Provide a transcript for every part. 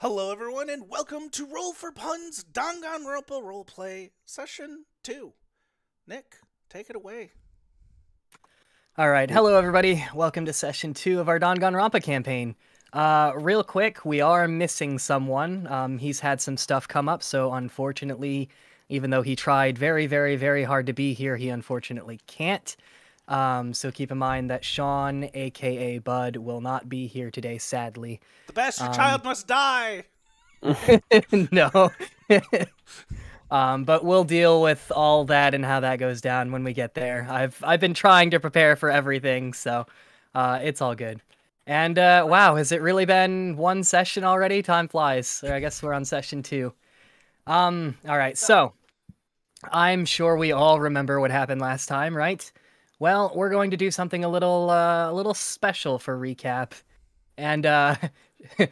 Hello, everyone, and welcome to Roll for Puns Danganronpa Roleplay Session 2. Nick, take it away. All right, hello everybody. Welcome to session 2 of our Danganronpa campaign. Real quick, we are missing someone. He's had some stuff come up, so unfortunately, even though he tried very, very, very hard to be here, he unfortunately can't. So keep in mind that Sean, aka Bud, will not be here today, sadly. The bastard child must die! No. But we'll deal with all that and how that goes down when we get there. I've been trying to prepare for everything, so it's all good. And wow, has it really been one session already? Time flies. Or I guess we're on session 2. All right, so I'm sure we all remember what happened last time, right? Well, we're going to do something a little special for recap. And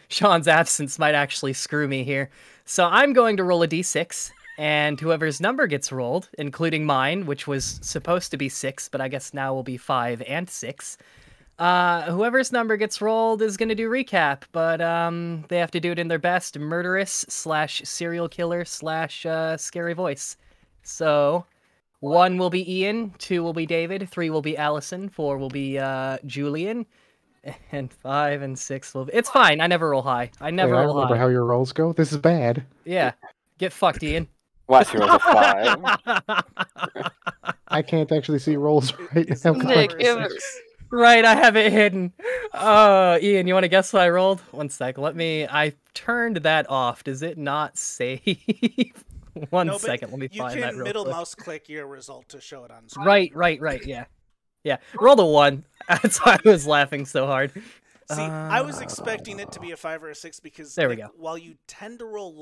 Sean's absence might actually screw me here. So I'm going to roll a d6, and whoever's number gets rolled, including mine, which was supposed to be 6, but I guess now will be 5 and 6. Whoever's number gets rolled is going to do recap, but they have to do it in their best murderous / serial killer / scary voice. So 1 will be Ian, 2 will be David, 3 will be Allison, 4 will be Julian, and 5 and 6 will be... It's fine, I never roll high. I remember how your rolls go. This is bad. Yeah. Get fucked, Ian. Watch yours a 5. I can't actually see rolls right now. Nick, Right, I have it hidden. Ian, you want to guess what I rolled? One sec, I turned that off. Does it not save? One second, let me find that real You can middle quick. mouse click your result to show it on screen. Right, yeah. Yeah, roll the 1. That's why I was laughing so hard. See, I was expecting it to be a 5 or a 6 because there we go. While you tend to roll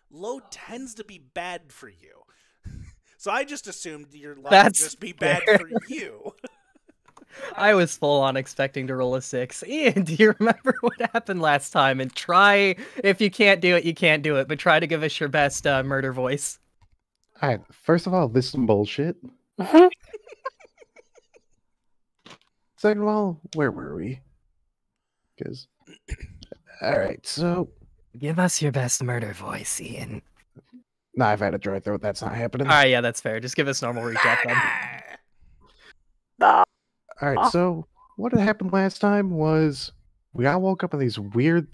low tends to be bad for you. So I just assumed your luck would just be bad for you. I was full on expecting to roll a 6. Ian, do you remember what happened last time? And try, if you can't do it, you can't do it, but try to give us your best murder voice. Alright, first of all, this is some bullshit. Second of all, where were we? Because... Alright, so... Give us your best murder voice, Ian. Nah, I've had a dry throat, that's not happening. Alright, yeah, that's fair. Just give us normal recap then. Alright, so what had happened last time was we all woke up in these weird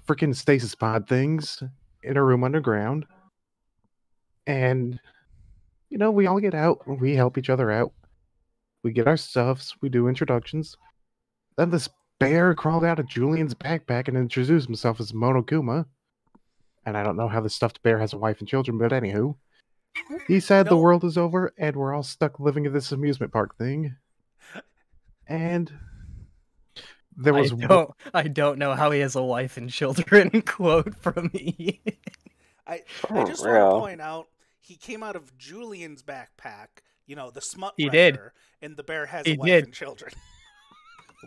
freaking stasis pod things in a room underground. And, you know, we all get out, we help each other out. We get our stuffs, we do introductions. Then this bear crawled out of Julian's backpack and introduced himself as Monokuma. And I don't know how the stuffed bear has a wife and children, but anywho. He said the world is over and we're all stuck living in this amusement park thing. And there was I don't know how he has a wife and children, quote from me. I just want to point out he came out of Julian's backpack, you know, the smut writer, and the bear has a wife and children.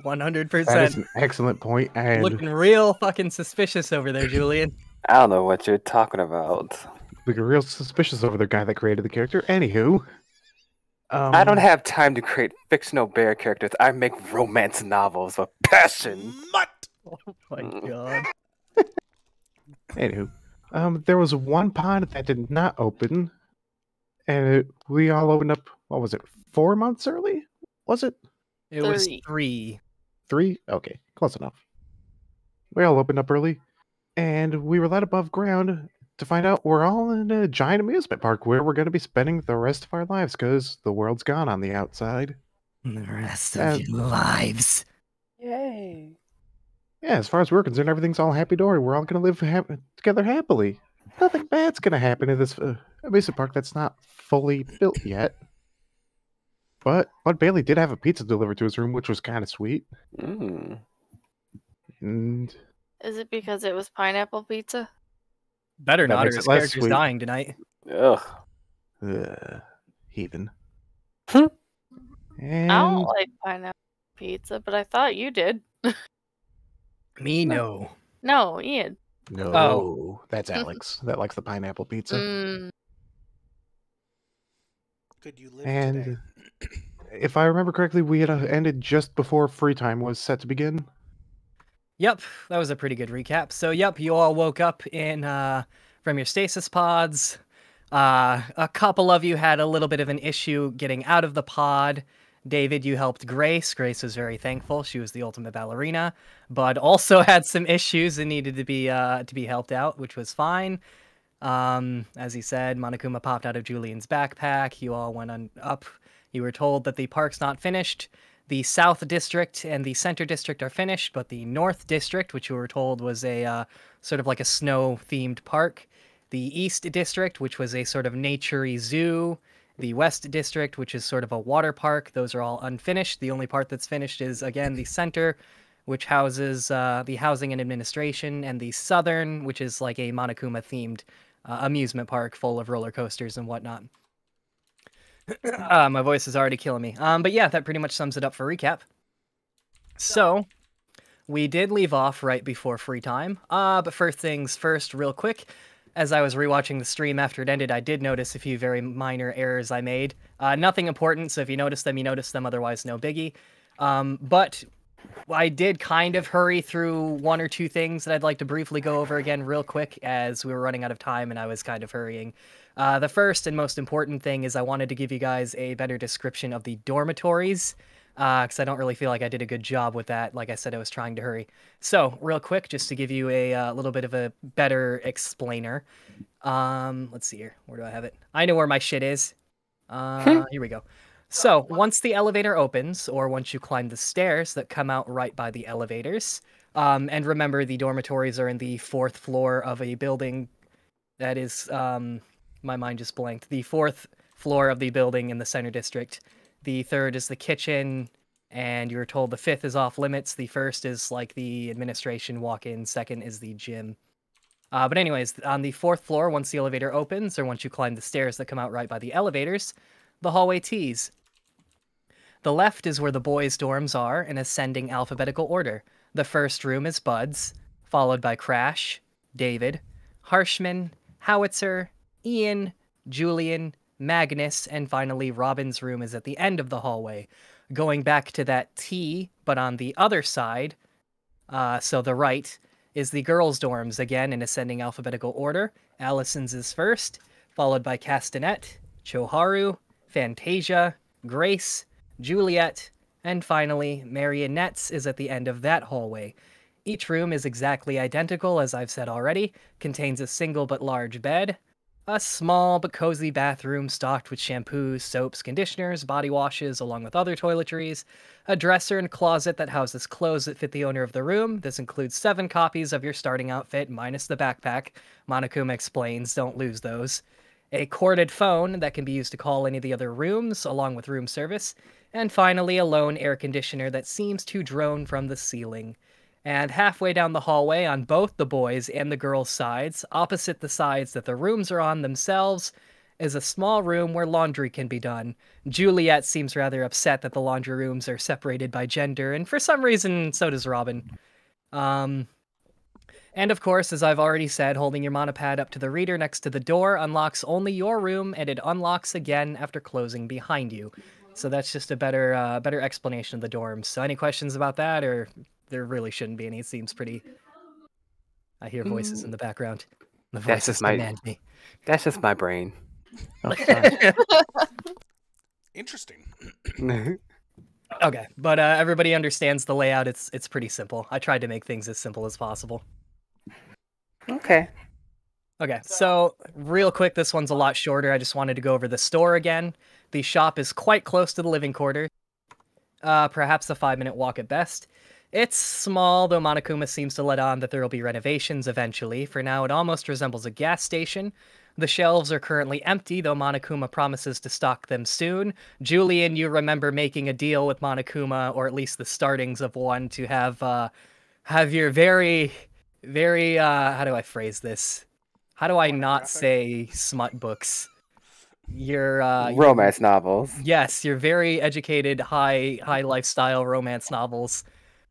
100%. That is an excellent point. And looking real fucking suspicious over there, Julian. I don't know what you're talking about. Looking real suspicious over the guy that created the character. Anywho. I don't have time to create fictional bear characters. I make romance novels with passion. Mutt! Oh my god. Anywho. There was one pod that did not open. And we all opened up, what was it, 4 months early? Was it? It was 3. 3? Okay, close enough. We all opened up early. And we were let above ground to find out we're all in a giant amusement park where we're going to be spending the rest of our lives because the world's gone on the outside. The rest of your lives. Yay. Yeah, as far as we're concerned, everything's all happy-dory. We're all going to live together happily. Nothing bad's going to happen in this amusement park that's not fully built yet. But Bud Bailey did have a pizza delivered to his room, which was kind of sweet. Mm. And... Is it because it was pineapple pizza? Better not, or his character's dying tonight. Ugh. Heathen. I And... don't like pineapple pizza, but I thought you did. Me, no. No, Ian. No, that's Alex. That likes the pineapple pizza. Could you live And today? if I remember correctly, we had ended just before free time was set to begin. Yep, that was a pretty good recap. So, yep, you all woke up in from your stasis pods. A couple of you had a little bit of an issue getting out of the pod. David, you helped Grace. Grace was very thankful. She was the ultimate ballerina. Bud also had some issues and needed to be helped out, which was fine. As he said, Monokuma popped out of Julian's backpack. You all went up. You were told that the park's not finished. The South District and the Center District are finished, but the North District, which you were told was a sort of like a snow-themed park, the East District, which was a sort of naturey zoo, the West District, which is sort of a water park, those are all unfinished. The only part that's finished is, again, the Center, which houses the housing and administration, and the Southern, which is like a Monokuma-themed amusement park full of roller coasters and whatnot. My voice is already killing me. But yeah, that pretty much sums it up for recap. So, we did leave off right before free time. But first things first, real quick. As I was rewatching the stream after it ended, I did notice a few very minor errors I made. Nothing important, so if you notice them, you notice them. Otherwise, no biggie. But I did kind of hurry through one or two things that I'd like to briefly go over again real quick as we were running out of time and I was kind of hurrying. The first and most important thing is I wanted to give you guys a better description of the dormitories, because I don't really feel like I did a good job with that. Like I said, I was trying to hurry. So, real quick, just to give you a little bit of a better explainer. Let's see here. Where do I have it? I know where my shit is. Here we go. So, once the elevator opens, or once you climb the stairs that come out right by the elevators, and remember the dormitories are in the 4th floor of a building that is, my mind just blanked. The 4th floor of the building in the Center District. The 3rd is the kitchen, and you were told the 5th is off limits. The 1st is like the administration walk-in. 2nd is the gym. But anyways, on the 4th floor, once the elevator opens, or once you climb the stairs that come out right by the elevators, the hallway tees. The left is where the boys' dorms are in ascending alphabetical order. The first room is Bud's, followed by Crash, David, Harshman, Howitzer, Ian, Julian, Magnus, and finally Robin's room is at the end of the hallway. Going back to that T, but on the other side, so the right, is the girls' dorms, again in ascending alphabetical order. Allison's is first, followed by Castanet, Choharu, Fantasia, Grace, Juliet, and finally Marionette's is at the end of that hallway. Each room is exactly identical, as I've said already, contains a single but large bed, a small but cozy bathroom stocked with shampoos, soaps, conditioners, body washes, along with other toiletries, a dresser and closet that houses clothes that fit the owner of the room. This includes 7 copies of your starting outfit, minus the backpack. Monokuma explains, don't lose those. A corded phone that can be used to call any of the other rooms, along with room service. And finally, a lone air conditioner that seems to drone from the ceiling. And halfway down the hallway, on both the boys' and the girls' sides, opposite the sides that the rooms are on themselves, is a small room where laundry can be done. Juliet seems rather upset that the laundry rooms are separated by gender, and for some reason, so does Robin. And of course, as I've already said, holding your monopad up to the reader next to the door unlocks only your room, and it unlocks again after closing behind you. So that's just a better explanation of the dorms. So any questions about that, or there really shouldn't be any? It seems pretty... I hear voices in the background. The voices demand me. That's just my brain. Oh, sorry. Interesting. Okay, but everybody understands the layout. It's pretty simple. I tried to make things as simple as possible. Okay. Okay, so real quick, this one's a lot shorter. I just wanted to go over the store again. The shop is quite close to the living quarters. Perhaps a 5-minute walk at best. It's small, though Monokuma seems to let on that there will be renovations eventually. For now, it almost resembles a gas station. The shelves are currently empty, though Monokuma promises to stock them soon. Julian, you remember making a deal with Monokuma, or at least the startings of one, to have your very, very, how do I phrase this? How do I not say smut books? Your romance novels. Yes, your very educated, high lifestyle romance novels.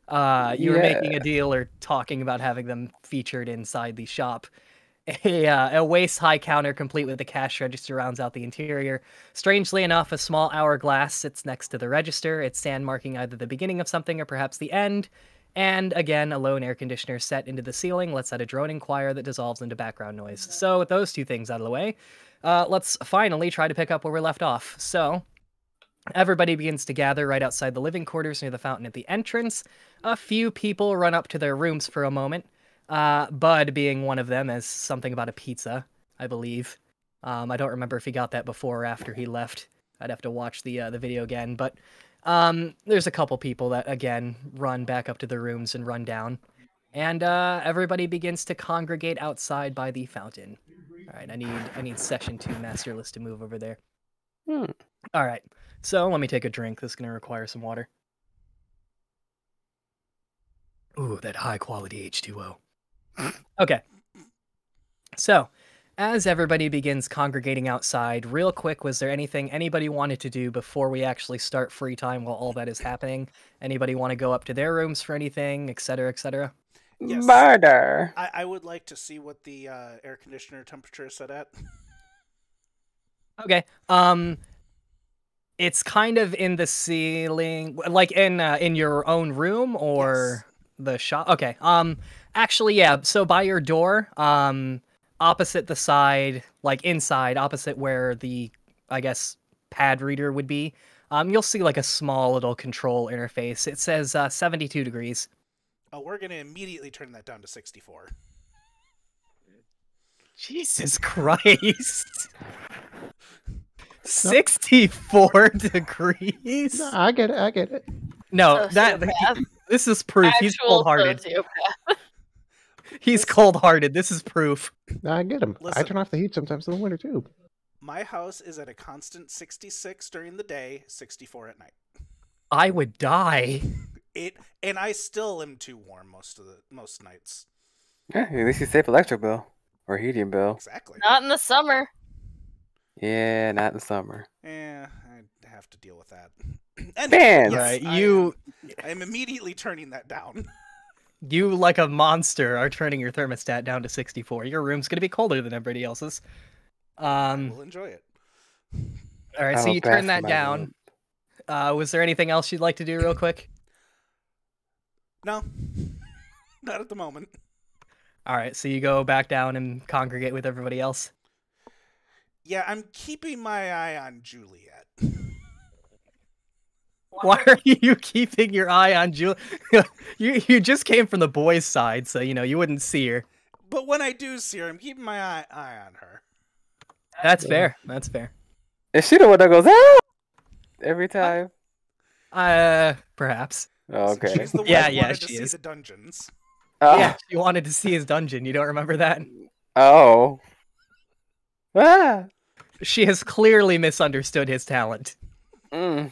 You were making a deal or talking about having them featured inside the shop. A waist-high counter complete with a cash register rounds out the interior. Strangely enough, a small hourglass sits next to the register, its sand marking either the beginning of something or perhaps the end. And again, a lone air conditioner set into the ceiling lets out a droning choir that dissolves into background noise. So with those two things out of the way, let's finally try to pick up where we left off. So everybody begins to gather right outside the living quarters near the fountain at the entrance. A few people run up to their rooms for a moment. Bud being one of them, as something about a pizza, I believe. I don't remember if he got that before or after he left. I'd have to watch the video again, but there's a couple people that, again, run back up to their rooms and run down. And everybody begins to congregate outside by the fountain. All right, I need Session 2 Master List to move over there. All right, so let me take a drink. This is going to require some water. Ooh, that high-quality H2O. Okay. So, as everybody begins congregating outside, real quick, was there anything anybody wanted to do before we actually start free time while all that is happening? Anybody want to go up to their rooms for anything, etc., etc.? Yes. Murder! I would like to see what the air conditioner temperature is set at. Okay. It's kind of in the ceiling, like in your own room or the shop. Okay. Actually, yeah. So by your door, opposite the side, like inside, opposite where the, I guess, pad reader would be, you'll see like a small little control interface. It says 72 degrees. Oh, we're gonna immediately turn that down to 64. Jesus Christ. 64 degrees? No, I get it. No, this is proof. He's cold-hearted. He's cold-hearted. This is proof. No, I get him. Listen, I turn off the heat sometimes in the winter, too. My house is at a constant 66 during the day, 64 at night. I would die. And I still am too warm most nights. Yeah, at least you save electric bill. Or heating bill. Exactly. Not in the summer. Yeah, not in the summer. Yeah, I have to deal with that. And Man! Right, I am immediately turning that down. You, like a monster, are turning your thermostat down to 64. Your room's gonna be colder than everybody else's. We'll enjoy it. All right, so you turn that down. Was there anything else you'd like to do real quick? No. Not at the moment. All right, so you go back down and congregate with everybody else? Yeah, I'm keeping my eye on Juliet. Why are you keeping your eye on Juliet? you just came from the boys' side, so, you wouldn't see her. But when I do see her, I'm keeping my eye on her. That's fair. That's fair. Is she the one that goes, ah! Every time? Perhaps. Oh, okay. She's the one who wanted to she see is. the dungeons. Yeah, she wanted to see his dungeon. You don't remember that? Oh. Ah! She has clearly misunderstood his talent. Mm.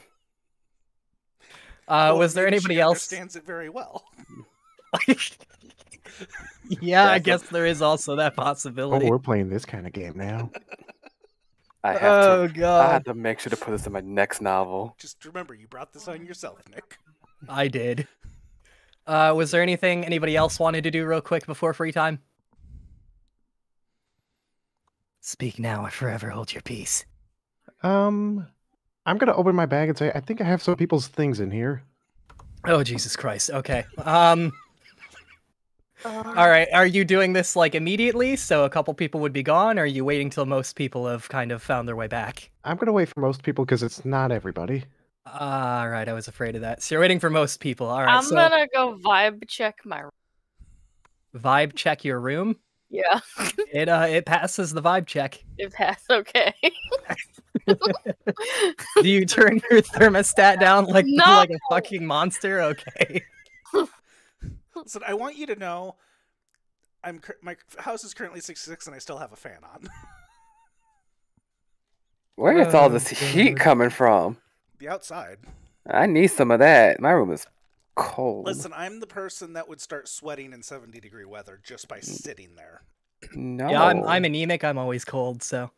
Was there anybody else? She understands it very well. Yeah, I guess there is also that possibility. Oh, we're playing this kind of game now. I have God. to make sure to put this in my next novel. Just remember, you brought this on yourself, Nick. I did. Was there anything anybody else wanted to do real quick before free time? Speak now or forever hold your peace. I'm gonna open my bag and say, I think I have some people's things in here. Oh, Jesus Christ. Okay. All right. Are you doing this like immediately so a couple people would be gone, or are you waiting till most people have kind of found their way back? I'm gonna wait for most people because it's not everybody. All right. I was afraid of that. So you're waiting for most people. All right. I'm gonna go vibe check my room. Vibe check your room? Yeah. It passes the vibe check. It passed. Okay. Do you turn your thermostat down like a fucking monster? Okay. Listen, I want you to know, my house is currently 66 and I still have a fan on. Where is all this heat coming from? The outside. I need some of that. My room is cold. Listen, I'm the person that would start sweating in 70-degree weather just by sitting there. No. Yeah, I'm anemic. I'm always cold, so.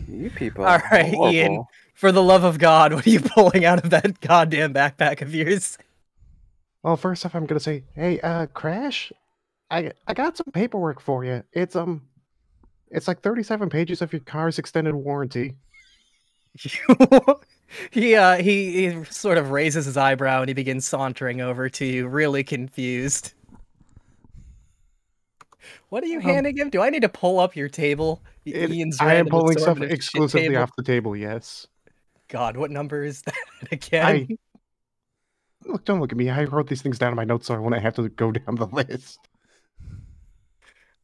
You people. All right, horrible. Ian. For the love of God, what are you pulling out of that goddamn backpack of yours? Well, first off, I'm gonna say, hey, Crash, I got some paperwork for you. It's like 37 pages of your car's extended warranty. He sort of raises his eyebrow and he begins sauntering over to you, really confused. What are you handing him? Do I need to pull up your table? Ian's I am pulling stuff assortment of exclusively off the table, yes. God, what number is that again? Look, don't look at me. I wrote these things down in my notes so I won't have to go down the list.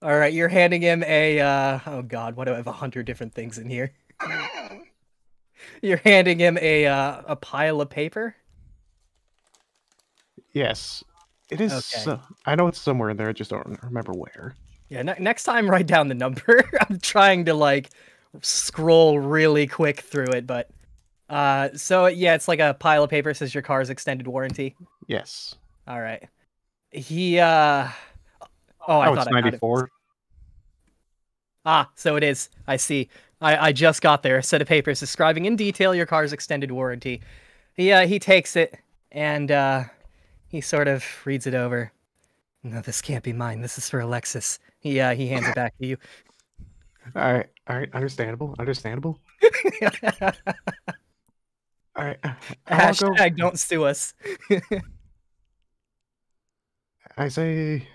All right, you're handing him a, oh God, what do I have 100 different things in here? You're handing him a pile of paper? Yes. It is, Okay. I know it's somewhere in there, I just don't remember where. Yeah, next time write down the number. I'm trying to, like, scroll really quick through it, but... so, yeah, it's like a pile of paper, says your car's extended warranty. Yes. Alright. He, I thought it's I got 94. it. Ah, so it is. I see. I just got there. A set of papers describing in detail your car's extended warranty. He takes it, and, he sort of reads it over. No, this can't be mine. This is for Alexis. He hands it back to you. All right, understandable. All right. Hashtag don't sue us. I say,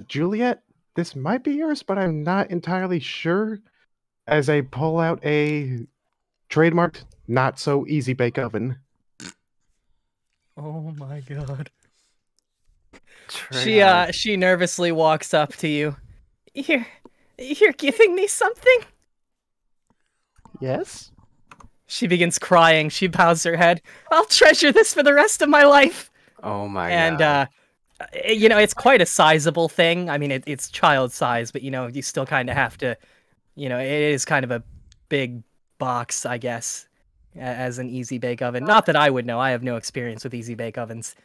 Juliet, this might be yours, but I'm not entirely sure. As I pull out a trademarked not so easy bake oven. Oh my God. She nervously walks up to you. You're giving me something? Yes? She begins crying. She bows her head. I'll treasure this for the rest of my life. Oh my God. And, you know, it's quite a sizable thing. I mean, it's child size, but, you know, you still kind of have to, you know, it is kind of a big box, I guess, as an easy bake oven. Not that I would know. I have no experience with easy bake ovens.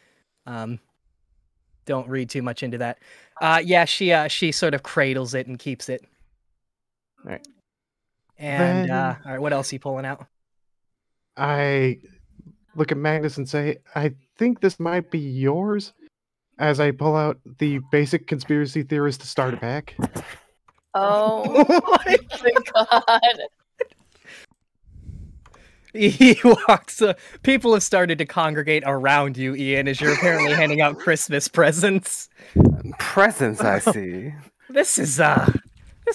Don't read too much into that. Yeah, she sort of cradles it and keeps it. All right. And, all right, what else are you pulling out? I look at Magnus and say, I think this might be yours, as I pull out the basic conspiracy theorist starter pack. Oh my God. He walks. People have started to congregate around you, Ian, as you're apparently handing out Christmas presents. Presents, I see. This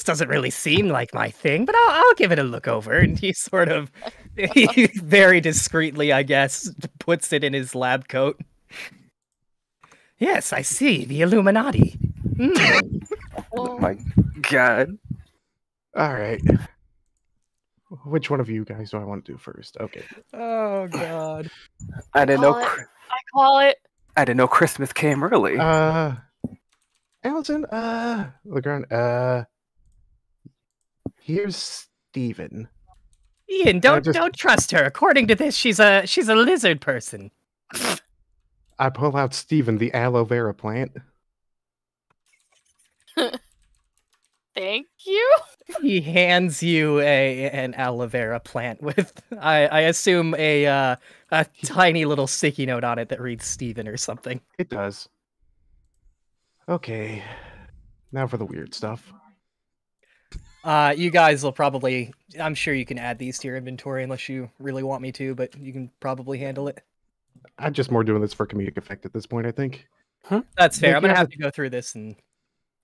doesn't really seem like my thing, but I'll give it a look over. And he sort of, he very discreetly, I guess, puts it in his lab coat. Yes, I see. The Illuminati. Oh my God. All right. Which one of you guys do I want to do first? Okay. Oh God. I didn't know. I call it. I didn't know Christmas came early. Allison. Look around. Here's Steven. Ian, don't trust her. According to this, she's a lizard person. I pull out Steven, the aloe vera plant. Thank you. He hands you an aloe vera plant with, I assume, a tiny little sticky note on it that reads Steven or something. It does. Okay. Now for the weird stuff. You guys will probably, I'm sure you can add these to your inventory unless you really want me to, but you can probably handle it. I'm just more doing this for comedic effect at this point, I think. Huh? That's fair. I'm going to have to go through this and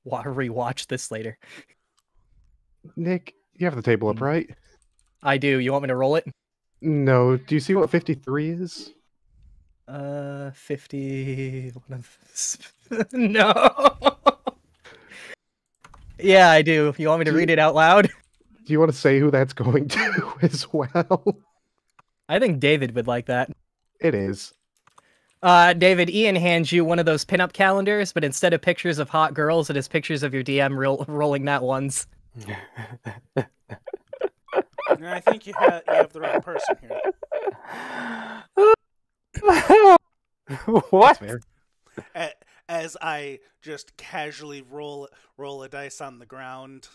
rewatch this later. Nick, you have the table up, right? I do. You want me to roll it? No. Do you see what 53 is? 50... No! Yeah, I do. You want me to read it out loud? Do you want to say who that's going to as well? I think David would like that. It is. David, Ian hands you one of those pinup calendars, but instead of pictures of hot girls, it is pictures of your DM rolling that ones. I think you have the right person here. What? As I just casually roll a dice on the ground.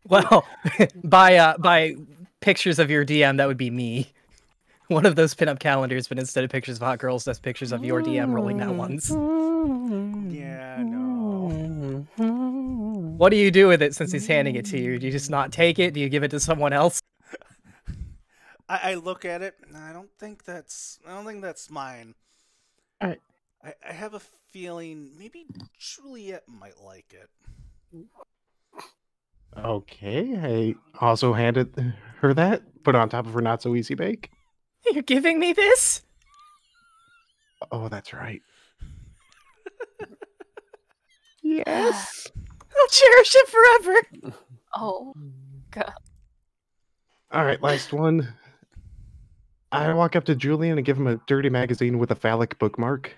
Well, by pictures of your DM, that would be me. One of those pinup calendars, but instead of pictures of hot girls, that's pictures of your DM rolling that ones. Yeah, no. What do you do with it since he's handing it to you? Do you just not take it? Do you give it to someone else? I look at it. I don't think that's mine. All right. I have a feeling maybe Juliet might like it. Okay. I also handed her that, put on top of her not so easy bake. You're giving me this? Oh, that's right. Yes. I'll cherish it forever. Oh, God. All right, last one. I walk up to Julian and give him a dirty magazine with a phallic bookmark.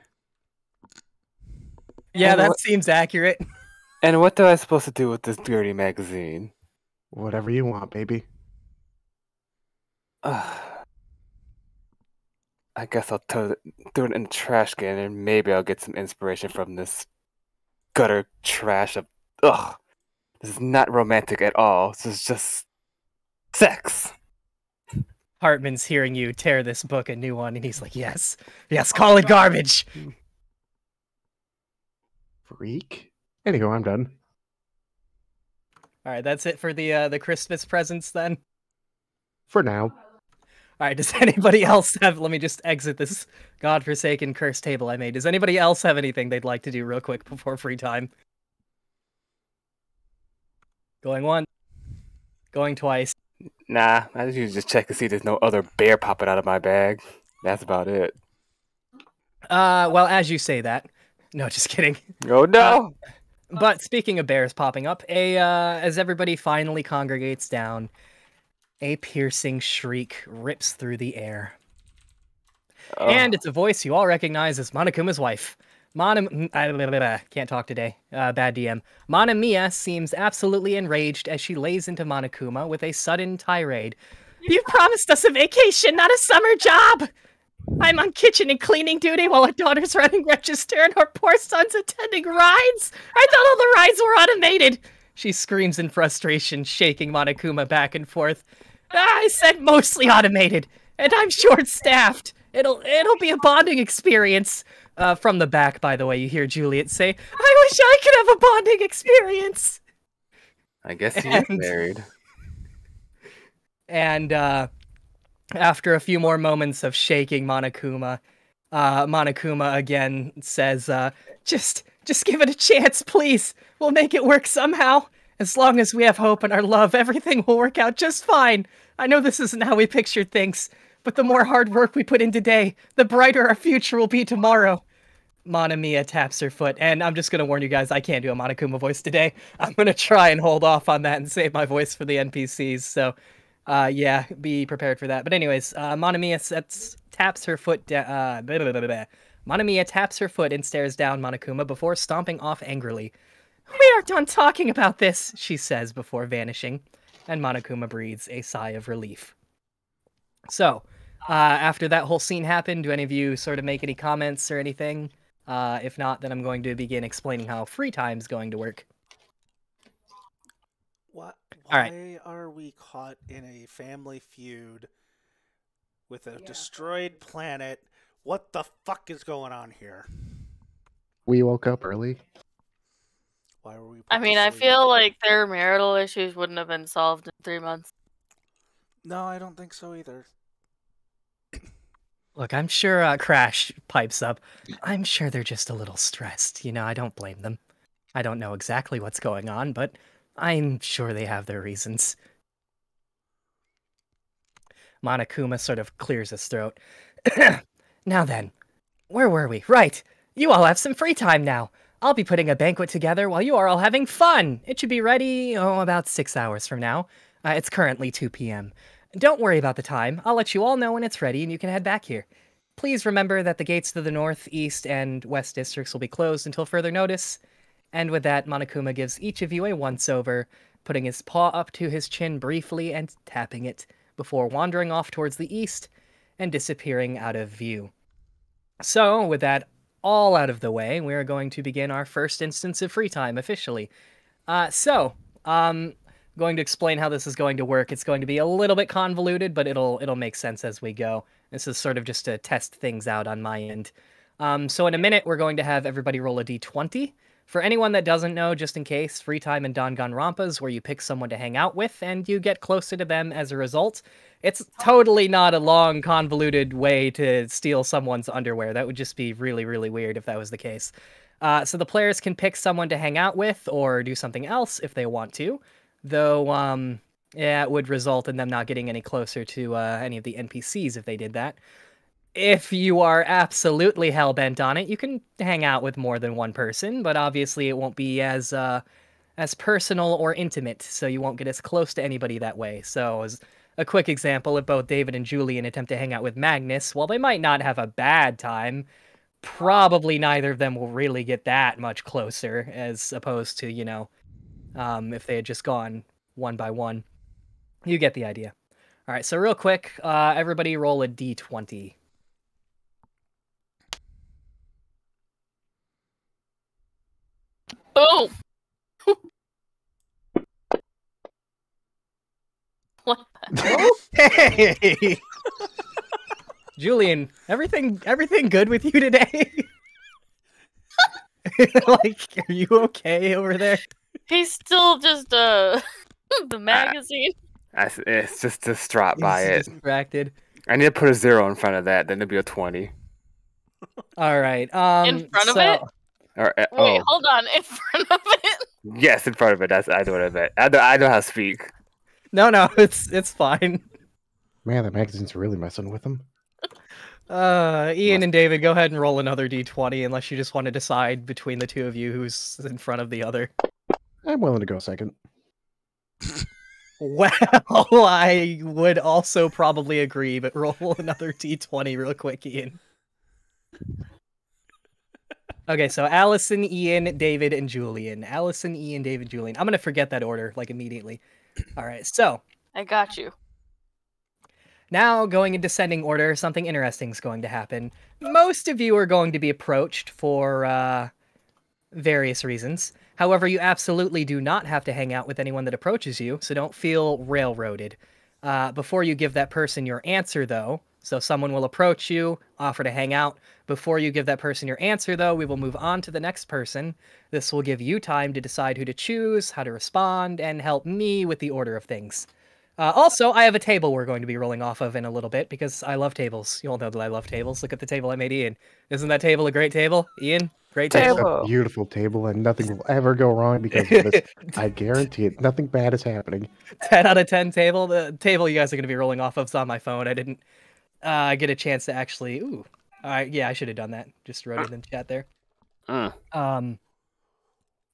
Yeah, that seems accurate. And what am I supposed to do with this dirty magazine? Whatever you want, baby. I guess I'll throw it in the trash can and maybe I'll get some inspiration from this gutter trash of... Ugh. This is not romantic at all. This is just... sex. Hartman's hearing you tear this book a new one, and he's like, yes, call it garbage. Freak. Anywho, I'm done. All right, that's it for the Christmas presents then. For now. All right, does anybody else have... Let me just exit this godforsaken cursed table I made. Does anybody else have anything they'd like to do real quick before free time? Going once. Going twice. Nah, I usually just check to see there's no other bear popping out of my bag. That's about it. Well, as you say that... No, just kidding. Oh, no! But speaking of bears popping up, as everybody finally congregates down, a piercing shriek rips through the air. Oh. And it's a voice you all recognize as Monokuma's wife. Can't talk today. Bad DM. Monamiya seems absolutely enraged as she lays into Monokuma with a sudden tirade. You promised us a vacation, not a summer job! I'm on kitchen and cleaning duty while our daughter's running register and our poor son's attending rides! I thought all the rides were automated! She screams in frustration, shaking Monokuma back and forth. I said mostly automated, and I'm short-staffed. It'll be a bonding experience. From the back, by the way, you hear Juliet say, I wish I could have a bonding experience! I guess he is married. And, after a few more moments of shaking Monokuma, Monokuma again says, just give it a chance, please. We'll make it work somehow. As long as we have hope and our love, everything will work out just fine. I know this isn't how we pictured things, but the more hard work we put in today, the brighter our future will be tomorrow. Monamiya taps her foot, and I'm just going to warn you guys, I can't do a Monokuma voice today. I'm going to try and hold off on that and save my voice for the NPCs, so... yeah, be prepared for that. But anyways, Monamiya taps her foot Monamiya taps her foot and stares down Monokuma before stomping off angrily. We are done talking about this, she says before vanishing, and Monokuma breathes a sigh of relief. So, after that whole scene happened, do any of you sort of make any comments or anything? If not, then I'm going to begin explaining how free time's going to work. Why are we caught in a family feud with a destroyed planet? What the fuck is going on here? We woke up early. Why were we? I mean, I feel like their marital issues wouldn't have been solved in 3 months. No, I don't think so either. Look, I'm sure Crash pipes up. I'm sure they're just a little stressed. You know, I don't blame them. I don't know exactly what's going on, but I'm sure they have their reasons. Monokuma sort of clears his throat. Now then, where were we? Right, you all have some free time now. I'll be putting a banquet together while you are all having fun. It should be ready, about 6 hours from now. It's currently 2 p.m. Don't worry about the time. I'll let you all know when it's ready and you can head back here. Please remember that the gates to the north, east, and west districts will be closed until further notice. And with that, Monokuma gives each of you a once-over, putting his paw up to his chin briefly and tapping it, before wandering off towards the east and disappearing out of view. So, with that all out of the way, we are going to begin our first instance of free time officially. Going to explain how this is going to work. It's going to be a little bit convoluted, but it'll make sense as we go. This is sort of just to test things out on my end. So in a minute, we're going to have everybody roll a d20. For anyone that doesn't know, just in case, free time in Danganronpa is where you pick someone to hang out with and you get closer to them as a result. It's totally not a long, convoluted way to steal someone's underwear. That would just be really, really weird if that was the case. So the players can pick someone to hang out with or do something else if they want to, though yeah, it would result in them not getting any closer to any of the NPCs if they did that. If you are absolutely hell-bent on it, you can hang out with more than one person, but obviously it won't be as personal or intimate, so you won't get as close to anybody that way. So as a quick example, if both David and Julian attempt to hang out with Magnus, while they might not have a bad time, probably neither of them will really get that much closer, as opposed to, you know, if they had just gone one by one. You get the idea. All right, so real quick, everybody roll a d20. Boom! What Hey! Julian, everything good with you today? Like, are you okay over there? He's still just the magazine. It's just distraught by He's it. distracted. I need to put a 0 in front of that, then it'll be a 20. All right. In front of it? Or, Wait, hold on. In front of it? Yes, in front of it. I know what I meant. I know how to speak. No, it's fine. Man, the magazine's really messing with them. Ian and David, go ahead and roll another d20 unless you just want to decide between the two of you who's in front of the other. I'm willing to go second. Well, I would also probably agree, but roll another d20 real quick, Ian. Okay, so Allison, Ian, David, and Julian. Allison, Ian, David, Julian. I'm gonna forget that order, like, immediately. Alright, so... I got you. Now, going in descending order, something interesting is going to happen. Most of you are going to be approached for, various reasons. However, you absolutely do not have to hang out with anyone that approaches you, so don't feel railroaded. Before you give that person your answer, though, so someone will approach you, offer to hang out. Before you give that person your answer, though, we will move on to the next person. This will give you time to decide who to choose, how to respond, and help me with the order of things. Also, I have a table we're going to be rolling off of in a little bit, because I love tables. You all know that I love tables. Look at the table I made Ian. Isn't that table a great table? Ian? Great It's table? a beautiful table, and nothing will ever go wrong because of this. I guarantee it. Nothing bad is happening. 10 out of 10 table. The table you guys are going to be rolling off of is on my phone. I didn't get a chance to actually... Ooh. Yeah, I should have done that. Just wrote it in the chat there. What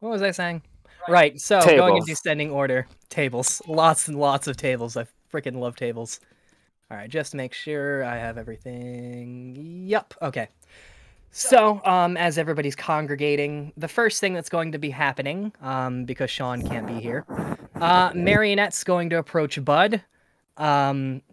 was I saying? Right, so Tables. going in descending order. Tables. Lots and lots of tables. I freaking love tables. Alright, just to make sure I have everything... Yup, okay. So, as everybody's congregating, the first thing that's going to be happening, because Sean can't be here, Marionette's going to approach Bud.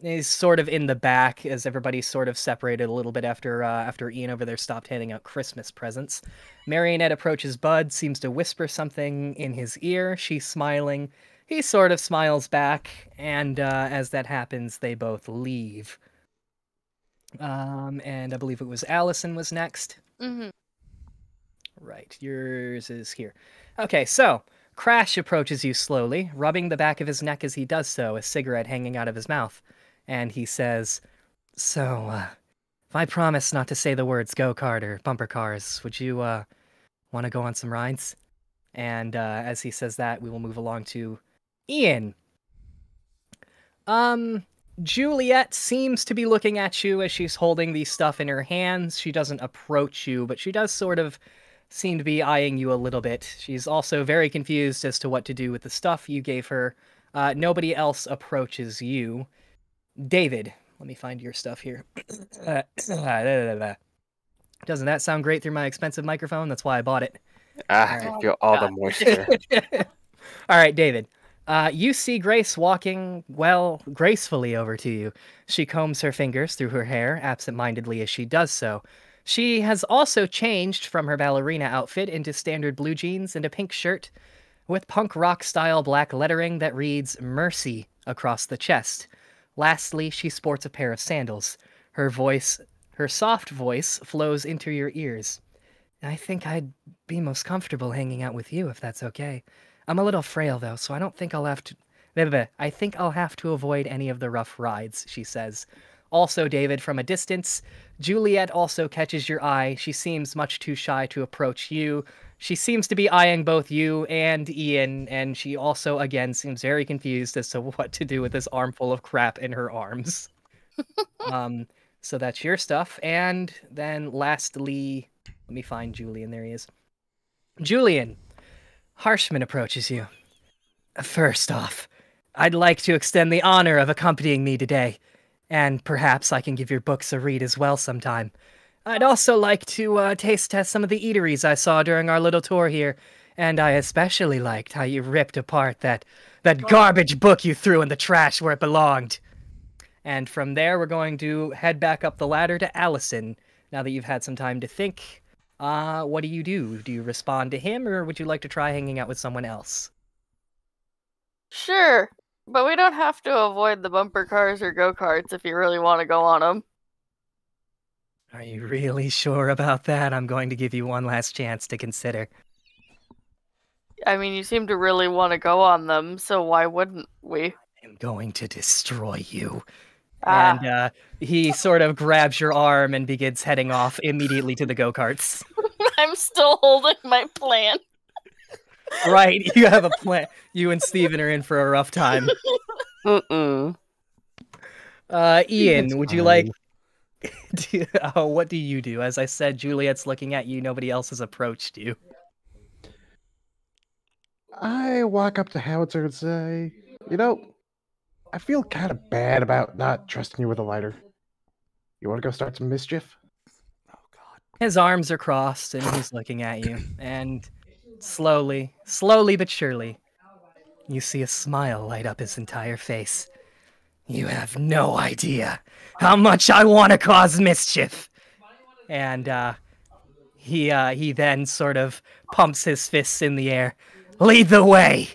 Is sort of in the back as everybody's sort of separated a little bit after Ian over there stopped handing out Christmas presents. Marionette approaches Bud, seems to whisper something in his ear. She's smiling. He sort of smiles back, and as that happens, they both leave. And I believe it was Allison was next. Mm-hmm. Right, yours is here. Okay, so Crash approaches you slowly, rubbing the back of his neck as he does so, a cigarette hanging out of his mouth. And he says, "So, if I promise not to say the words go-kart or bumper cars, would you, want to go on some rides?" And, as he says that, we will move along to Ian. Juliet seems to be looking at you as she's holding the stuff in her hands. She doesn't approach you, but she does sort of seem to be eyeing you a little bit. She's also very confused as to what to do with the stuff you gave her. Nobody else approaches you. David, let me find your stuff here. Doesn't that sound great through my expensive microphone? That's why I bought it. I feel all the moisture. All right, David. You see Grace walking, well, gracefully over to you. She combs her fingers through her hair, absent-mindedly as she does so. She has also changed from her ballerina outfit into standard blue jeans and a pink shirt with punk rock-style black lettering that reads Mercy across the chest. Lastly, she sports a pair of sandals. Her soft voice flows into your ears. "I think I'd be most comfortable hanging out with you, if that's okay. I'm a little frail, though, so I don't think I'll have to... I think I'll have to avoid any of the rough rides, she says. Also, David, from a distance, Juliet also catches your eye. She seems much too shy to approach you. She seems to be eyeing both you and Ian, and she also, again, seems very confused as to what to do with this armful of crap in her arms. So that's your stuff. And then lastly, let me find Julian. There he is. Julian, Harshman approaches you. First off, I'd like to extend the honor of accompanying me today, and perhaps I can give your books a read as well sometime. I'd also like to taste test some of the eateries I saw during our little tour here, and I especially liked how you ripped apart that garbage book you threw in the trash where it belonged. And from there, we're going to head back up the ladder to Allison, now that you've had some time to think. What do you do? Do you respond to him, or would you like to try hanging out with someone else? Sure, but we don't have to avoid the bumper cars or go-karts if you really want to go on them. Are you really sure about that? I'm going to give you one last chance to consider. I mean, you seem to really want to go on them, so why wouldn't we? I'm going to destroy you. Ah. And he sort of grabs your arm and begins heading off immediately to the go-karts. I'm still holding my plan. Right, you have a plan. You and Steven are in for a rough time. Mm-mm. Ian, would you like... what do you do? As I said, Juliet's looking at you. Nobody else has approached you. I walk up to Howitzer and say, you know, I feel kind of bad about not trusting you with a lighter. You want to go start some mischief? Oh, God. His arms are crossed, and he's looking at you. And slowly but surely, you see a smile light up his entire face. You have no idea how much I want to cause mischief. And he then sort of pumps his fists in the air. Lead the way!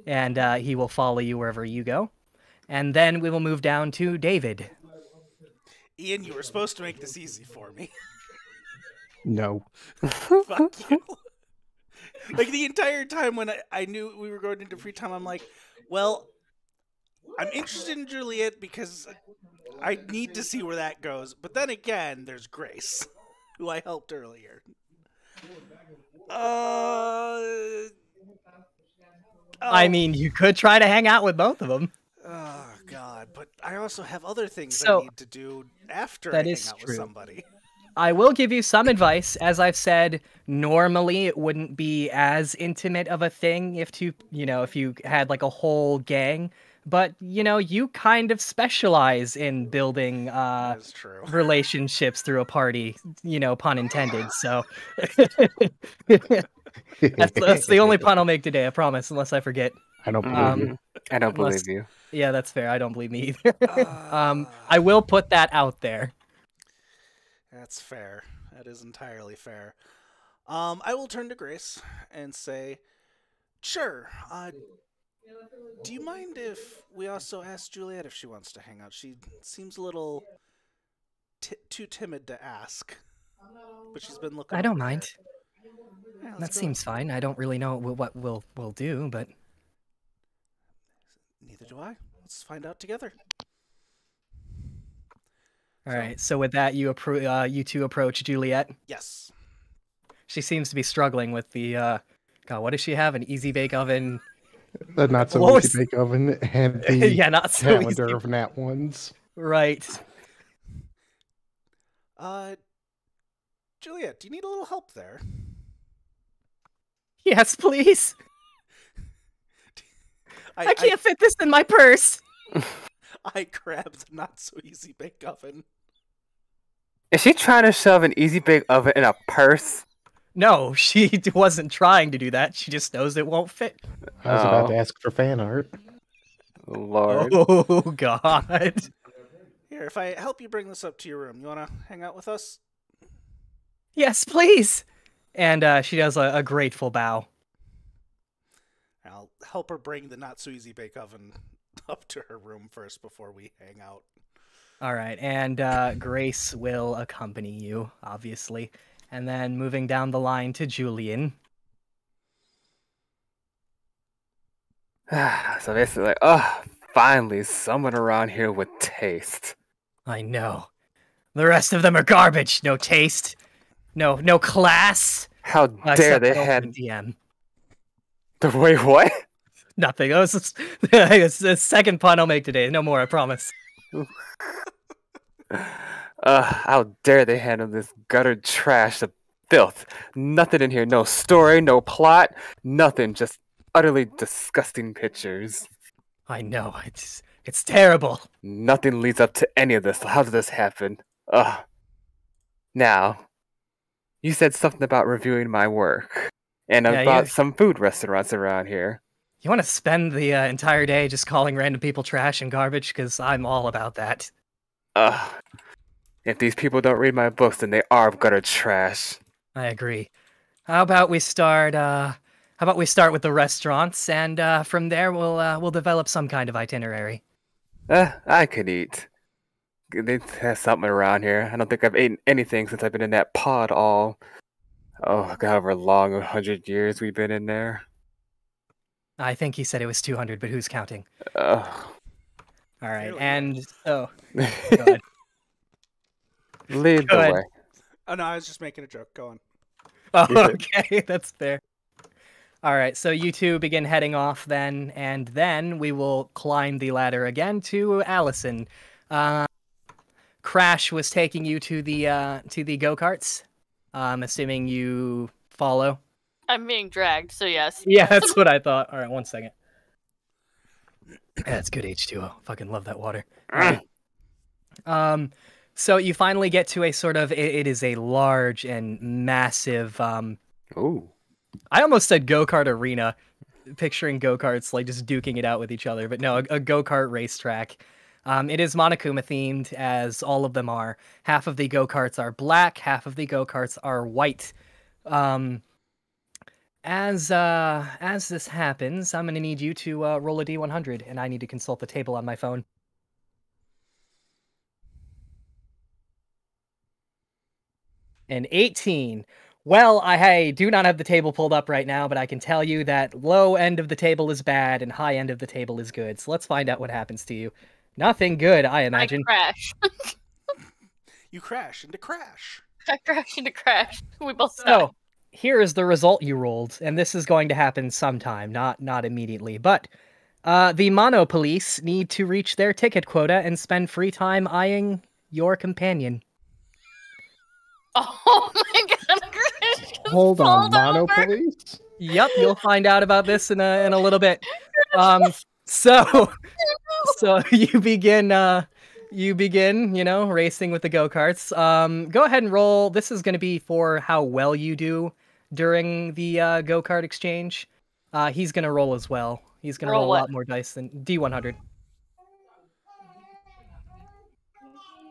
And he will follow you wherever you go. And then we will move down to David. Ian, you were supposed to make this easy for me. No. Fuck you. Like, the entire time when I knew we were going into free time, I'm like, well, I'm interested in Juliet because I need to see where that goes. But then again, there's Grace, who I helped earlier. I mean, you could try to hang out with both of them. Oh, God. But I also have other things So, I need to do after I that hang is out with true. somebody. I will give you some advice. As I've said, normally it wouldn't be as intimate of a thing if you had like a whole gang. But, you kind of specialize in building That is true. relationships through a party, pun intended. So that's the only pun I'll make today, I promise, unless I forget. I don't believe you. I don't Unless- believe you. Yeah, that's fair. I don't believe me either. I will put that out there. That's fair. That is entirely fair. I will turn to Grace and say, sure. Do you mind if we also ask Juliet if she wants to hang out? She seems a little too timid to ask, but she's been looking. I don't over mind. there. Yeah, let's That go. seems fine. I don't really know what we'll do, but Neither do I. Let's find out together. all right. So with that, you two approach Juliet. Yes. She seems to be struggling with the God. What does she have? An easy bake oven? The not so What easy was- bake oven and the Yeah, not so calendar easy. of nat ones. Right. Juliet, do you need a little help there? Yes, please. I can't fit this in my purse. I grabbed the not so easy bake oven. Is she trying to shove an easy bake oven in a purse? No, she wasn't trying to do that. She just knows it won't fit. I was about Oh. to ask for fan art. Lord. Oh God. Here, if I help you bring this up to your room, you want to hang out with us? Yes, please. And she does a grateful bow. I'll help her bring the not so easy bake oven up to her room first before we hang out. All right, and Grace will accompany you, obviously. And then moving down the line to Julian. So basically, like, oh, finally, someone around here with taste. I know. The rest of them are garbage. No taste. No class. How dare Except they for had the DM. the wait, what? Nothing. That was just, it's the second pun I'll make today. No more, I promise. How dare they handle this gutter trash of filth? Nothing in here. No story, no plot, nothing. Just utterly disgusting pictures. I know. It's terrible. Nothing leads up to any of this. How did this happen? Ugh. Now, you said something about reviewing my work and Yeah, about you- some food restaurants around here. You want to spend the entire day just calling random people trash and garbage? Because I'm all about that. Ugh. If these people don't read my books, then they are gutter trash. I agree. How about we start with the restaurants, and from there we'll develop some kind of itinerary. I could eat. They have something around here. I don't think I've eaten anything since I've been in that pod all, however long, 100 years we've been in there. I think he said it was 200, but who's counting? Ugh. All right, Clearly. and go ahead. Lead the Good. way. Oh no, I was just making a joke. Go on. Oh, Yeah. okay, that's fair. All right, so you two begin heading off then, and then we will climb the ladder again to Allison. Crash was taking you to the go-karts. Assuming you follow. I'm being dragged, so yes. Yeah, that's what I thought. All right, 1 second. That's good H2O. Fucking love that water. So you finally get to a sort of, it is a large and massive, Ooh. I almost said go-kart arena, picturing go-karts like just duking it out with each other, but no, a go-kart racetrack. It is Monokuma themed, as all of them are. Half of the go-karts are black, half of the go-karts are white. As this happens, I'm gonna need you to roll a D100, and I need to consult the table on my phone. An 18. Well, I do not have the table pulled up right now, but I can tell you that low end of the table is bad and high end of the table is good. So let's find out what happens to you. Nothing good, I imagine. I crash. You crash into crash. I crash into crash. We both die. So, here is the result you rolled, and this is going to happen sometime, not immediately. But the Mono Police need to reach their ticket quota and spend free time eyeing your companion. Oh my god, Chris just Hold on, pulled Mono over. Police? Yep, you'll find out about this in a little bit. So you begin, racing with the go-karts. Go ahead and roll. This is going to be for how well you do during the go-kart exchange. He's going to roll as well. He's going to Roll roll a what? lot more dice than D100.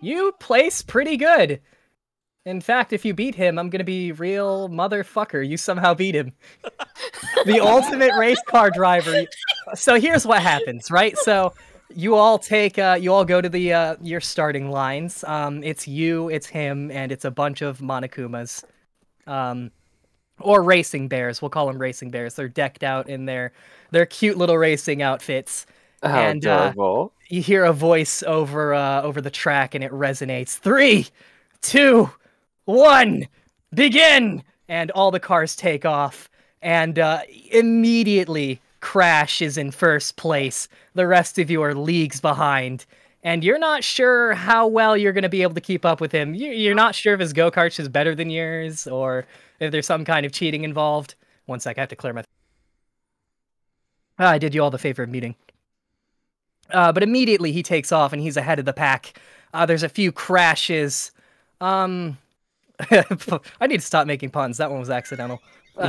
You place pretty good. In fact, if you beat him, I'm going to be real motherfucker. You somehow beat him. The ultimate race car driver. So here's what happens, right? So you all go to the your starting lines. It's you, it's him, and it's a bunch of Monokumas. Or racing bears. We'll call them racing bears. They're decked out in their cute little racing outfits. How And, adorable. You hear a voice over the track, and it resonates. 3, 2, 1, begin! And all the cars take off, and immediately Crash is in first place. The rest of you are leagues behind, and you're not sure how well you're going to be able to keep up with him. You're not sure if his go-kart is better than yours, or if there's some kind of cheating involved. 1 sec, I have to clear my... I did you all the favor of muting. But immediately he takes off, and he's ahead of the pack. There's a few crashes. I need to stop making puns. That one was accidental.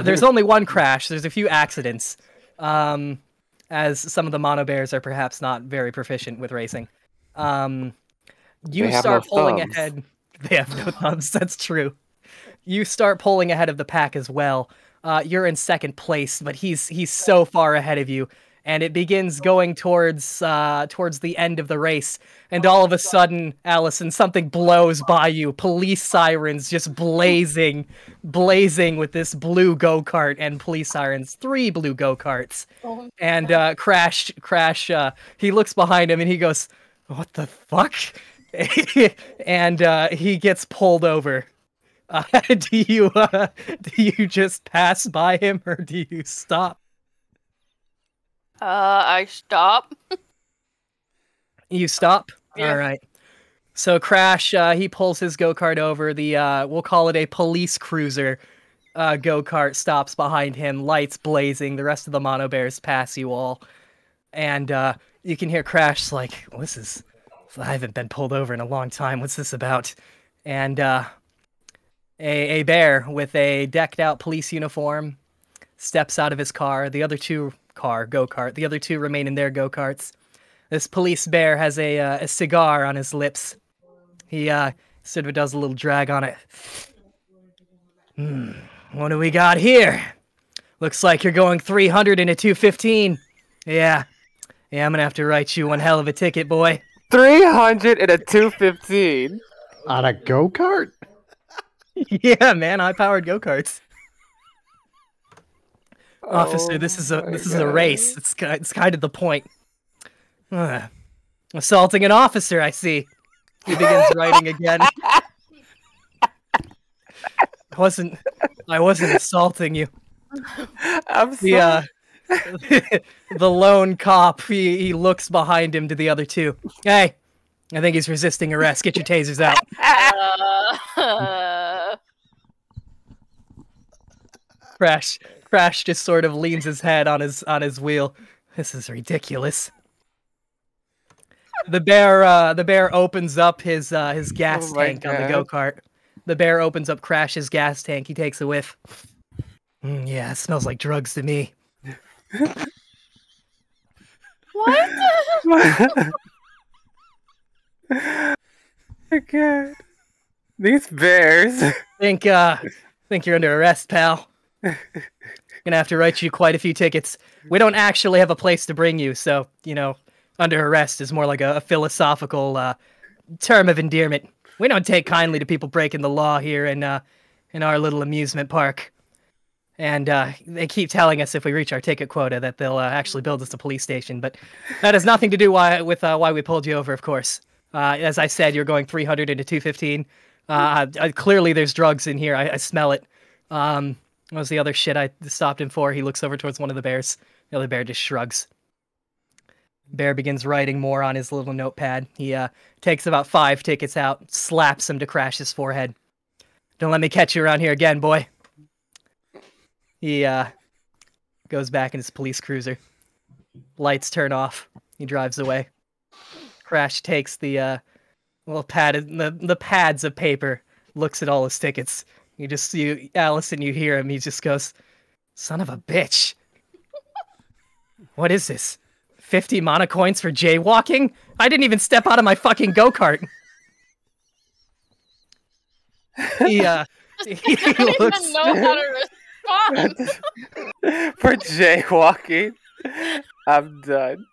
There's only one crash. There's a few accidents. As some of the mono bears are perhaps not very proficient with racing. You They have start no pulling thumbs. ahead. They have no thumbs. That's true. You start pulling ahead of the pack as well. You're in second place, but he's so far ahead of you. and it begins going towards the end of the race. And all of a sudden, Allison, something blows by you. Police sirens just blazing with this blue go-kart and police sirens. 3 blue go-karts. And Crash, he looks behind him and he goes, "What the fuck?" And he gets pulled over. Do you just pass by him or do you stop? I stop. You stop? Yeah. All right. So Crash, he pulls his go-kart over. The we'll call it a police cruiser go-kart stops behind him, lights blazing. The rest of the mono bears pass you all. And you can hear Crash like, I haven't been pulled over in a long time. What's this about? And a bear with a decked out police uniform steps out of his car. The other two go-kart. The other two remain in their go-karts. This police bear has a cigar on his lips. He sort of does a little drag on it. What do we got here? Looks like you're going 300 into 215. Yeah, I'm gonna have to write you one hell of a ticket, boy. 300 and a 215. On a go-kart? Yeah, man, high-powered go-karts. Officer, this is a race. It's kind of the point. Assaulting an officer, I see. He begins writing again. I wasn't assaulting you. I'm sorry. The lone cop, he looks behind him to the other two. Hey, I think he's resisting arrest. Get your tasers out. Crash just sort of leans his head on his wheel. This is ridiculous. The bear opens up his gas tank on the go-kart. The bear opens up Crash's gas tank. He takes a whiff. Yeah, it smells like drugs to me. What? Oh my god. These bears. Think you're under arrest, pal. Gonna have to write you quite a few tickets. We don't actually have a place to bring you, so, under arrest is more like a philosophical term of endearment. We don't take kindly to people breaking the law here in our little amusement park. And they keep telling us if we reach our ticket quota that they'll actually build us a police station, but that has nothing to do with why we pulled you over, of course. As I said, you're going 300 into 215. Clearly there's drugs in here. I smell it. What was the other shit I stopped him for? He looks over towards one of the bears. The other bear just shrugs. Bear begins writing more on his little notepad. He takes about 5 tickets out, slaps them to Crash's forehead. Don't let me catch you around here again, boy. He goes back in his police cruiser. Lights turn off. He drives away. Crash takes the little the pads of paper, looks at all his tickets. Allison, you hear him. He just goes, "Son of a bitch. What is this? 50 mana coins for jaywalking? I didn't even step out of my fucking go-kart." He I don't even know how to respond. For jaywalking. I'm done.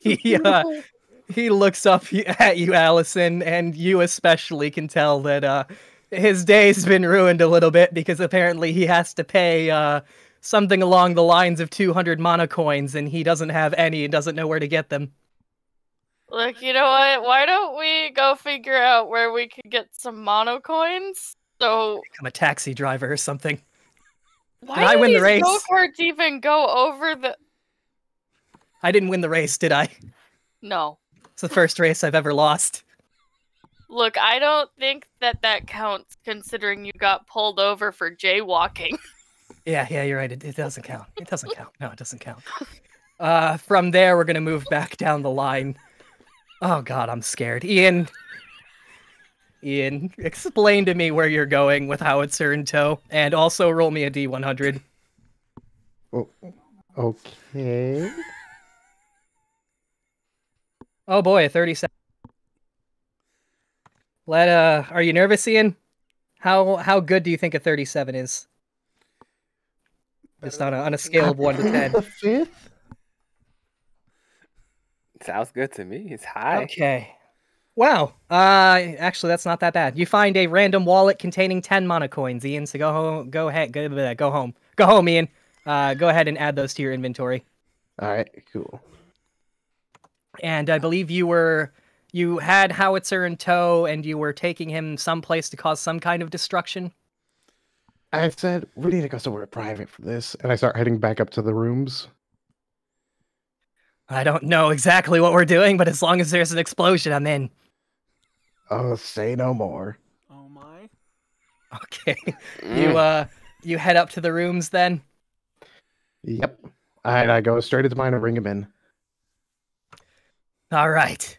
He looks up at you, Allison, and you especially can tell that his day's been ruined a little bit because apparently he has to pay something along the lines of 200 mana coins, and he doesn't have any and doesn't know where to get them. Look, you know what? Why don't we go figure out where we could get some mono coins? So I'm a taxi driver or something. why I do win the these race? go-karts even go over the... I didn't win the race, did I? No. It's the first race I've ever lost. Look, I don't think that counts considering you got pulled over for jaywalking. Yeah, you're right. It doesn't count. It doesn't count. No, it doesn't count. From there, we're gonna move back down the line. Oh god, I'm scared. Ian, explain to me where you're going with howitzer in tow, and also roll me a D100. Oh, okay. Oh boy, a 37. Are you nervous, Ian? How good do you think a 37 is? Just on a scale of 1 to 10. The 5th? Sounds good to me. It's high. Okay. Wow. Actually, that's not that bad. You find a random wallet containing 10 mana coins, Ian. So go home. Go ahead. Go home. Go home, Ian. Go ahead and add those to your inventory. All right, cool. And I believe you had Howitzer in tow, and you were taking him someplace to cause some kind of destruction. I said, we need to go somewhere private for this. And I start heading back up to the rooms. I don't know exactly what we're doing, but as long as there's an explosion, I'm in. Oh, say no more. Oh my. Okay. You head up to the rooms then? Yep. And I go straight into mine and bring him in. All right.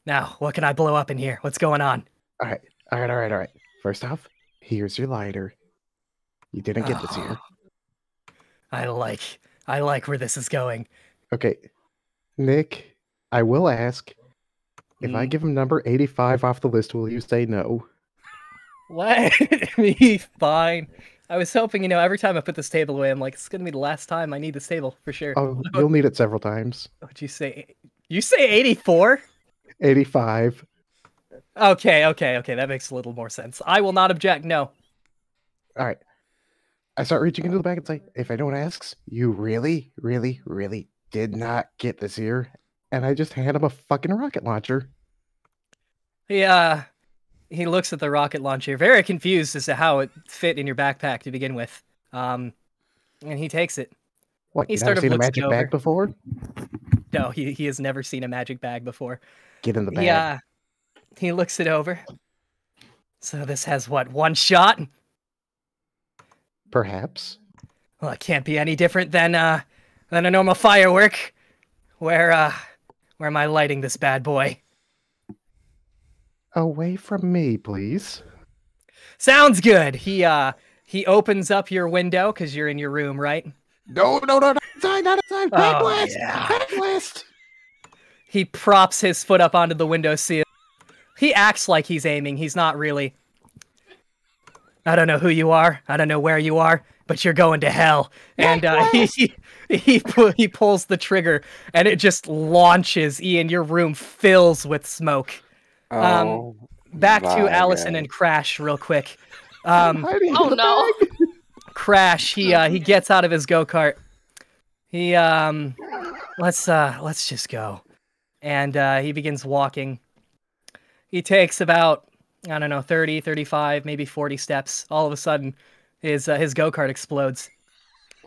Now, what can I blow up in here? What's going on? All right. First off, here's your lighter. You didn't get this here. I like where this is going. Okay. Nick, I will ask, if I give him number 85 off the list, will you say no? What? Me? Fine. I was hoping, every time I put this table away, I'm like, it's gonna be the last time I need this table, for sure. Oh, you'll need it several times. What'd you say? You say 84? 85. Okay, that makes a little more sense. I will not object, no. All right. I start reaching into the bag and say, if anyone asks, you really, really, really did not get this here. And I just hand him a fucking rocket launcher. He looks at the rocket launcher, very confused as to how it fit in your backpack to begin with. And he takes it. What, He you sort never of seen a looks magic it bag over. before? No, he has never seen a magic bag before. Get in the bag. Yeah, he looks it over. So this has what, one shot? Perhaps. Well, it can't be any different than a normal firework. Where am I lighting this bad boy? Away from me, please. Sounds good. He opens up your window because you're in your room, right? No, not inside, not inside. Bag blast! Yeah. Bag blast! He props his foot up onto the windowsill. He acts like he's aiming. He's not really. I don't know who you are. I don't know where you are, but you're going to hell. And he pulls the trigger, and it just launches. Ian, your room fills with smoke. Back to Allison and Crash real quick. Oh no. Crash, he gets out of his go-kart. He let's just go. And he begins walking. He takes about, I don't know, 30, 35, maybe 40 steps. All of a sudden, his go-kart explodes.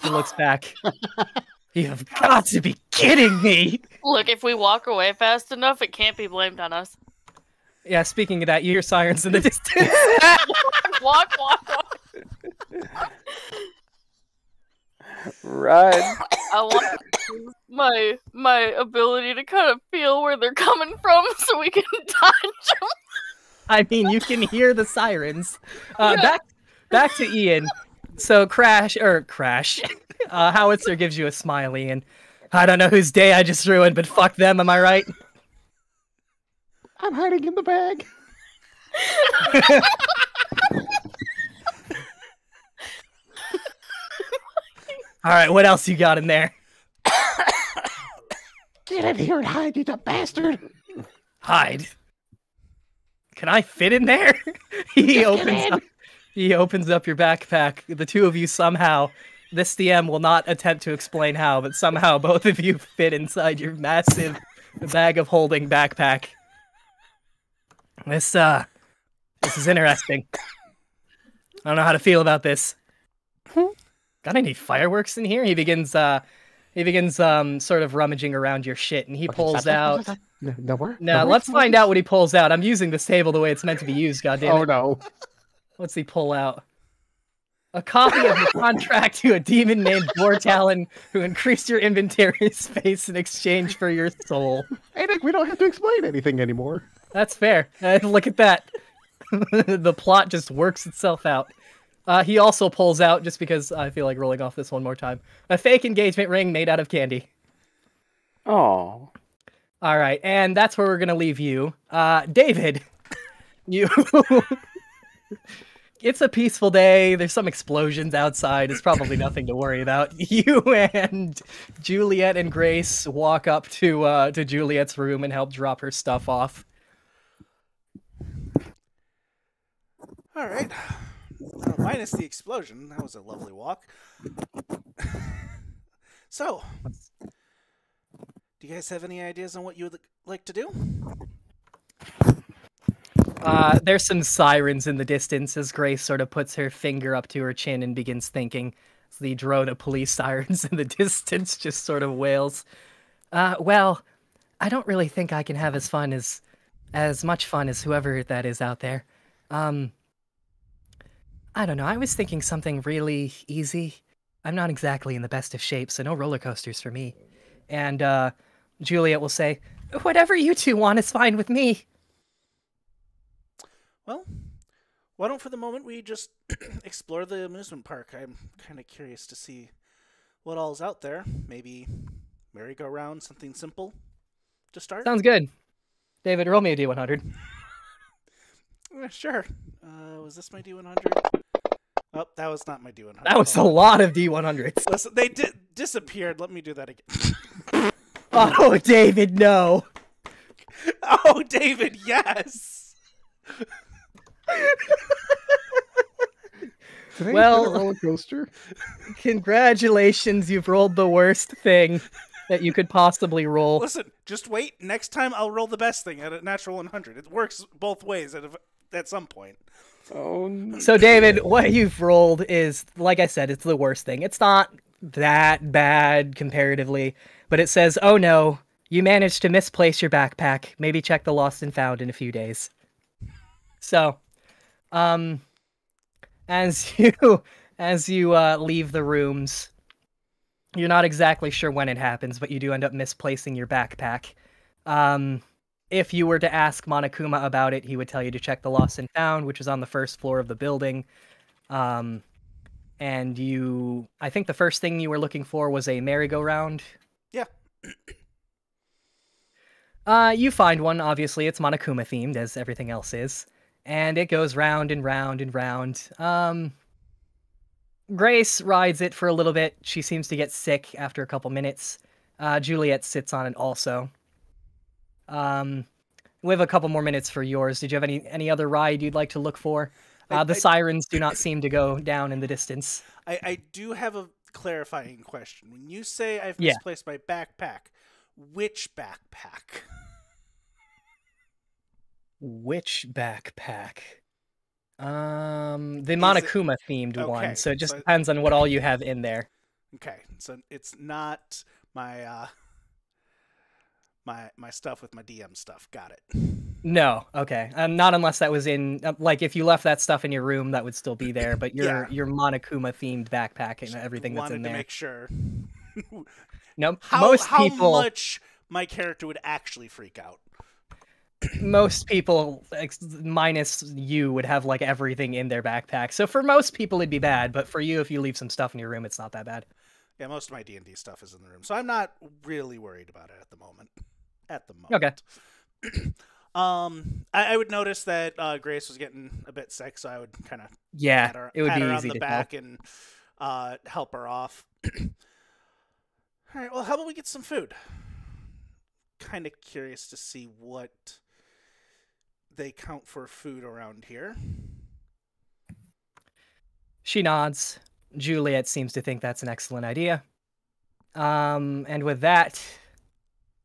He looks back. You have got to be kidding me! Look, if we walk away fast enough, it can't be blamed on us. Yeah, speaking of that, you hear sirens in the distance. Walk. Run. I want my ability to kind of feel where they're coming from so we can dodge them. I mean, you can hear the sirens. Back to Ian. So Crash, Howitzer gives you a smile, Ian. I don't know whose day I just ruined, but fuck them, am I right? I'm hiding in the bag. All right, what else you got in there? Get in here and hide, you dumb bastard. Hide. Can I fit in there? He opens up your backpack. The two of you somehow, this DM will not attempt to explain how, but somehow both of you fit inside your massive bag of holding backpack. This is interesting. I don't know how to feel about this. Got any fireworks in here? He begins sort of rummaging around your shit, and he pulls out. No, let's find out what he pulls out. I'm using this table the way it's meant to be used. Goddamn it! Oh no! What's he pull out? A copy of the contract to a demon named Vortalon, who increased your inventory space in exchange for your soul. Hey Nick, we don't have to explain anything anymore. That's fair. Look at that. The plot just works itself out. He also pulls out, just because I feel like rolling off this one more time, a fake engagement ring made out of candy. Oh. All right, and that's where we're going to leave you. David, It's a peaceful day. There's some explosions outside. It's probably nothing to worry about. You and Juliet and Grace walk up to Juliet's room and help drop her stuff off. All right. Minus the explosion, that was a lovely walk. So, do you guys have any ideas on what you would like to do? There's some sirens in the distance as Grace sort of puts her finger up to her chin and begins thinking. So the drone of police sirens in the distance just sort of wails. Well, I don't really think I can have as much fun as whoever that is out there. I don't know. I was thinking something really easy. I'm not exactly in the best of shape, so no roller coasters for me. And Juliet will say, "Whatever you two want is fine with me." Well, why don't for the moment we just explore the amusement park? I'm kind of curious to see what all's out there. Maybe merry-go-round, something simple to start? Sounds good. David, roll me a D100. Sure. Was this my D100? Oh, that was not my D100. That was a lot of D100s. Listen, they disappeared. Let me do that again. Oh, David, no. Oh, David, yes. Today Well- been a roller coaster. Congratulations, you've rolled the worst thing that you could possibly roll. Listen, just wait. Next time I'll roll the best thing at a natural 100. It works both ways at some point. Oh, no. So, David, what you've rolled is, like I said, it's the worst thing. It's not that bad comparatively, but it says, "Oh no, you managed to misplace your backpack. Maybe check the lost and found in a few days." So, as you leave the rooms, you're not exactly sure when it happens, but you do end up misplacing your backpack. If you were to ask Monokuma about it, he would tell you to check the lost and found, which is on the first floor of the building. And I think the first thing you were looking for was a merry-go-round. Yeah. You find one, obviously. It's Monokuma themed, as everything else is. And it goes round and round and round. Grace rides it for a little bit. She seems to get sick after a couple minutes. Juliet sits on it also. We have a couple more minutes for yours. Did you have any other ride you'd like to look for? The sirens do not seem to go down in the distance. I do have a clarifying question. When you say I've Yeah. misplaced my backpack, which backpack? Which backpack? The Monokuma themed one. Okay, So it just so- depends on what all you have in there. Okay, so it's not my my stuff with my DM stuff. Got it. No, okay. Not unless that was in like if you left that stuff in your room, that would still be there. But Yeah. your Monokuma themed backpack and everything that's Wanted in to there. make sure. No, How most people, much my character would actually freak out. most people, minus you, would have like everything in their backpack. So for most people, it'd be bad. But for you, if you leave some stuff in your room, it's not that bad. Yeah, most of my D&D stuff is in the room, so I'm not really worried about it at the moment. Okay. I would notice that Grace was getting a bit sick, so I would kind of Yeah, pat her, it would pat be her easy on the to back and help her off. All right, well, how about we get some food? Kind of curious to see what they count for food around here. She nods. Juliet seems to think that's an excellent idea. And with that,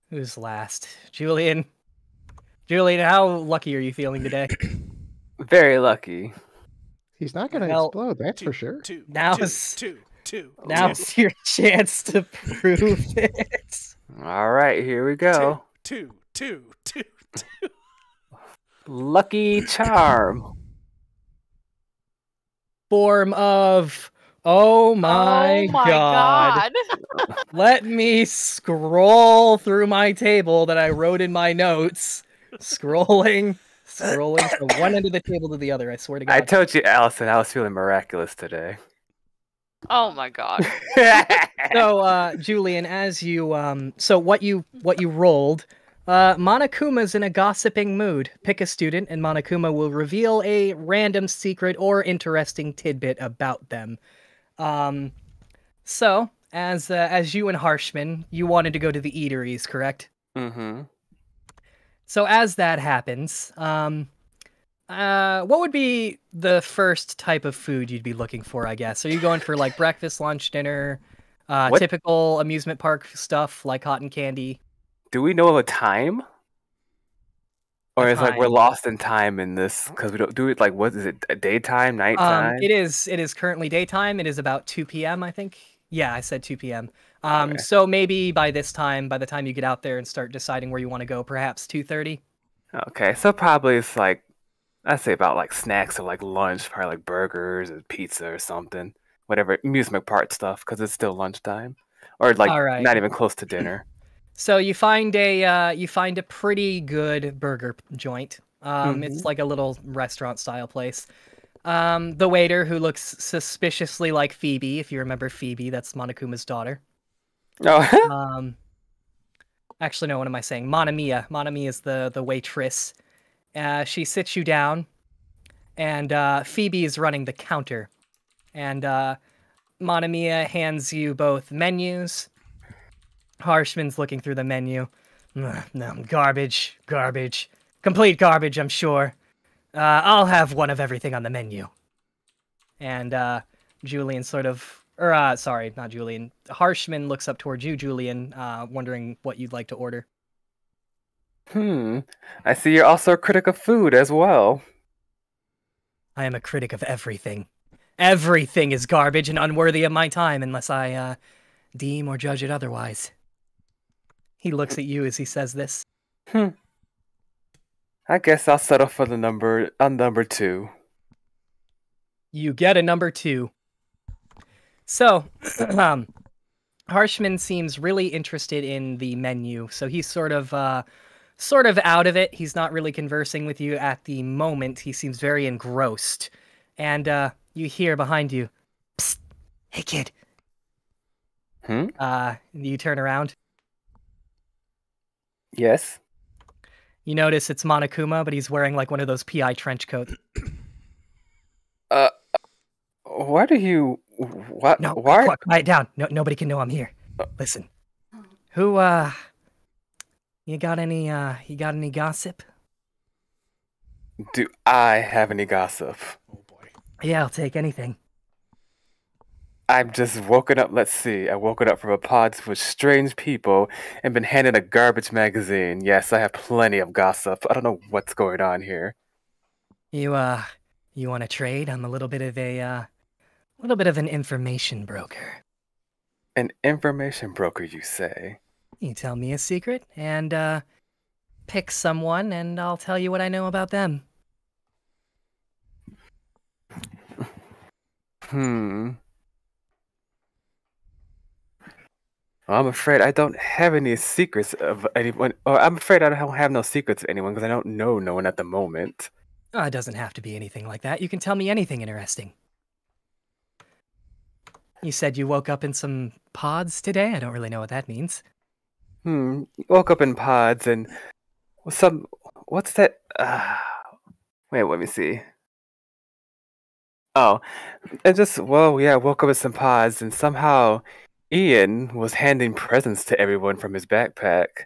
who's last? Julian. Julian, how lucky are you feeling today? Very lucky. He's not going to Well, explode, that's for sure. Now's two. now's your chance to prove it. All right, here we go. Two. Lucky charm. Form of oh my, oh my god. Let me scroll through my table that I wrote in my notes. Scrolling from one end of the table to the other, I swear to God. I told you, Allison, I was feeling miraculous today. Oh my god. So, Julian, as you so what you rolled Monokuma's in a gossiping mood. Pick a student, and Monokuma will reveal a random secret or interesting tidbit about them. So, as you and Harshman, you wanted to go to the eateries, correct? Mm-hmm. So as that happens, what would be the first type of food you'd be looking for, I guess? Are you going for like breakfast, lunch, dinner, What? typical amusement park stuff like cotton candy? Do we know a time? Or A it's like we're time. lost in time in this because we don't do it like what is it? Daytime, nighttime? It is currently daytime. It is about 2 p.m., I think. Yeah, I said 2 p.m. Okay. So maybe by this time, by the time you get out there and start deciding where you want to go, perhaps 2:30. Okay, so probably it's like I'd say about like snacks or like lunch, probably like burgers or pizza or something, whatever amusement park stuff because it's still lunchtime, or like All right. not even close to dinner. So you find a pretty good burger joint. It's like a little restaurant style place. The waiter, who looks suspiciously like Phoebe, if you remember Phoebe, that's Monokuma's daughter. Oh, Actually, no, what am I saying? Monamiya. Monamiya is the waitress. She sits you down, and Phoebe is running the counter. And Monamiya hands you both menus. Harshman's looking through the menu. No, garbage. Complete garbage, I'm sure. I'll have one of everything on the menu. And Julian sort of, sorry, not Julian. Harshman looks up towards you, Julian, wondering what you'd like to order. I see you're also a critic of food as well. I am a critic of everything. Everything is garbage and unworthy of my time unless I deem or judge it otherwise. He looks at you as he says this. I guess I'll settle for the number 2. You get a number 2. So, Harshman seems really interested in the menu, so he's sort of out of it. He's not really conversing with you at the moment. He seems very engrossed. And you hear behind you, "Psst, hey kid." You turn around. Yes. You notice it's Monokuma, but he's wearing like one of those PI trench coats. Why do you? What? No, Why? quiet down. No, nobody can know I'm here. Listen, who you got any gossip? Do I have any gossip? Oh boy. Yeah, I'll take anything. I've just woken up. Let's see. I woken up from a pod with strange people and been handed a garbage magazine. Yes, I have plenty of gossip. I don't know what's going on here. You want to trade? I'm a little bit of an information broker. An information broker, you say? You tell me a secret and pick someone, and I'll tell you what I know about them. Well, I'm afraid I don't have any secrets of anyone. Or I'm afraid I don't have no secrets of anyone because I don't know no one at the moment. Oh, it doesn't have to be anything like that. You can tell me anything interesting. You said you woke up in some pods today? I don't really know what that means. Woke up in pods and what's that? Wait, let me see. Oh, and woke up in some pods and somehow Ian was handing presents to everyone from his backpack.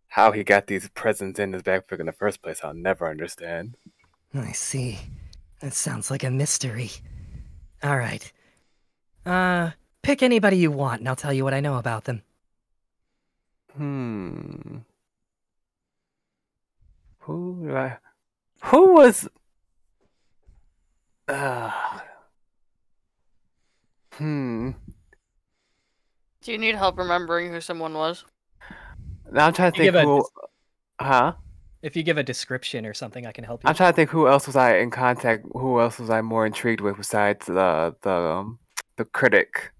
How he got these presents in his backpack in the first place, I'll never understand. I see. That sounds like a mystery. All right. Pick anybody you want, and I'll tell you what I know about them. Who was... Do you need help remembering who someone was? Now I'm trying to think who... If you give a description or something, I can help you. I'm trying to think who else was I in contact, who else was I more intrigued with besides the critic.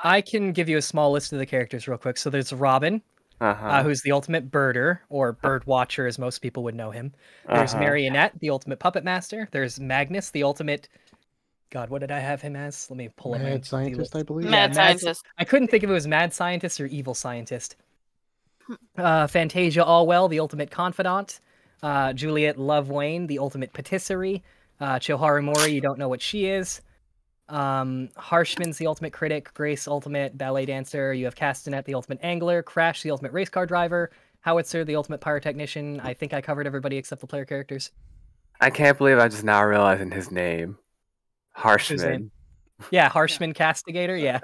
I can give you a small list of the characters real quick. So there's Robin, who's the ultimate birder, or bird watcher as most people would know him. There's Marionette, the ultimate puppet master. There's Magnus, the ultimate... God, what did I have him as? Let me pull up my Mad scientist, I believe. Mad scientist. I couldn't think if it was mad scientist or evil scientist. Fantasia Allwell, the ultimate confidant. Juliet Lovewayne, the ultimate patisserie. Choharu Mori, you don't know what she is. Harshman's the ultimate critic. Grace, ultimate ballet dancer. You have Castanet, the ultimate angler. Crash, the ultimate race car driver. Howitzer, the ultimate pyrotechnician. I think I covered everybody except the player characters. I can't believe I'm just now realizing his name. Whose name? Harshman. Yeah, Harshman Castigator, yeah.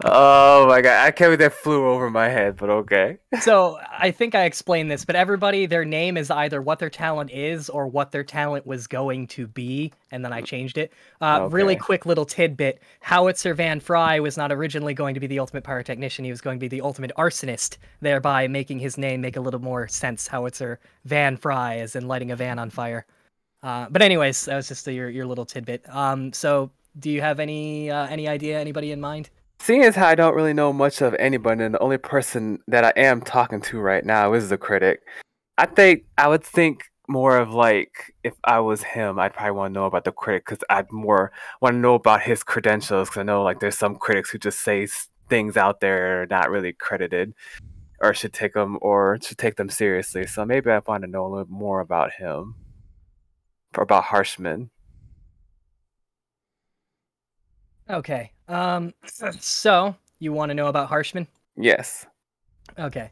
Oh my god, I can't believe that flew over my head, but okay. So I think I explained this, but everybody, their name is either what their talent is or what their talent was going to be, and then I changed it. Really Okay. quick little tidbit. Howitzer Van Fry was not originally going to be the ultimate pyrotechnician, he was going to be the ultimate arsonist, thereby making his name make a little more sense. Howitzer Van Fry, as in lighting a van on fire. But anyways, that was just your little tidbit. So do you have any idea, anybody in mind? Seeing as how I don't really know much of anybody, and the only person that I am talking to right now is the critic, I would think more of like if I was him, I'd probably want to know about the critic because I'd more want to know about his credentials. Because I know like there's some critics who just say things out there are not really credited, or should take them seriously. So maybe I want to know a little more about him, or about Harshman. Okay. So you want to know about Harshman? Yes. Okay.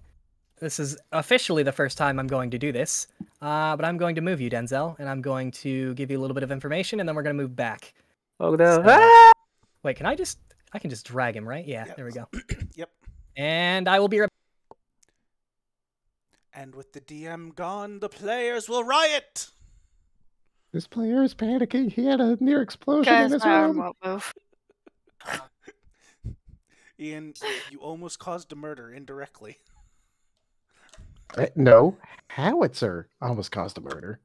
This is officially the first time I'm going to do this, but I'm going to move you, Denzel, and I'm going to give you a little bit of information, and then we're going to move back. Oh no! So- Wait, I can just drag him, right? Yeah, Yep. there we go. Yep. And I will be right. And with the DM gone, the players will riot. This player is panicking. He had a near explosion in Guys, this my arm room. won't move. Ian, you almost caused a murder indirectly. No, Howitzer almost caused a murder.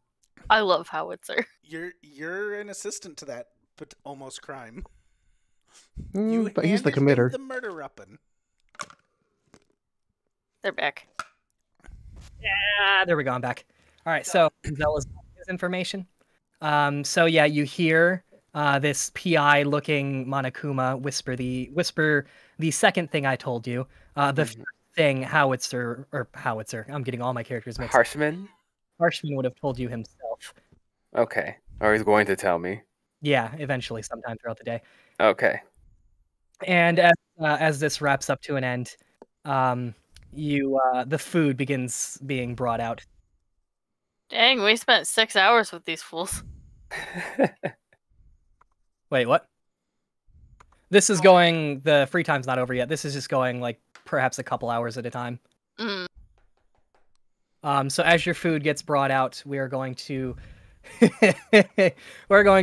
I love Howitzer. You're an assistant to that, but almost crime. But he's the handed him committer. The murder weapon. They're back. Yeah, there we go. I'm back. All right, so Denzel is his information. So yeah, you hear this PI-looking Monokuma whisper the second thing I told you. The first thing Howitzer. I'm getting all my characters mixed. Harshman. Harshman would have told you himself. Okay. Or he's going to tell me. Yeah, eventually, sometime throughout the day. Okay. And as this wraps up to an end, the food begins being brought out. Dang, we spent 6 hours with these fools. Wait, what? This is going. The free time's not over yet. This is just going like perhaps a couple hours at a time. Mm. So as your food gets brought out, we are going to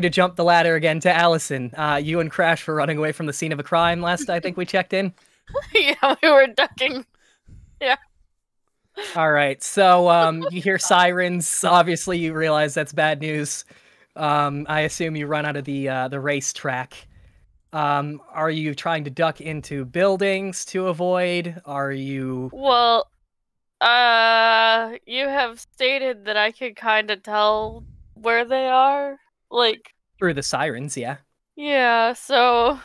jump the ladder again to Allison. You and Crash were running away from the scene of a crime last I think we checked in. Yeah, we were ducking. Yeah. All right. So you hear sirens. Obviously, you realize that's bad news. I assume you run out of the racetrack. Are you trying to duck into buildings to avoid? Are you? Well, you have stated that I could kind of tell where they are. Like, Through the sirens, yeah. yeah, so.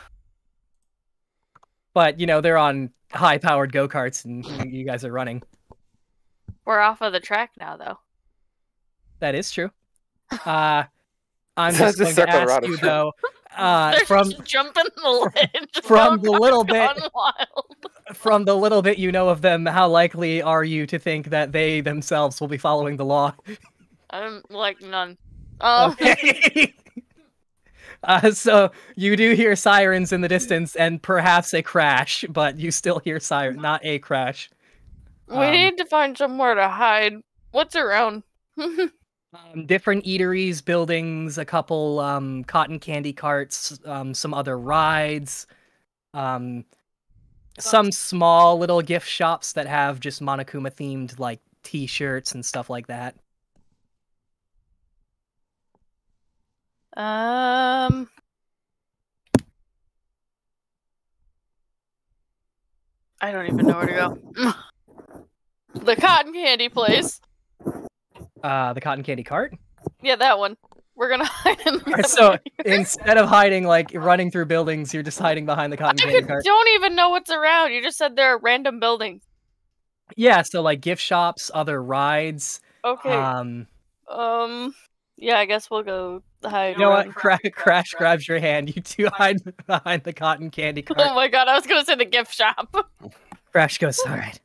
But, they're on high-powered go-karts and you guys are running. We're off of the track now, though. That is true. I'm So just going it's a to circle ask around you, it. though, They're from just jumping the ledge. from the little bit- Gone wild. from the little bit you know of them, how likely are you to think that they themselves will be following the law? I'm like none. Okay. So you do hear sirens in the distance and perhaps a crash, but you still hear siren, not a crash. We need to find somewhere to hide. What's around? Different eateries, buildings, a couple cotton candy carts, some other rides, some small little gift shops that have just Monokuma themed like t-shirts and stuff like that. I don't even know where to go. The cotton candy place. The cotton candy cart? Yeah, that one. We're gonna hide in the Alright, so elevator. instead of hiding, like running through buildings, you're just hiding behind the cotton candy You cart. don't even know what's around. You just said there are random buildings. Yeah, so like gift shops, other rides. Okay. Yeah, I guess we'll go hide. You know what? around. Crash grabs your hand. You two hide behind the cotton candy Oh cart. my god, I was gonna say the gift shop. Crash goes, all right.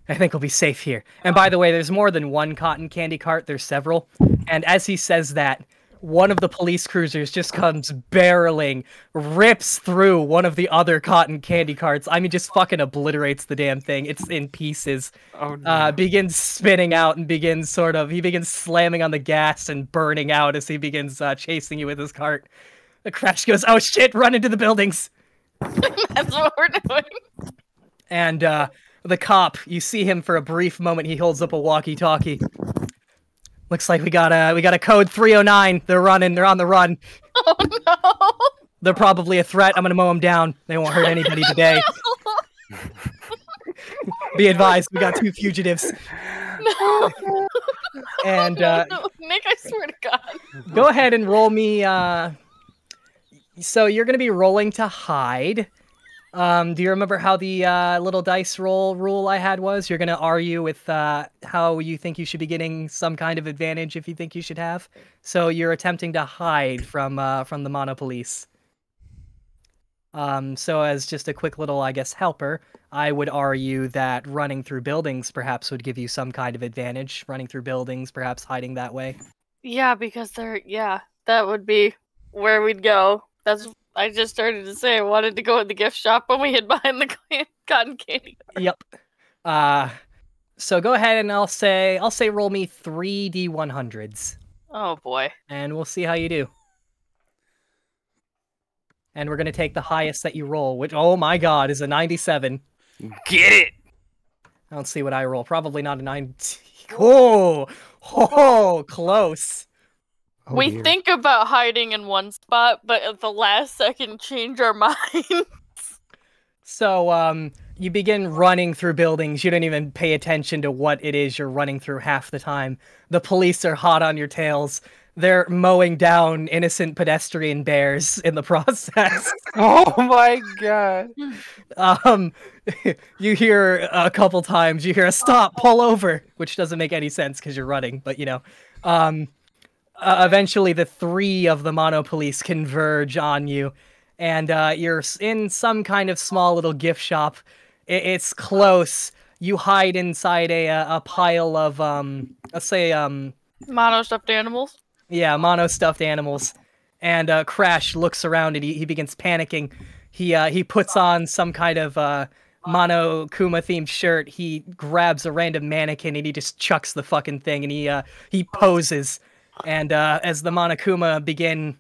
I think we'll be safe here. And by the way, there's more than one cotton candy cart. There's several. And as he says that, one of the police cruisers just comes barreling, rips through one of the other cotton candy carts. I mean, just fucking obliterates the damn thing. It's in pieces. Oh no. Begins spinning out and begins slamming on the gas and burning out as he begins chasing you with his cart. The Crash goes, oh shit, run into the buildings. That's what we're doing. And the cop, you see him for a brief moment. He holds up a walkie-talkie. Looks like we got a code 309. They're running. They're on the run. Oh no. They're probably a threat. I'm gonna mow them down. They won't hurt anybody today. Be advised, we got 2 fugitives. No. And No, Nick, I swear to God. go ahead and roll me. So you're gonna be rolling to hide. Do you remember how the little dice roll rule I had was? You're gonna argue with how you think you should be getting some kind of advantage if you think you should have. So you're attempting to hide from the Mono Police. So as just a quick little, I guess, helper, I would argue that running through buildings perhaps would give you some kind of advantage. Running through buildings, perhaps hiding that way. Yeah, because that would be where we'd go. I just started to say I wanted to go in the gift shop when we hid behind the cotton candy. Yep. So go ahead and I'll say roll me 3 D100s. Oh boy. And we'll see how you do. And we're gonna take the highest that you roll, which, oh my god, is a 97. Get it! I don't see what I roll. Probably not a 90. Oh, close. Oh, We dear. think about hiding in one spot, but at the last second change our mind. So, you begin running through buildings. You don't even pay attention to what it is you're running through half the time. The police are hot on your tails. They're mowing down innocent pedestrian bears in the process. Oh my god. You hear a couple times, you hear a stop, pull over, which doesn't make any sense because you're running, but you know. Eventually the 3 of the Mono Police converge on you, and you're in some kind of small little gift shop. It's close. You hide inside a pile of, let's say, Mono stuffed animals. yeah, mono stuffed animals. And Crash looks around and he begins panicking. He puts on some kind of Mono Kuma themed shirt. He grabs a random mannequin and he just chucks the fucking thing and he poses. And as the Monokuma begin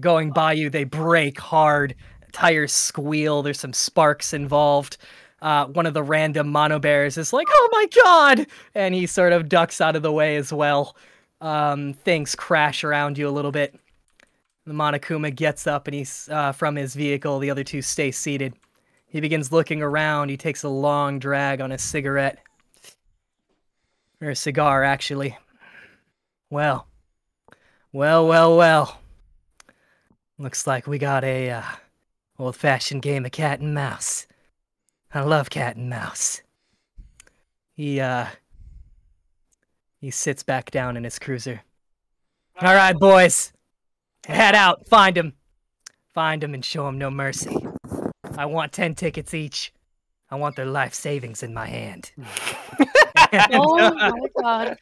going by you, they brake hard. Tires squeal. There's some sparks involved. One of the random mono bears is like, "Oh my god!" and he sort of ducks out of the way as well. Things crash around you a little bit. The Monokuma gets up and he's from his vehicle. The other 2 stay seated. He begins looking around. He takes a long drag on a cigarette. Or a cigar, actually. Well. Looks like we got a old-fashioned game of cat and mouse. I love cat and mouse. He sits back down in his cruiser. All right, boys. Head out. Find him. Find him and show him no mercy. I want 10 tickets each. I want their life savings in my hand. Oh my god.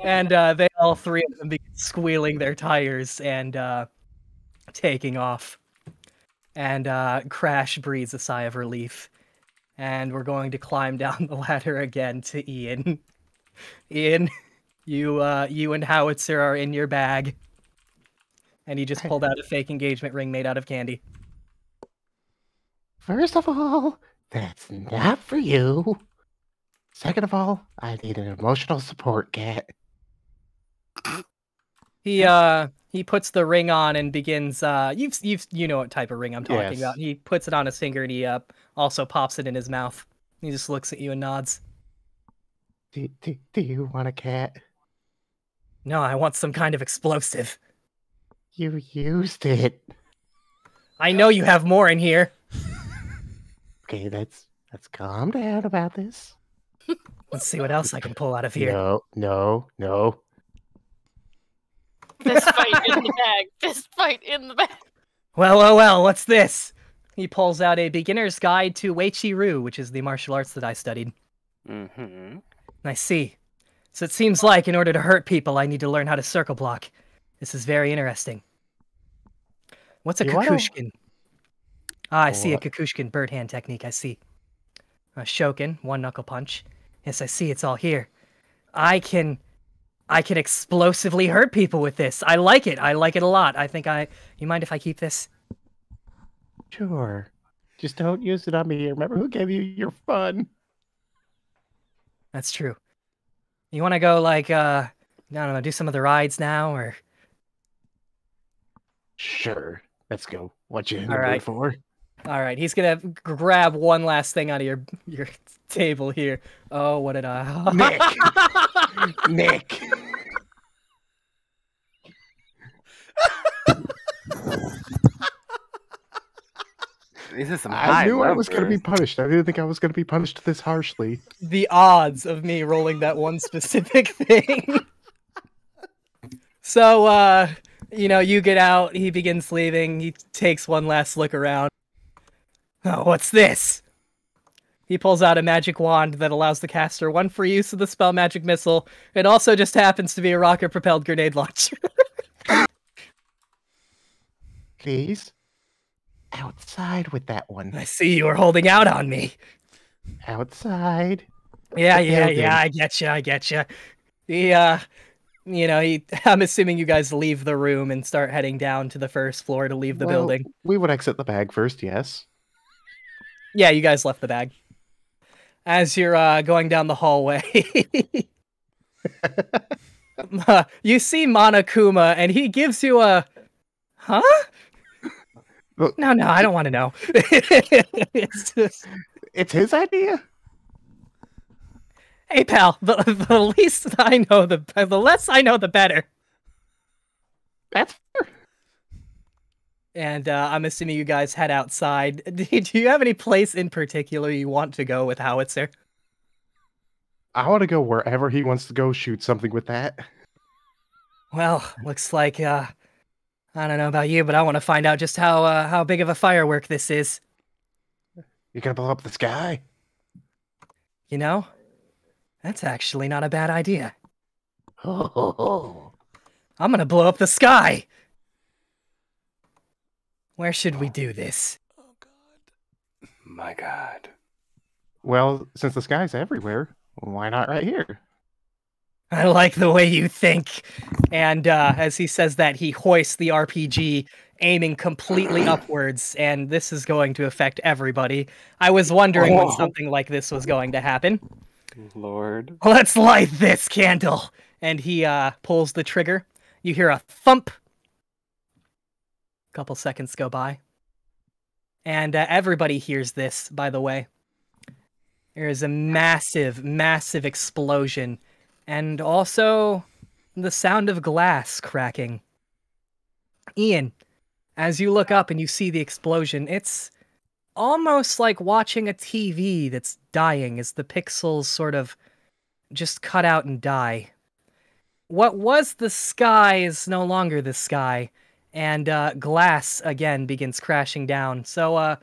And they all 3 of them begin squealing their tires and taking off. And Crash breathes a sigh of relief. And we're going to climb down the ladder again to Ian. Ian, you and Howitzer are in your bag. And he just pulled out a fake engagement ring made out of candy. First of all, that's not for you. Second of all, I need an emotional support cat. He puts the ring on and begins you know what type of ring I'm talking Yes. about. He puts it on his finger and he also pops it in his mouth. He just looks at you and nods. Do you want a cat? No, I want some kind of explosive. You used it. I know you have more in here. Okay, let's calm down about this. Let's see what else I can pull out of here. No. Fist fight in the bag. Fist fight in the bag. Well, what's this? He pulls out a beginner's guide to Weichi-Ryu, which is the martial arts that I studied. Mm-hmm. I see. So it seems like in order to hurt people, I need to learn how to circle block. This is very interesting. What's a Kukushkin? Ah, I see a Kukushkin bird hand technique, I see. A Shokin, one knuckle punch. Yes, I see, it's all here. I can explosively hurt people with this. I like it a lot. You mind if I keep this? Sure. Just don't use it on me. Remember who gave you your fun? That's true. You want to go, like, I don't know, do some of the rides now, or? Sure. Let's go. What you in the All right. mood for? All right, he's gonna grab one last thing out of your table here. Oh, what did I? Nick. These are some I high knew I was going to be numbers. punished. I didn't think I was going to be punished this harshly. The odds of me rolling that one specific thing. So, you get out. He begins leaving. He takes one last look around. Oh, what's this? He pulls out a magic wand that allows the caster one free use of the spell magic missile. It also just happens to be a rocket-propelled grenade launcher. Please? Outside with that one. I see you are holding out on me. Outside. Yeah, building. I getcha. I'm assuming you guys leave the room and start heading down to the first floor to leave the building. We would exit the bag first, yes. Yeah, you guys left the bag. As you're going down the hallway, you see Monokuma, and he gives you a... Huh? Look, No, I don't want to know. It's just... It's his idea? Hey, pal, the least I know, the less I know, the better. That's fair. And I'm assuming you guys head outside. Do you have any place in particular you want to go with Howitzer? I want to go wherever he wants to go shoot something with that. Well, looks like, I don't know about you, but I want to find out just how big of a firework this is. You're going to blow up the sky? You know, that's actually not a bad idea. Oh. I'm gonna blow up the sky! Where should we do this? Oh God. My God. Well, since the sky's everywhere, why not right here? I like the way you think. And as he says that, he hoists the RPG, aiming completely upwards, and this is going to affect everybody. I was wondering when something like this was going to happen. Lord. Let's light this candle! And he pulls the trigger. You hear a thump. A couple seconds go by. And everybody hears this, by the way. There is a massive, massive explosion. And also the sound of glass cracking. Ian, as you look up and you see the explosion, it's almost like watching a TV that's dying as the pixels sort of just cut out and die. What was the sky is no longer the sky, and glass again begins crashing down. So,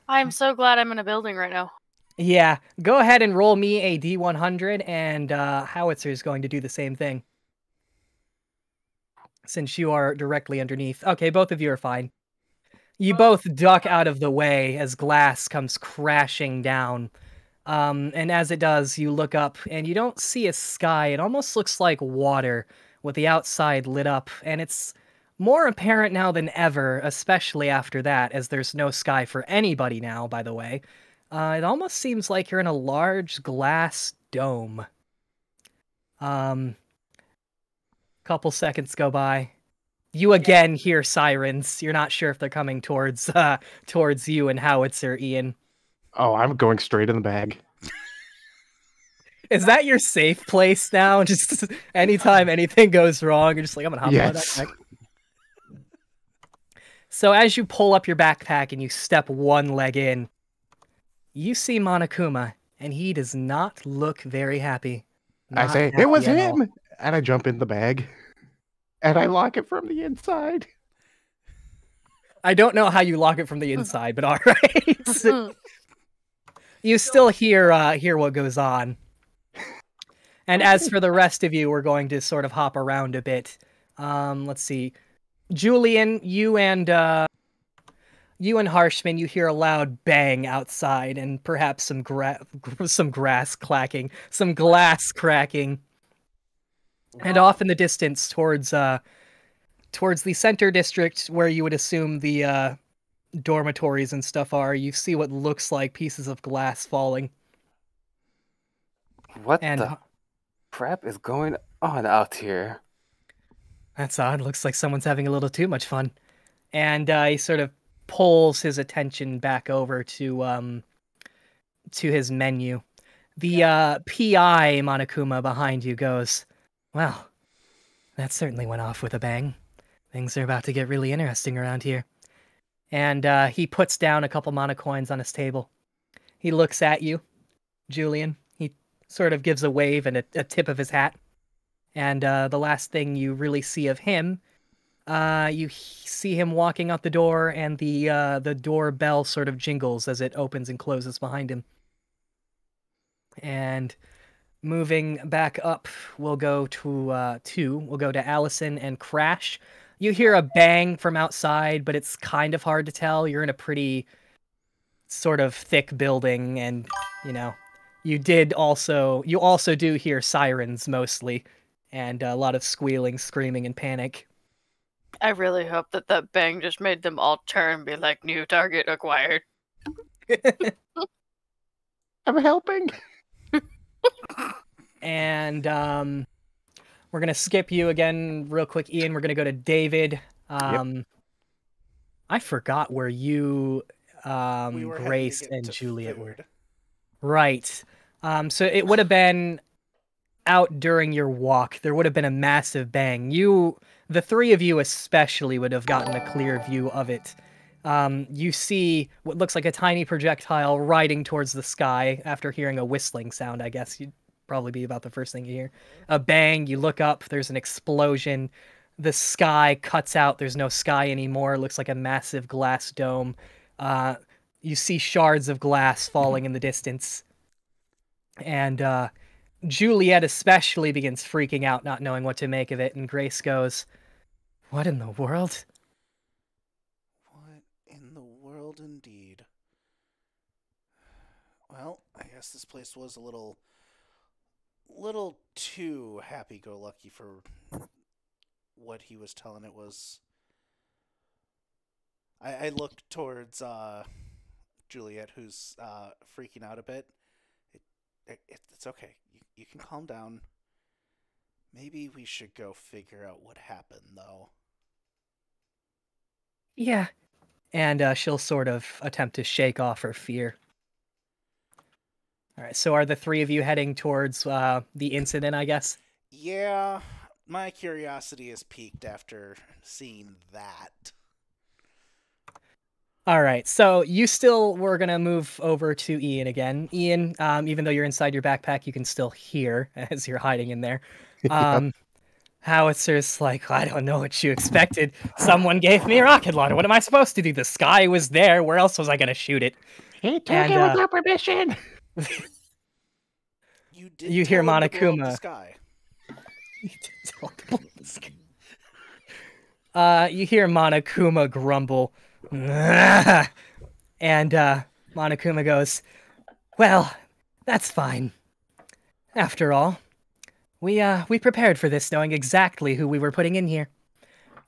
I'm so glad I'm in a building right now. yeah, go ahead and roll me a D100, and Howitzer is going to do the same thing. Since you are directly underneath. Okay, both of you are fine. You both duck out of the way as glass comes crashing down. And as it does, you look up and you don't see a sky. It almost looks like water with the outside lit up. And it's more apparent now than ever, especially after that, as there's no sky for anybody now, by the way. It almost seems like you're in a large glass dome. Couple seconds go by. You again hear sirens. You're not sure if they're coming towards you and Howitzer, Ian. Oh, I'm going straight in the bag. Is that your safe place now? Just anytime anything goes wrong, you're just like, I'm gonna hop on my Yes. backpack. So as you pull up your backpack and you step one leg in, you see Monokuma, and he does not look very happy. I Not say, it was happy at all. him! And I jump in the bag. And I lock it from the inside. I don't know how you lock it from the inside, but all right. You still hear what goes on. And as for the rest of you, we're going to sort of hop around a bit. Let's see. Julian, you and Harshman, you hear a loud bang outside, and perhaps some grass clacking, some glass cracking. And off in the distance, towards the center district, where you would assume the dormitories and stuff are, you see what looks like pieces of glass falling. What And the crap is going on out here? that's odd. Looks like someone's having a little too much fun. And he sort of pulls his attention back over to his menu. The PI Monokuma behind you goes, "Well, that certainly went off with a bang. Things are about to get really interesting around here." And he puts down a couple mana coins on his table. He looks at you, Julian. He sort of gives a wave and a tip of his hat. And the last thing you really see of him, you see him walking out the door, and the door bell sort of jingles as it opens and closes behind him. And moving back up, we'll go to Allison and Crash. You hear a bang from outside, but it's kind of hard to tell. You're in a pretty sort of thick building, and you also do hear sirens mostly, and a lot of squealing, screaming, and panic. I really hope that bang just made them all turn and be like, new target acquired. I'm helping. And we're gonna skip you again real quick, Ian. We're gonna go to David. I forgot where you, We were Grace, heading to get and to Juliet were. food. Right. So it would have been out during your walk. There would have been a massive bang. The three of you especially, would have gotten a clear view of it. You see what looks like a tiny projectile riding towards the sky after hearing a whistling sound, I guess. You'd probably be about the first thing you hear. A bang, you look up, there's an explosion. The sky cuts out, there's no sky anymore. It looks like a massive glass dome. You see shards of glass falling in the distance. And Juliet especially begins freaking out, not knowing what to make of it, and Grace goes, "What in the world?" What in the world, indeed? Well, I guess this place was a little too happy-go-lucky for what he was telling it was. I look towards Juliet, who's freaking out a bit. It's okay. You can calm down. Maybe we should go figure out what happened, though. Yeah. And she'll sort of attempt to shake off her fear. All right, so are the three of you heading towards the incident, I guess? Yeah, my curiosity is piqued after seeing that. All right, so we're going to move over to Ian again. Ian, even though you're inside your backpack, you can still hear as you're hiding in there. Howitzer's like, I don't know what you expected. Someone gave me a rocket launcher. What am I supposed to do? The sky was there. Where else was I going to shoot it? He took it without permission. You hear tell him to blow up Monokuma. the sky. You hear Monokuma grumble. And Monokuma goes, "Well, that's fine. After all, we prepared for this knowing exactly who we were putting in here.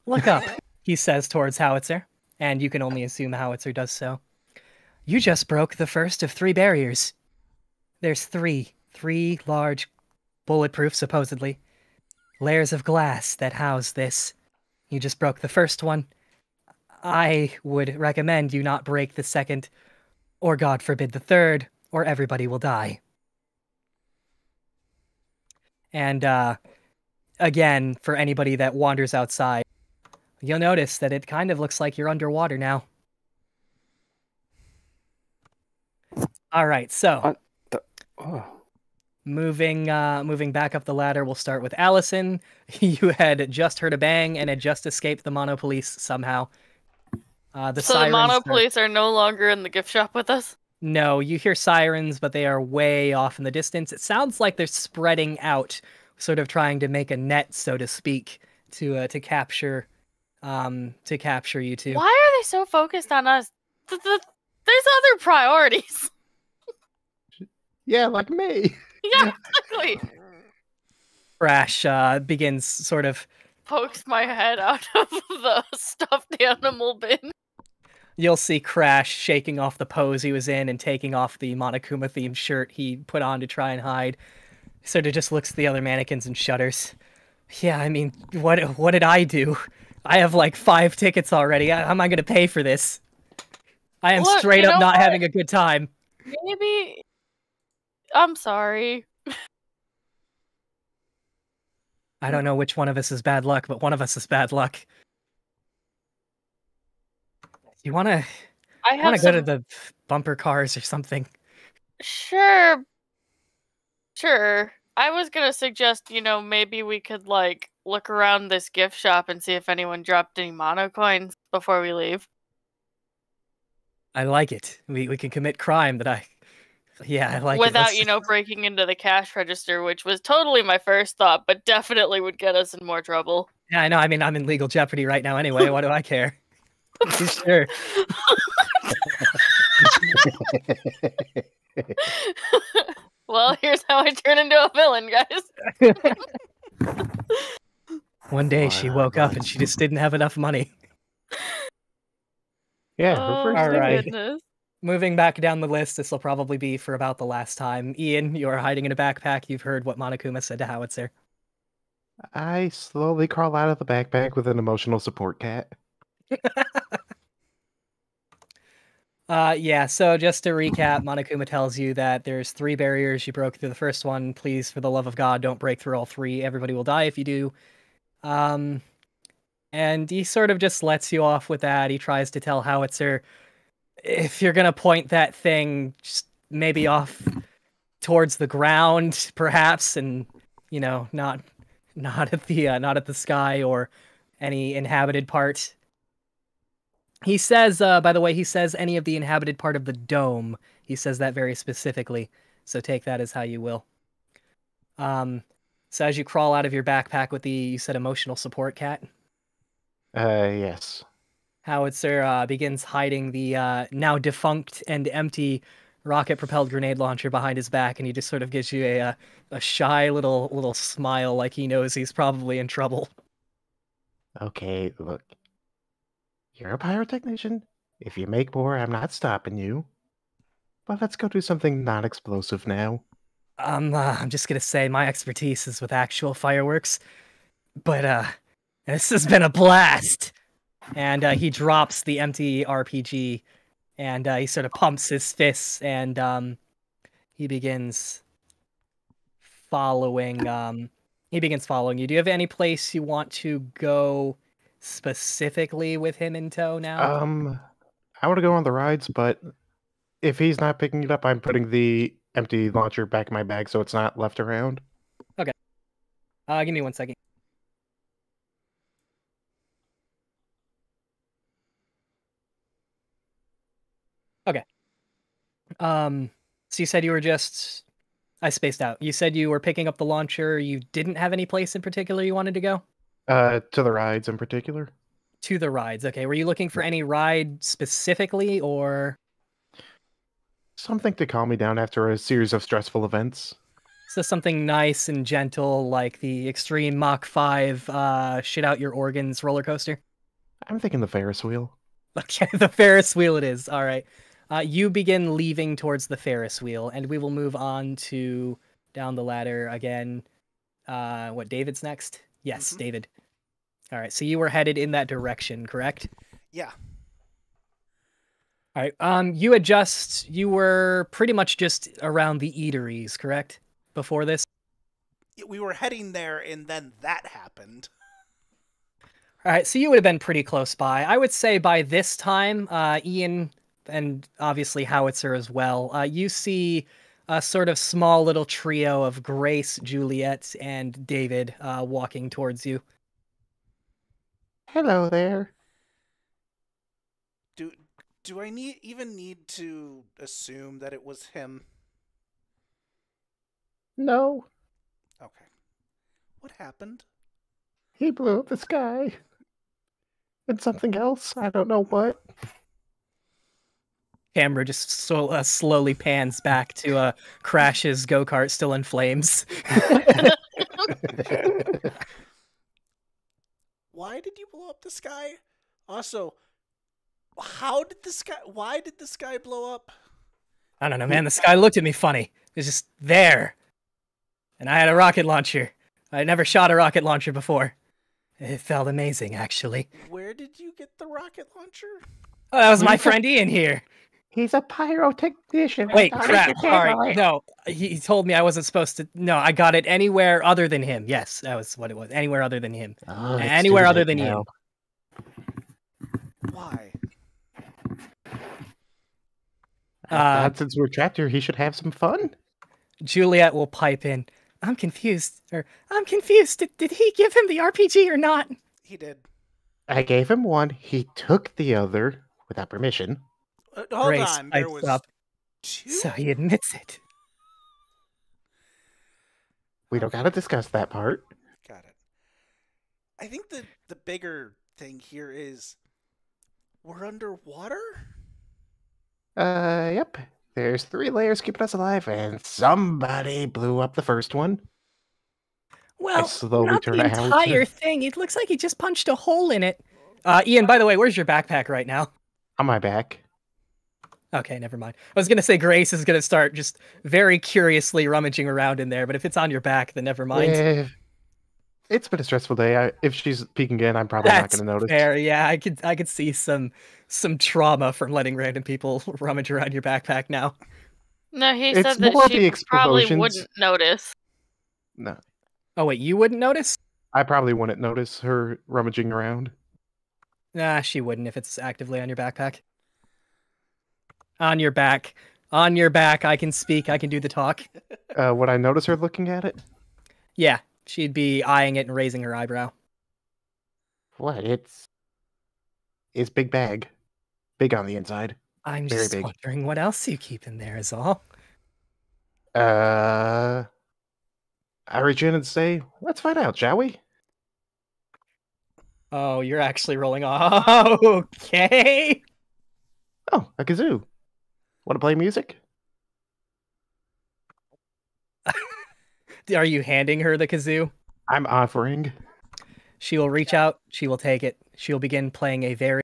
Look up," he says towards Howitzer, and you can only assume Howitzer does so. "You just broke the first of 3 barriers. There's three large, bulletproof, supposedly, layers of glass that house this. You just broke the first one. I would recommend you not break the second, or God forbid the third, or everybody will die." And again, for anybody that wanders outside, you'll notice that it kind of looks like you're underwater now. All right, so Oh. moving back up the ladder, we'll start with Allison. You had just heard a bang and had just escaped the mono police somehow. The So the sirens mono are- police are no longer in the gift shop with us? No, you hear sirens, but they are way off in the distance. It sounds like they're spreading out, sort of trying to make a net, so to speak, to capture you two. Why are they so focused on us? There's other priorities. Yeah, like me. Yeah, exactly. Crash begins sort of. Pokes my head out of the stuffed animal bin. You'll see Crash shaking off the pose he was in and taking off the Monokuma themed shirt he put on to try and hide. Sort of just looks at the other mannequins and shudders. Yeah, I mean, what did I do? I have like 5 tickets already. How am I gonna pay for this? I am Look, straight you up know not what? having a good time. Maybe. I'm sorry. I don't know which one of us is bad luck, but one of us is bad luck. You wanna I have go to some. the bumper cars or something? Sure. I was gonna suggest, maybe we could, look around this gift shop and see if anyone dropped any mono coins before we leave. I like it. We can commit crime I like it. Without, Let's- breaking into the cash register, which was totally my first thought, but definitely would get us in more trouble. Yeah, I know. I mean, I'm in legal jeopardy right now anyway. What do I care? Sure. Well, here's how I turn into a villain, guys. One day she woke up and she just didn't have enough money. Yeah, her Oh, first All my right. goodness. Moving back down the list, this will probably be for about the last time. Ian, you are hiding in a backpack. You've heard what Monokuma said to Howitzer. I slowly crawl out of the backpack with an emotional support cat. Yeah, so just to recap, Monokuma tells you that there's 3 barriers. You broke through the first one. Please, for the love of God, don't break through all 3. Everybody will die if you do. And he sort of just lets you off with that. He tries to tell Howitzer, if you're gonna point that thing, just maybe off towards the ground, perhaps, and not at the sky or any inhabited part. He says, by the way, he says any of the inhabited part of the dome. He says that very specifically, so take that as how you will. So as you crawl out of your backpack with you said emotional support cat, Yes. Howitzer begins hiding the now defunct and empty rocket-propelled grenade launcher behind his back, and he just sort of gives you a shy little smile, like he knows he's probably in trouble. Okay, look. You're a pyrotechnician. If you make more, I'm not stopping you. But let's go do something non-explosive now. I'm just gonna say my expertise is with actual fireworks, but this has been a blast. And he drops the empty RPG, and he sort of pumps his fists, and he begins following. You. Do you have any place you want to go specifically with him in tow now? I want to go on the rides, but if he's not picking it up, I'm putting the empty launcher back in my bag so it's not left around. Give me 1 second. Okay. So you said you were just... I spaced out. You said you were picking up the launcher. You didn't have any place in particular you wanted to go? To the rides in particular. To the rides. Okay. Were you looking for any ride specifically, or... Something to calm me down after a series of stressful events. So something nice and gentle, like the Extreme Mach 5 shit out your organs roller coaster? I'm thinking the Ferris wheel. Okay, the Ferris wheel it is. All right. You begin leaving towards the Ferris wheel, and we will move on to down the ladder again. David's next? Yes, David. All right, so you were headed in that direction, correct? Yeah. All right. You were pretty much just around the eateries, correct? Before this? we were heading there, and then that happened. All right, so you would have been pretty close by. I would say by this time, Ian and obviously Howitzer as well, you see a sort of small little trio of Grace, Juliet, and David walking towards you. Hello there. Do I need to assume that it was him? No, Okay. What happened? he blew up the sky. And something else. I don't know what. Camera just slowly pans back to Crash's go-kart still in flames. Why did you blow up the sky? Also, why did the sky blow up? I don't know, man. The sky looked at me funny. It was just there. And I had a rocket launcher. I never shot a rocket launcher before. It felt amazing, actually. Where did you get the rocket launcher? Oh, that was my friend Ian here. He's a pyrotechnician. Wait, crap. Sorry. No, he told me I wasn't supposed to. No, I got it anywhere other than him. Yes, that was what it was. Anywhere other than him. Oh, Anywhere other than Ian. Why? Since we're trapped here, he should have some fun. Juliet will pipe in. I'm confused. Did he give him the RPG or not? He did. I gave him one. He took the other without permission. Hold Grace on. There pipes was up. 2? So he admits it. We don't gotta discuss that part. Got it. I think the bigger thing here is we're underwater? Yep. There's 3 layers keeping us alive, and somebody blew up the first one. Well, slowly not turn the to Howard. entire thing. It looks like he just punched a hole in it. Ian, by the way, where's your backpack right now? On my back. Okay, never mind. I was going to say Grace is going to start just very curiously rummaging around in there, but if it's on your back, then never mind. Yeah. It's been a stressful day. If she's peeking in, I'm probably not going to notice. Fair. Yeah, I could see some trauma from letting random people rummage around your backpack now. No, he It's said that more she the probably explosions. wouldn't notice. No. Oh wait, you wouldn't notice? I probably wouldn't notice her rummaging around. Nah, she wouldn't if it's actively on your backpack. On your back. On your back. I can speak. I can do the talk. Would I notice her looking at it? Yeah, she'd be eyeing it and raising her eyebrow. What? It's big bag. Big on the inside. I'm Very just big. wondering what else you keep in there is all. I reach in and say, let's find out, shall we? Oh, you're actually rolling off. Okay. Oh, a kazoo. Want to play music? Are you handing her the kazoo? I'm offering. She will reach out. She will take it. She'll begin playing a very,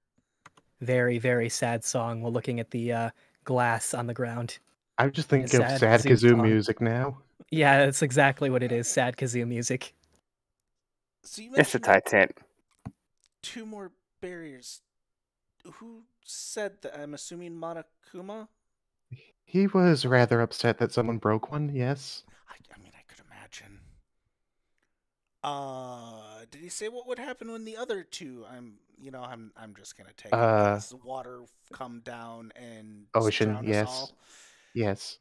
very, very sad song while looking at the glass on the ground. I'm just thinking of sad sad kazoo kazoo song. music now. Yeah, that's exactly what it is. Sad kazoo music. So you It's a mentioned Titan. 2 more barriers. Who said that? I'm assuming Monokuma? He was rather upset that someone broke one, yes. I mean, I could imagine. Did he say what would happen when the other 2? I'm just gonna take it. Does the water come down and Ocean, drown us yes. all? Yes.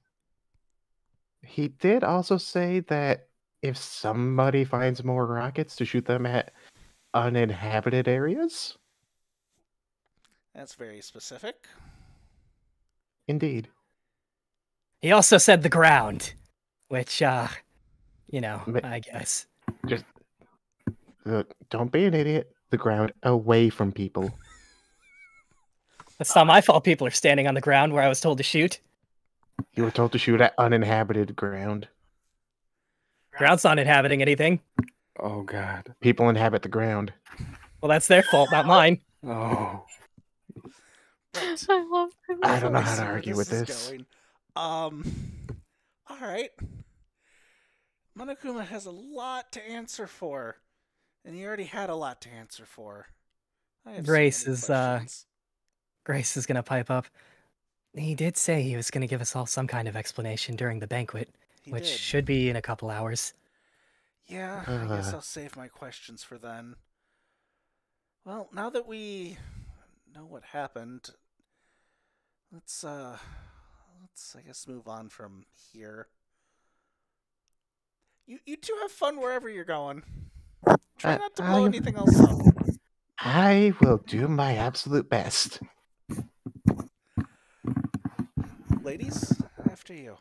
He did also say that if somebody finds more rockets to shoot them at uninhabited areas. That's very specific. Indeed. He also said the ground, which, I guess. Just look, don't be an idiot. The ground away from people. That's not my fault people are standing on the ground where I was told to shoot. You were told to shoot at uninhabited ground. Ground's not inhabiting anything. Oh god. People inhabit the ground. Well, that's their fault, not mine. Oh. Right. I love him. I don't know how see to where argue with is this. going. All right. Monokuma has a lot to answer for, and he already had a lot to answer for. I have so Grace many is, questions. Grace is gonna pipe up. He did say he was gonna give us all some kind of explanation during the banquet, He which did. should be in a couple hours. Yeah, I guess I'll save my questions for then. Well, now that we know what happened, let's I guess move on from here. You two have fun wherever you're going. Try not to blow anything else up. I will do my absolute best. Ladies, after you.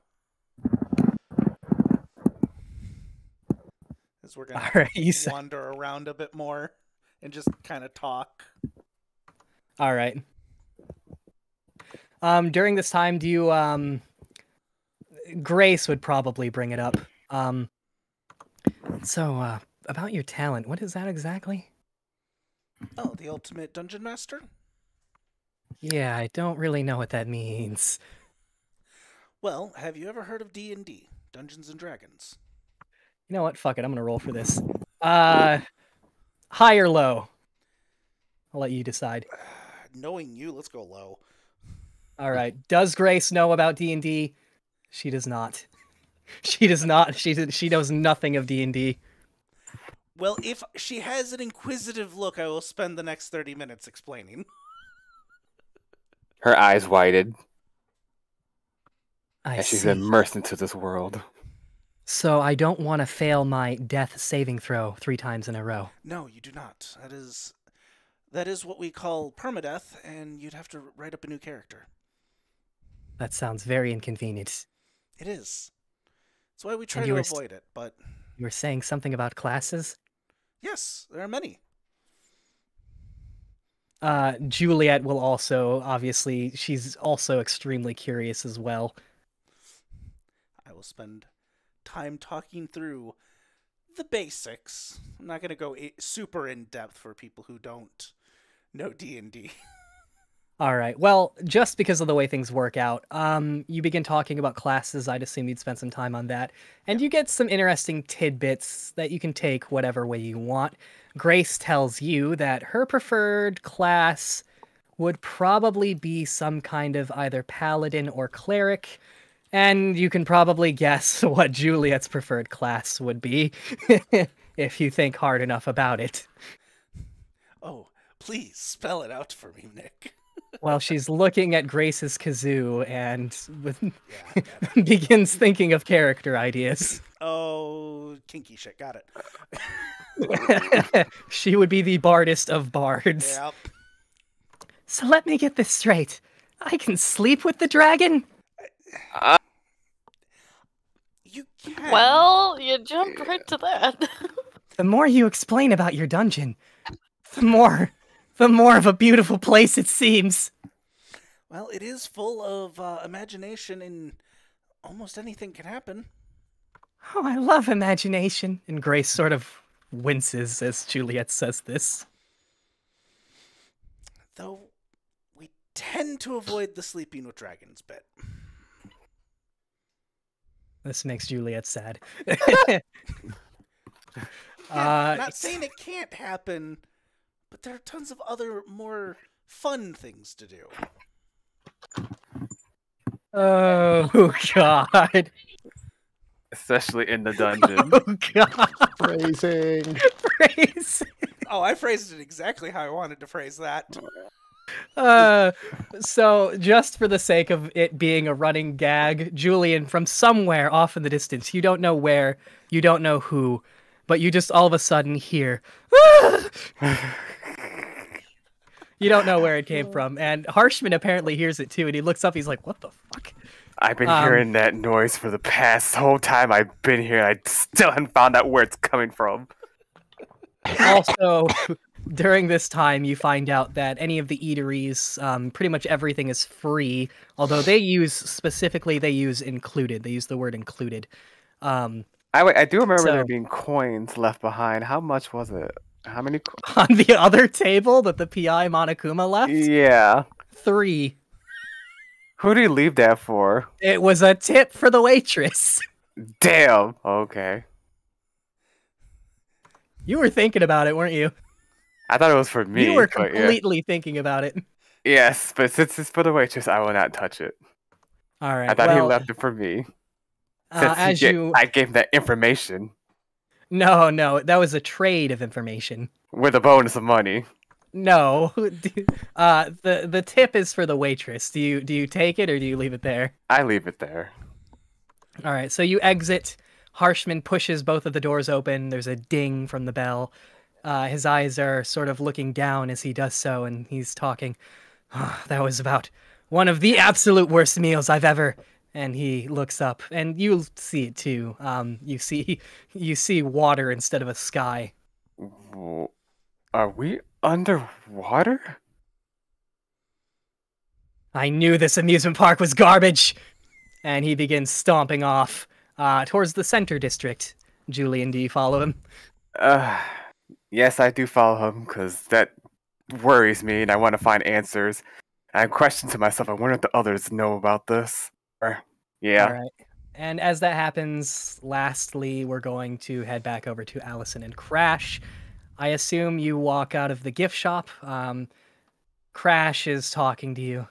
As we're gonna Alright, wander around a bit more and just kind of talk. Alright. During this time, do you, Grace would probably bring it up. So, about your talent, what is that exactly? Oh, the ultimate dungeon master? Yeah, I don't really know what that means. Well, have you ever heard of D&D, Dungeons and Dragons? You know what? Fuck it, I'm gonna roll for this. High or low? I'll let you decide. Knowing you, let's go low. Alright, does Grace know about D&D? She does not. She does not. She knows nothing of D&D. Well, if she has an inquisitive look, I will spend the next 30 minutes explaining. Her eyes widened I as she's see. immersed into this world. So I don't want to fail my death saving throw 3 times in a row. No, you do not. That is what we call permadeath, and you'd have to write up a new character. That sounds very inconvenient. It is. That's why we try And you to were avoid it, but You were saying something about classes? yes, there are many. Juliet will also, obviously, she's also extremely curious as well. I will spend time talking through the basics. I'm not going to go super in depth for people who don't know D&D. All right. Well, just because of the way things work out, you begin talking about classes. I'd assume you'd spend some time on that. And you get some interesting tidbits that you can take whatever way you want. Grace tells you that her preferred class would probably be some kind of either paladin or cleric. And you can probably guess what Juliet's preferred class would be if you think hard enough about it. Oh, please spell it out for me, Nick. Well, she's looking at Grace's kazoo and Yeah, begins thinking of character ideas. Oh, kinky shit. Got it. She would be the bardest of bards. Yep. So let me get this straight. I can sleep with the dragon? You can. Well, you jumped right to that. The more you explain about your dungeon, the more of a beautiful place it seems. Well, it is full of imagination, and almost anything can happen. Oh, I love imagination. And Grace sort of winces as Juliet says this. Though we tend to avoid the sleeping with dragons bit. This makes Juliet sad. Not saying it can't happen, but there are tons of other more fun things to do. Oh, God. Especially in the dungeon. Oh, God. Phrasing. Phrase. Oh, I phrased it exactly how I wanted to phrase that. So just for the sake of it being a running gag, Julian, from somewhere off in the distance, you don't know where, you don't know who, but you just all of a sudden hear, you don't know where it came from, and Harshman apparently hears it too, and he looks up, he's like, what the fuck? I've been hearing that noise for the past whole time I've been here, and I still haven't found out where it's coming from. Also, during this time, you find out that any of the eateries, pretty much everything is free, although they use included. They use the word included. I do remember there being coins left behind. How much was it? How many? On the other table that the PI Monokuma left? Yeah. 3. Who did he leave that for? It was a tip for the waitress. Damn. Okay. You were thinking about it, weren't you? I thought it was for me. You were but completely thinking about it. Yes, but since it's for the waitress, I will not touch it. All right. I thought he left it for me. I gave him that information. No, that was a trade of information. With a bonus of money. No, the tip is for the waitress. Do you take it or do you leave it there? I leave it there. All right, so you exit. Harshman pushes both of the doors open. There's a ding from the bell. His eyes are sort of looking down as he does so, and he's talking. That was about one of the absolute worst meals I've ever. And he looks up, and you see it too. You see water instead of a sky. Are we underwater? I knew this amusement park was garbage. And he begins stomping off towards the center district. Julian, do you follow him? Yes, I do follow him, because that worries me, and I want to find answers. I question to myself, I wonder if the others know about this. Yeah. All right. And as that happens, lastly, we're going to head back over to Allison and Crash. I assume you walk out of the gift shop. Crash is talking to you.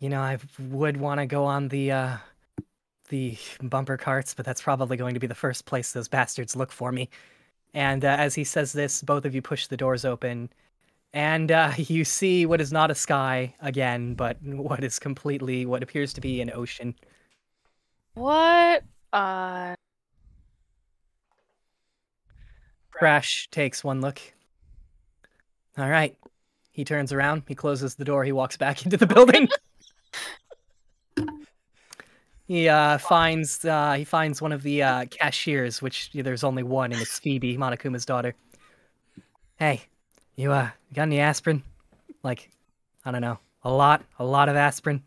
You know, I would want to go on the bumper carts, but that's probably going to be the first place those bastards look for me. And as he says this, both of you push the doors open, and you see what is not a sky again, but what appears to be an ocean. What? Crash takes one look. All right. He turns around, he closes the door, he walks back into the building. He finds one of the cashiers, which there's only one, and it's Phoebe, Monokuma's daughter. Hey, you got any aspirin? Like, I don't know, a lot of aspirin.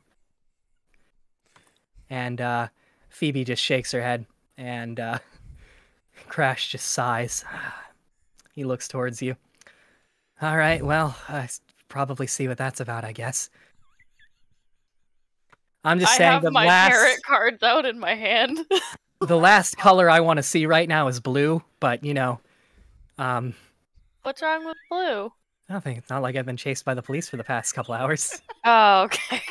And Phoebe just shakes her head, and Crash just sighs. He looks towards you. All right, well, I probably see what that's about, I guess. I'm just saying I have my tarot cards out in my hand. The last color I want to see right now is blue, but What's wrong with blue? nothing. It's not like I've been chased by the police for the past couple hours. Oh, okay.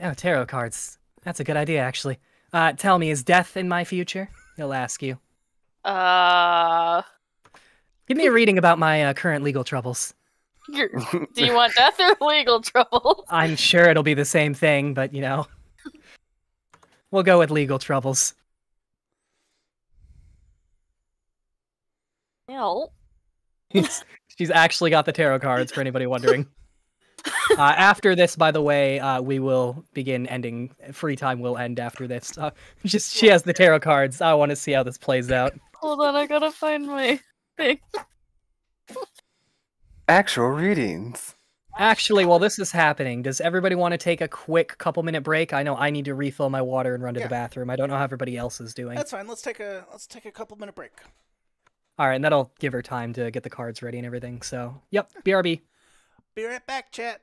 Oh, tarot cards. That's a good idea, actually. Tell me, is death in my future? He'll ask you. Give me a reading about my current legal troubles. Do you want death or legal troubles? I'm sure it'll be the same thing, but we'll go with legal troubles. No. She's actually got the tarot cards, for anybody wondering. After this, by the way, we will begin ending. Free time will end after this. She has the tarot cards. I want to see how this plays out. Hold on, I gotta find my thing. Actual readings. Actually, while this is happening, does everybody want to take a quick couple-minute break? I know I need to refill my water and run to the bathroom. I don't know how everybody else is doing. That's fine. Let's take a couple-minute break. All right, and that'll give her time to get the cards ready and everything. So, yep, BRB. Be right back, chat.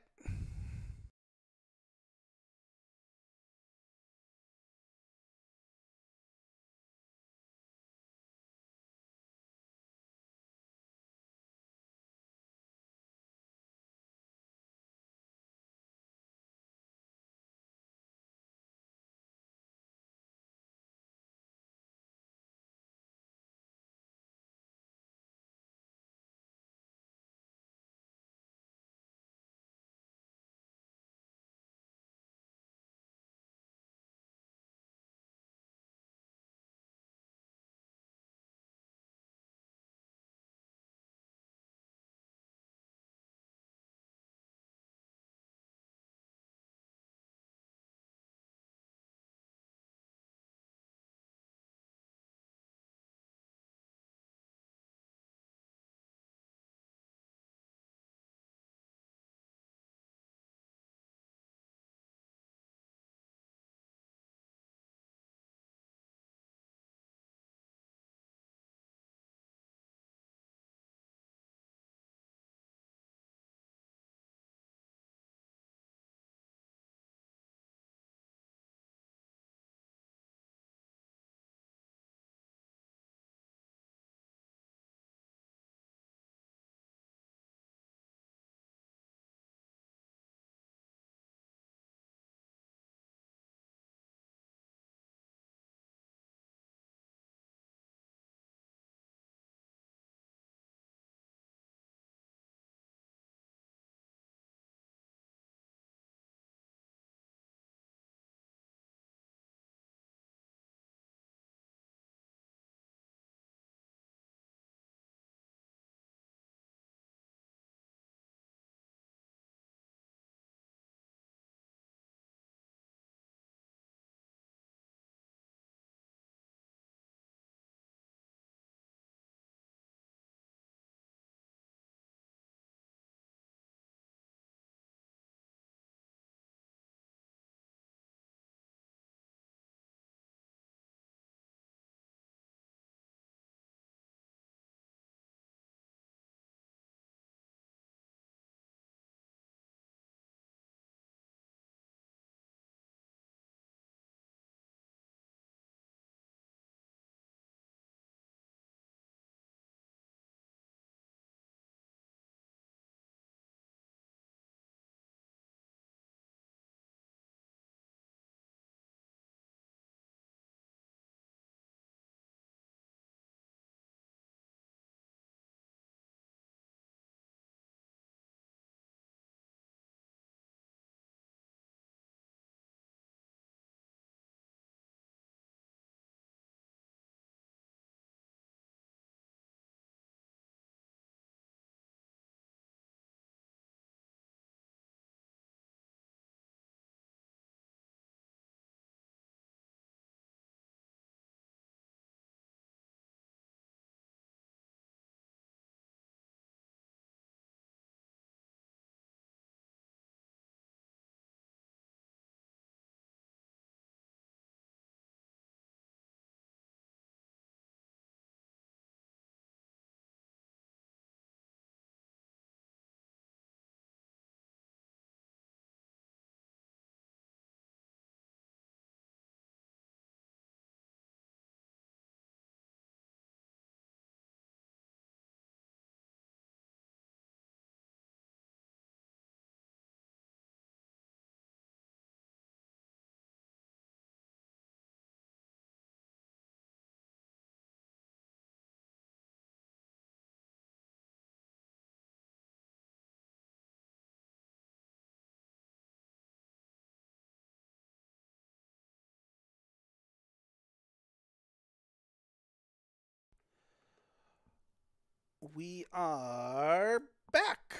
we are back.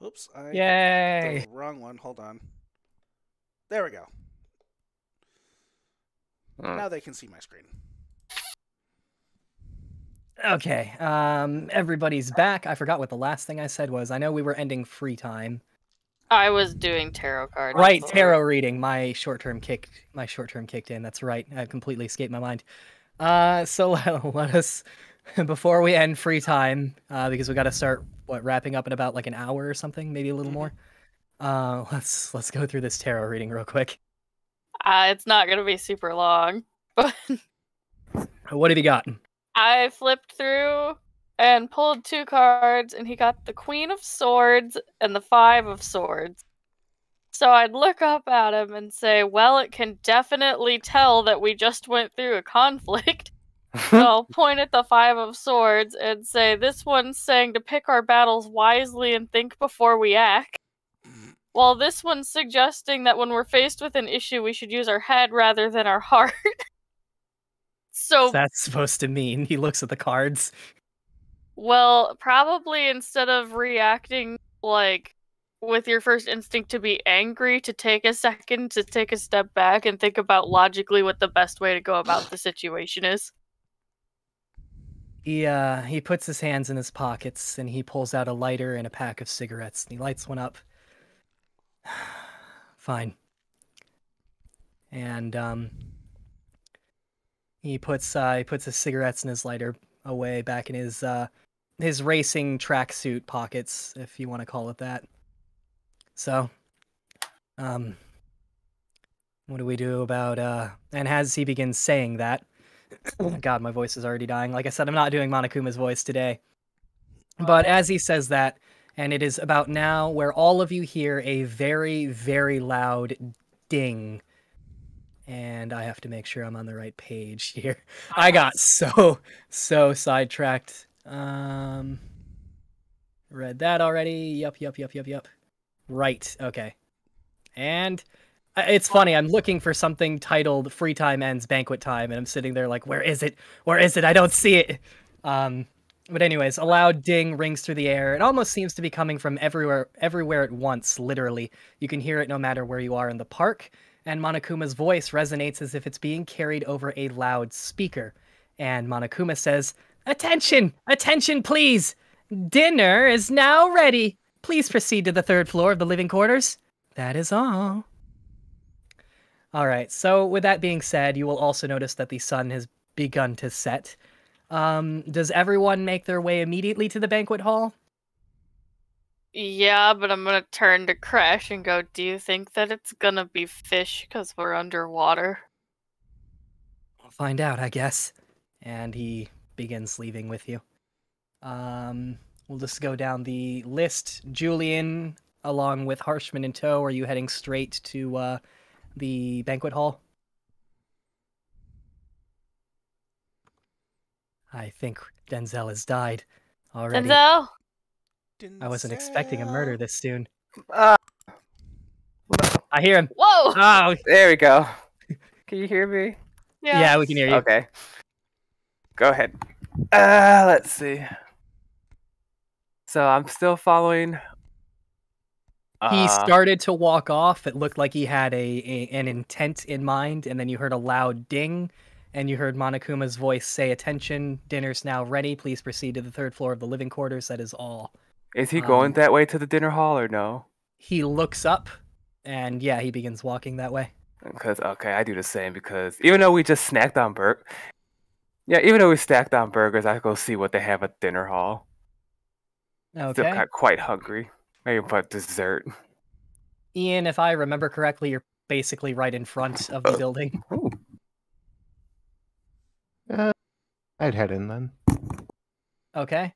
Oops, I hit Yay! the wrong one. Hold on. There we go. Now they can see my screen. Okay, everybody's back. I forgot what the last thing I said was. I know we were ending free time. I was doing tarot cards. Right, before. tarot reading. My short-term kicked in. That's right. I completely escaped my mind. So let us, before we end free time, because we got to start wrapping up in about like an hour or something, maybe a little more. Let's go through this tarot reading real quick. It's not gonna be super long, but What have you got? I flipped through and pulled 2 cards, and he got the Queen of Swords and the 5 of Swords. So I'd look up at him and say, well, it can definitely tell that we just went through a conflict. So I'll point at the 5 of Swords and say, this one's saying to pick our battles wisely and think before we act. While this one's suggesting that when we're faced with an issue, we should use our head rather than our heart. So What's that supposed to mean? He looks at the cards. well, probably instead of reacting like with your first instinct to be angry, to take a second to take a step back and think about logically what the best way to go about the situation is. He puts his hands in his pockets and he pulls out a lighter and a pack of cigarettes and he lights one up. Fine. And he puts his cigarettes and his lighter away back in his racing tracksuit pockets, if you want to call it that. So, what do we do about and as he begins saying that, God, my voice is already dying. Like I said, I'm not doing Monokuma's voice today. But as he says that, and it is about now where all of you hear a very, very loud ding. And I have to make sure I'm on the right page here. I got so sidetracked. Read that already. Yup. Right, okay. And it's funny, I'm looking for something titled Free Time Ends Banquet Time, and I'm sitting there like, where is it? Where is it? I don't see it. But anyways, a loud ding rings through the air. It almost seems to be coming from everywhere at once, literally. You can hear it no matter where you are in the park, and Monokuma's voice resonates as if it's being carried over a loud speaker. And Monokuma says, "Attention! Attention, please! Dinner is now ready! Please proceed to the 3rd floor of the living quarters. That is all." Alright, so with that being said, you will also notice that the sun has begun to set. Does everyone make their way immediately to the banquet hall? Yeah, but I'm gonna turn to Crash and go, do you think that it's gonna be fish because we're underwater? We'll find out, I guess. And he begins leaving with you. We'll just go down the list. Julian, along with Harshman in tow, are you heading straight to the banquet hall? I think Denzel has died already. Denzel? I wasn't expecting a murder this soon. Uh, I hear him. Whoa! Oh, there we go. Can you hear me? yeah, we can hear you. Okay. Go ahead. Let's see. So I'm still following. He started to walk off. It looked like he had an intent in mind, and then you heard a loud ding, and you heard Monokuma's voice say, "Attention, dinner's now ready. Please proceed to the 3rd floor of the living quarters." That is all. Is he going that way to the dinner hall or no? He looks up, and yeah, he begins walking that way. Because okay, I do the same because even though we just snacked on burgers, I go see what they have at dinner hall. Still Okay. quite hungry. Maybe for dessert. Ian, if I remember correctly, you're basically right in front of the building. I'd head in then. Okay.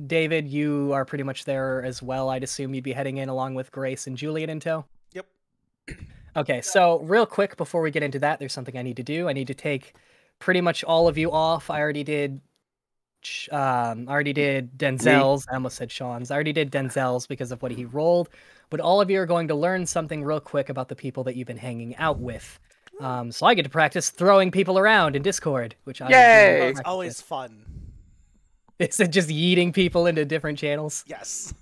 David, you are pretty much there as well. I'd assume you'd be heading in along with Grace and Juliet in tow. Yep. Okay, so real quick before we get into that, there's something I need to do. I need to take pretty much all of you off. I already did Denzel's. I almost said Sean's. I already did Denzel's because of what he rolled. But all of you are going to learn something real quick about the people that you've been hanging out with. So I get to practice throwing people around in Discord, which I Yay! It's always fun. Is it just yeeting people into different channels? Yes.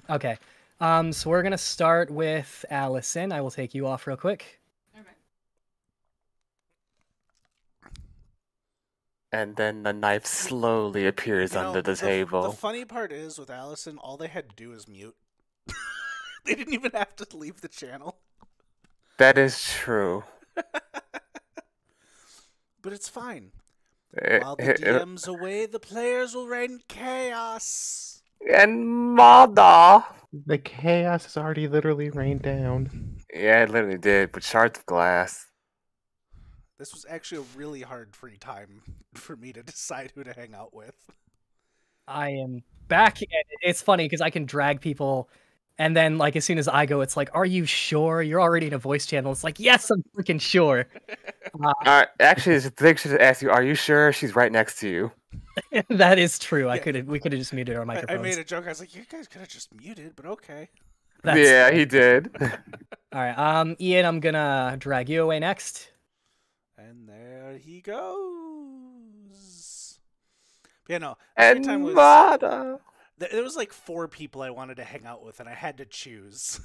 Okay. So we're gonna start with Allison. I will take you off real quick. And then the knife slowly appears under the table. The funny part is with Allison, all they had to do was mute. They didn't even have to leave the channel. That is true. But it's fine. Eh, While the DM's away, the players will reign chaos. And mother. The chaos has already literally rained down. Yeah, it literally did, with shards of glass. This was actually a really hard free time for me to decide who to hang out with. I am back. It's funny because I can drag people, and then like as soon as I go, it's like, "Are you sure?" You're already in a voice channel. It's like, "Yes, I'm freaking sure." Actually, they should ask you, are you sure she's right next to you? That is true. Yeah. We could have just muted our microphones. I made a joke. I was like, you guys could have just muted, but okay. Yeah, he did. All right. Ian, I'm gonna drag you away next. And there he goes. But yeah, no. And Time was, mother. there was like 4 people I wanted to hang out with, and I had to choose.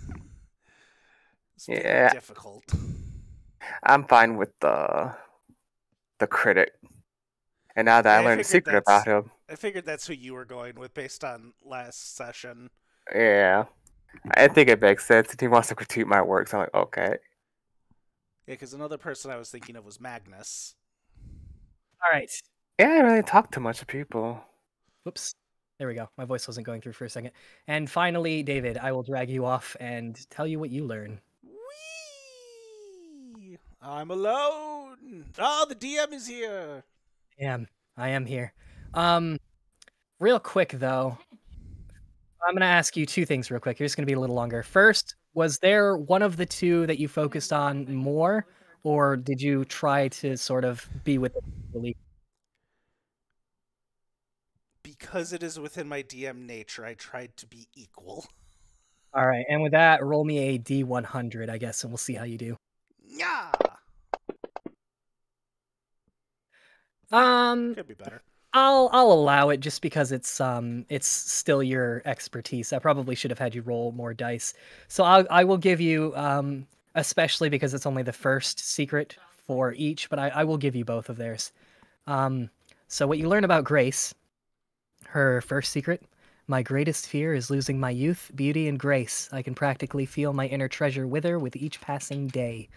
It's Yeah. difficult. I'm fine with the critic. And now that I learned a secret about him. I figured that's who you were going with based on last session. Yeah. I think it makes sense. If he wants to critique my work, so I'm like, okay. Yeah, because another person I was thinking of was Magnus. All right. Yeah, I really talk to much of people. Whoops. There we go. My voice wasn't going through for a second. And finally, David, I will drag you off and tell you what you learn. Whee! I'm alone. Oh, the DM is here. I am here. Real quick though, I'm gonna ask you 2 things real quick. Here's gonna be a little longer. First, was there one of the 2 that you focused on more, or did you try to sort of be with the lead? Because it is within my DM nature, I tried to be equal. All right, and with that, roll me a D100, I guess, and we'll see how you do. Yeah. Could be better. I'll allow it just because it's still your expertise. I probably should have had you roll more dice. So I will give you especially because it's only the first secret for each, but I will give you both of theirs. So what you learn about Grace, her first secret: my greatest fear is losing my youth, beauty, and grace. I can practically feel my inner treasure wither with each passing day.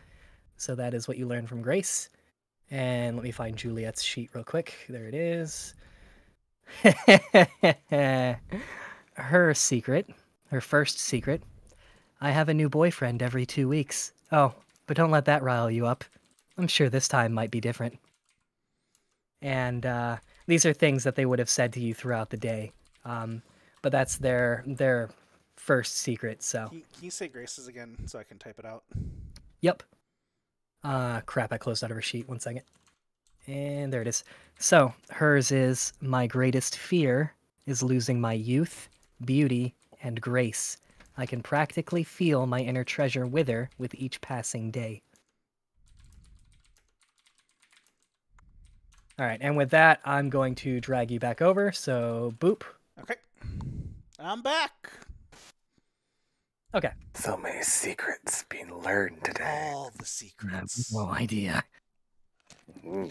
So that is what you learn from Grace. And let me find Juliet's sheet real quick. There it is. Her secret, her first secret: I have a new boyfriend every 2 weeks. Oh, but don't let that rile you up. I'm sure this time might be different. And these are things that they would have said to you throughout the day. But that's their first secret, so. Can you say Grace's again so I can type it out? Yep. Crap, I closed out of her sheet. 1 second. And there it is. So, hers is: my greatest fear is losing my youth, beauty, and grace. I can practically feel my inner treasure wither with each passing day. All right, and with that, I'm going to drag you back over. So, boop. Okay. I'm back. Okay. So many secrets being learned today. All the secrets. No idea. Mm.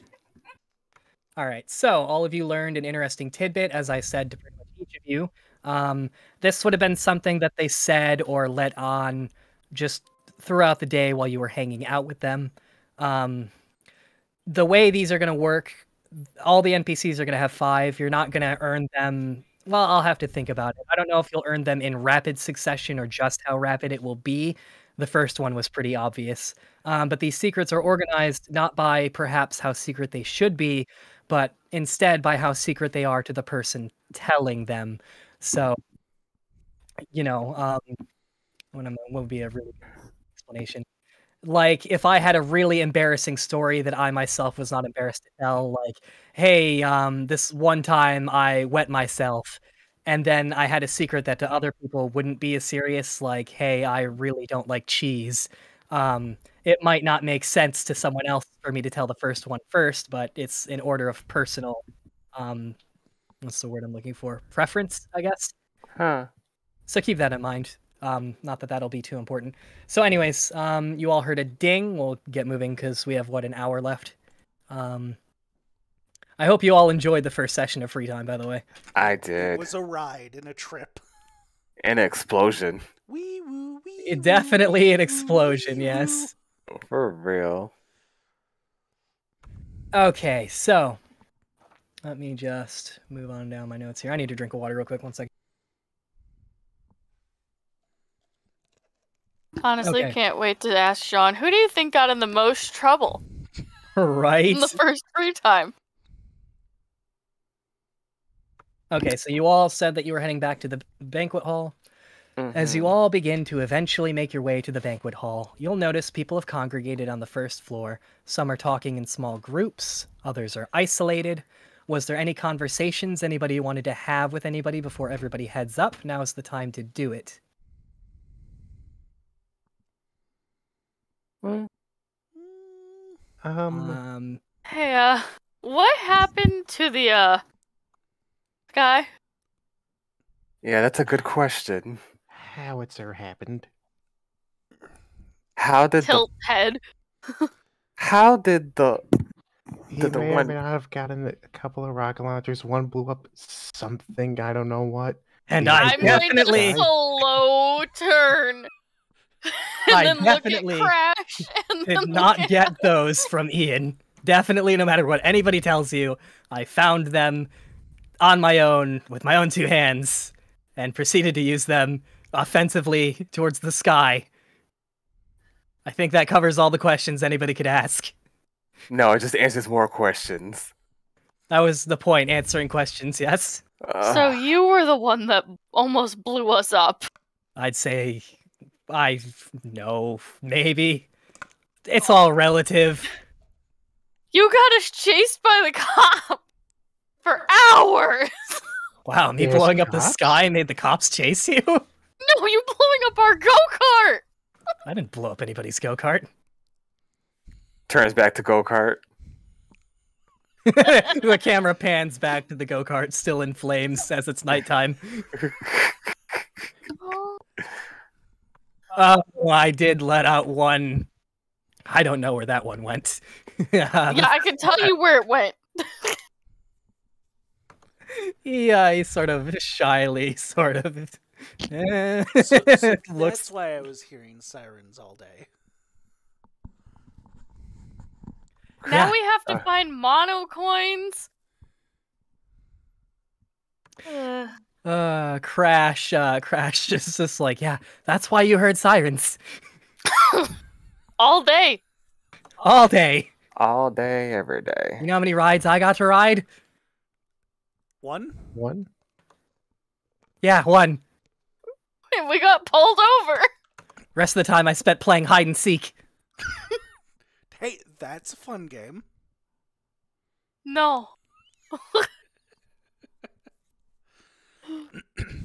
All right, so all of you learned an interesting tidbit, as I said to pretty much each of you. This would have been something that they said or let on just throughout the day while you were hanging out with them. The way these are going to work, all the NPCs are going to have 5. You're not going to earn them. Well, I'll have to think about it. I don't know if you'll earn them in rapid succession or just how rapid it will be. The first one was pretty obvious. But these secrets are organized not by perhaps how secret they should be, but instead by how secret they are to the person telling them. So, what would be a really good explanation? Like, if I had a really embarrassing story that I myself was not embarrassed to tell, like, hey, this one time I wet myself, and then I had a secret that to other people wouldn't be as serious, like, hey, I really don't like cheese. It might not make sense to someone else for me to tell the first one first, but it's in order of personal what's the word I'm looking for? Preference, I guess. Huh. So keep that in mind. Not that that'll be too important. So, anyways, you all heard a ding. We'll get moving because we have an hour left. I hope you all enjoyed the first session of free time. By the way, I It did. was a ride and a trip. An explosion. Wee woo, wee woo, definitely an wee explosion. woo. Yes. For real. Okay, so let me just move on down my notes here. I need to drink a water real quick. 1 second. Honestly, Okay. can't wait to ask Sean, who do you think got in the most trouble Right. in the first free time? Okay, so you all said that you were heading back to the banquet hall. As you Mhm. all begin to eventually make your way to the banquet hall, you'll notice people have congregated on the first floor. Some are talking in small groups, others are isolated. Was there any conversations anybody wanted to have with anybody before everybody heads up? Now is the time to do it. Mm. Um, Hey, what happened to the guy? Yeah, that's a good question. howitzer happened. How did Tilt head. how did the He Did the may or one- may not have gotten a couple of rocket launchers. One blew up something, I don't know what. And The I other I'm blew up going to definitely- slow turn. And I then look at definitely Crash. And Did then not look at... get those from Ian. Definitely, no matter what anybody tells you, I found them on my own with my own 2 hands and proceeded to use them offensively towards the sky. I think that covers all the questions anybody could ask. No, it just answers more questions. That was the point, answering questions, yes? So you were the one that almost blew us up. I'd say, no, maybe. It's all relative. You got us chased by the cop for hours. Wow, me There's blowing up the cops? sky made the cops chase you? No, you blowing up our go-kart. I didn't blow up anybody's go-kart. Turns back to go-kart. The camera pans back to the go-kart, still in flames as it's nighttime. Oh, I did let out one. I don't know where that one went. Yeah, I can tell you where it went. Yeah, he sort of shyly, sort of. So Looks. that's why I was hearing sirens all day. Now Yeah. we have to find mono coins. Crash just like, yeah, that's why you heard sirens All day. all day. All day, every day. You know how many rides I got to ride? One? One? Yeah, one. And we got pulled over. Rest of the time I spent playing hide and seek. Hey, that's a fun game. No.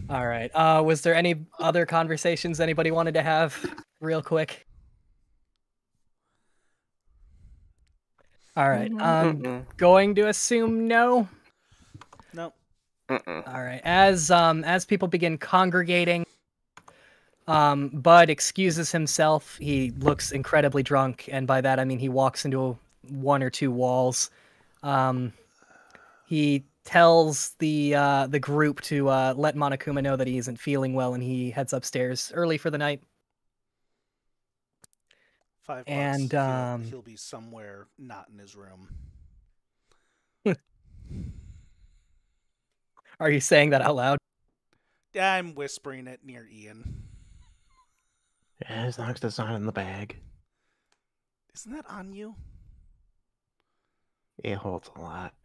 All right. Was there any other conversations anybody wanted to have real quick? All right. Mm-mm. Going to assume no. No. Mm-mm. All right. As people begin congregating, Bud excuses himself. He looks incredibly drunk, and by that I mean he walks into 1 or 2 walls. He tells the group to let Monokuma know that he isn't feeling well, and he heads upstairs early for the night. $5. And, he'll be somewhere not in his room. Are you saying that out loud? Yeah, I'm whispering it near Ian. Yeah, as long as it's not in the bag. Isn't that on you? It holds a lot.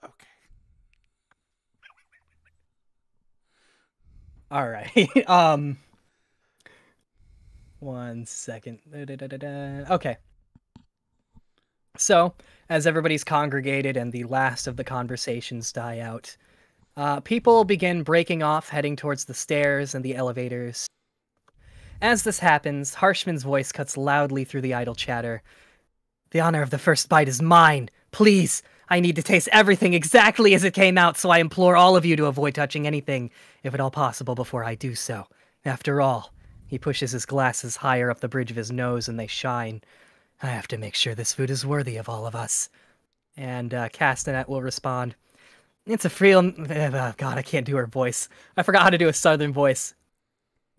Okay. All right. 1 second. Okay. So, as everybody's congregated and the last of the conversations die out, people begin breaking off, heading towards the stairs and the elevators. As this happens, Harshman's voice cuts loudly through the idle chatter. The honor of the first bite is mine. Please, I need to taste everything exactly as it came out, so I implore all of you to avoid touching anything, if at all possible, before I do so. After all, he pushes his glasses higher up the bridge of his nose and they shine. I have to make sure this food is worthy of all of us. And Castanet will respond, it's a free... oh, God, I can't do her voice. I forgot how to do a southern voice.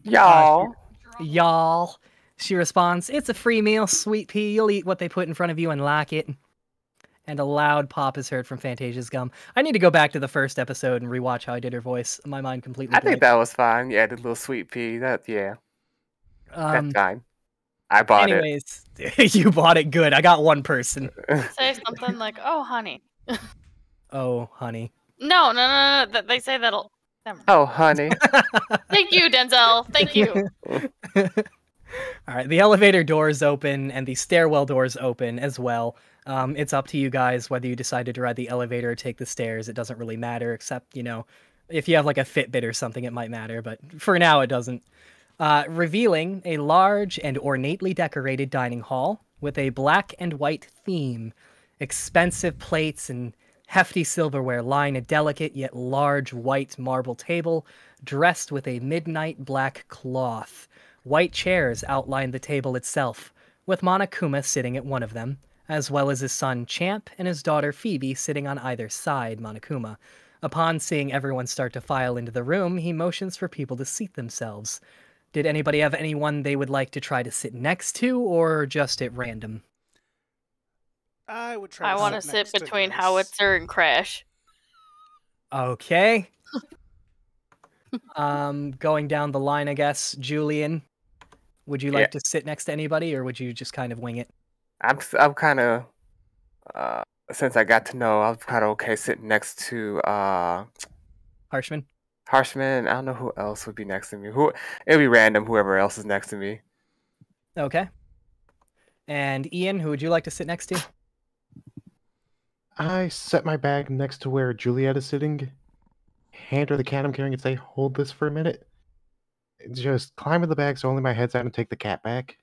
Y'all. Y'all. She responds, it's a free meal, sweet pea. You'll eat what they put in front of you and like it. And a loud pop is heard from Fantasia's gum. I need to go back to the first episode and rewatch how I did her voice. My mind completely I think blanked. that was fine. Yeah, the little sweet pea. That's fine. I bought Anyways, you bought it good. I got one person. it. Say something like, "Oh, honey." Oh, honey. No. They say that'll. Never mind. Oh, honey. Thank you, Denzel. Thank you. All right, the elevator doors open and the stairwell doors open as well. It's up to you guys whether you decided to ride the elevator or take the stairs. It doesn't really matter, except, if you have like a Fitbit or something, it might matter, but for now it doesn't. Revealing a large and ornately decorated dining hall with a black and white theme. Expensive plates and hefty silverware line a delicate yet large white marble table dressed with a midnight black cloth. White chairs outline the table itself, with Monokuma sitting at one of them, as well as his son Champ and his daughter Phoebe sitting on either side Monokuma. Upon seeing everyone start to file into the room, he motions for people to seat themselves. Did anybody have anyone they would like to try to sit next to, or just at random? I would try. I want to sit between Howitzer and Crash. Okay. Going down the line, I guess. Julian, would you like to sit next to anybody, or would you just kind of wing it? I'm kind of since I got to know, I'm kind of okay sitting next to Harshman. Harshman. I don't know who else would be next to me. It'll be random. Whoever else is next to me. Okay. And Ian, who would you like to sit next to? I set my bag next to where Juliet is sitting, hand her the cat I'm carrying, and say, hold this for a minute. Just climb in the bag so only my head's out and take the cat back.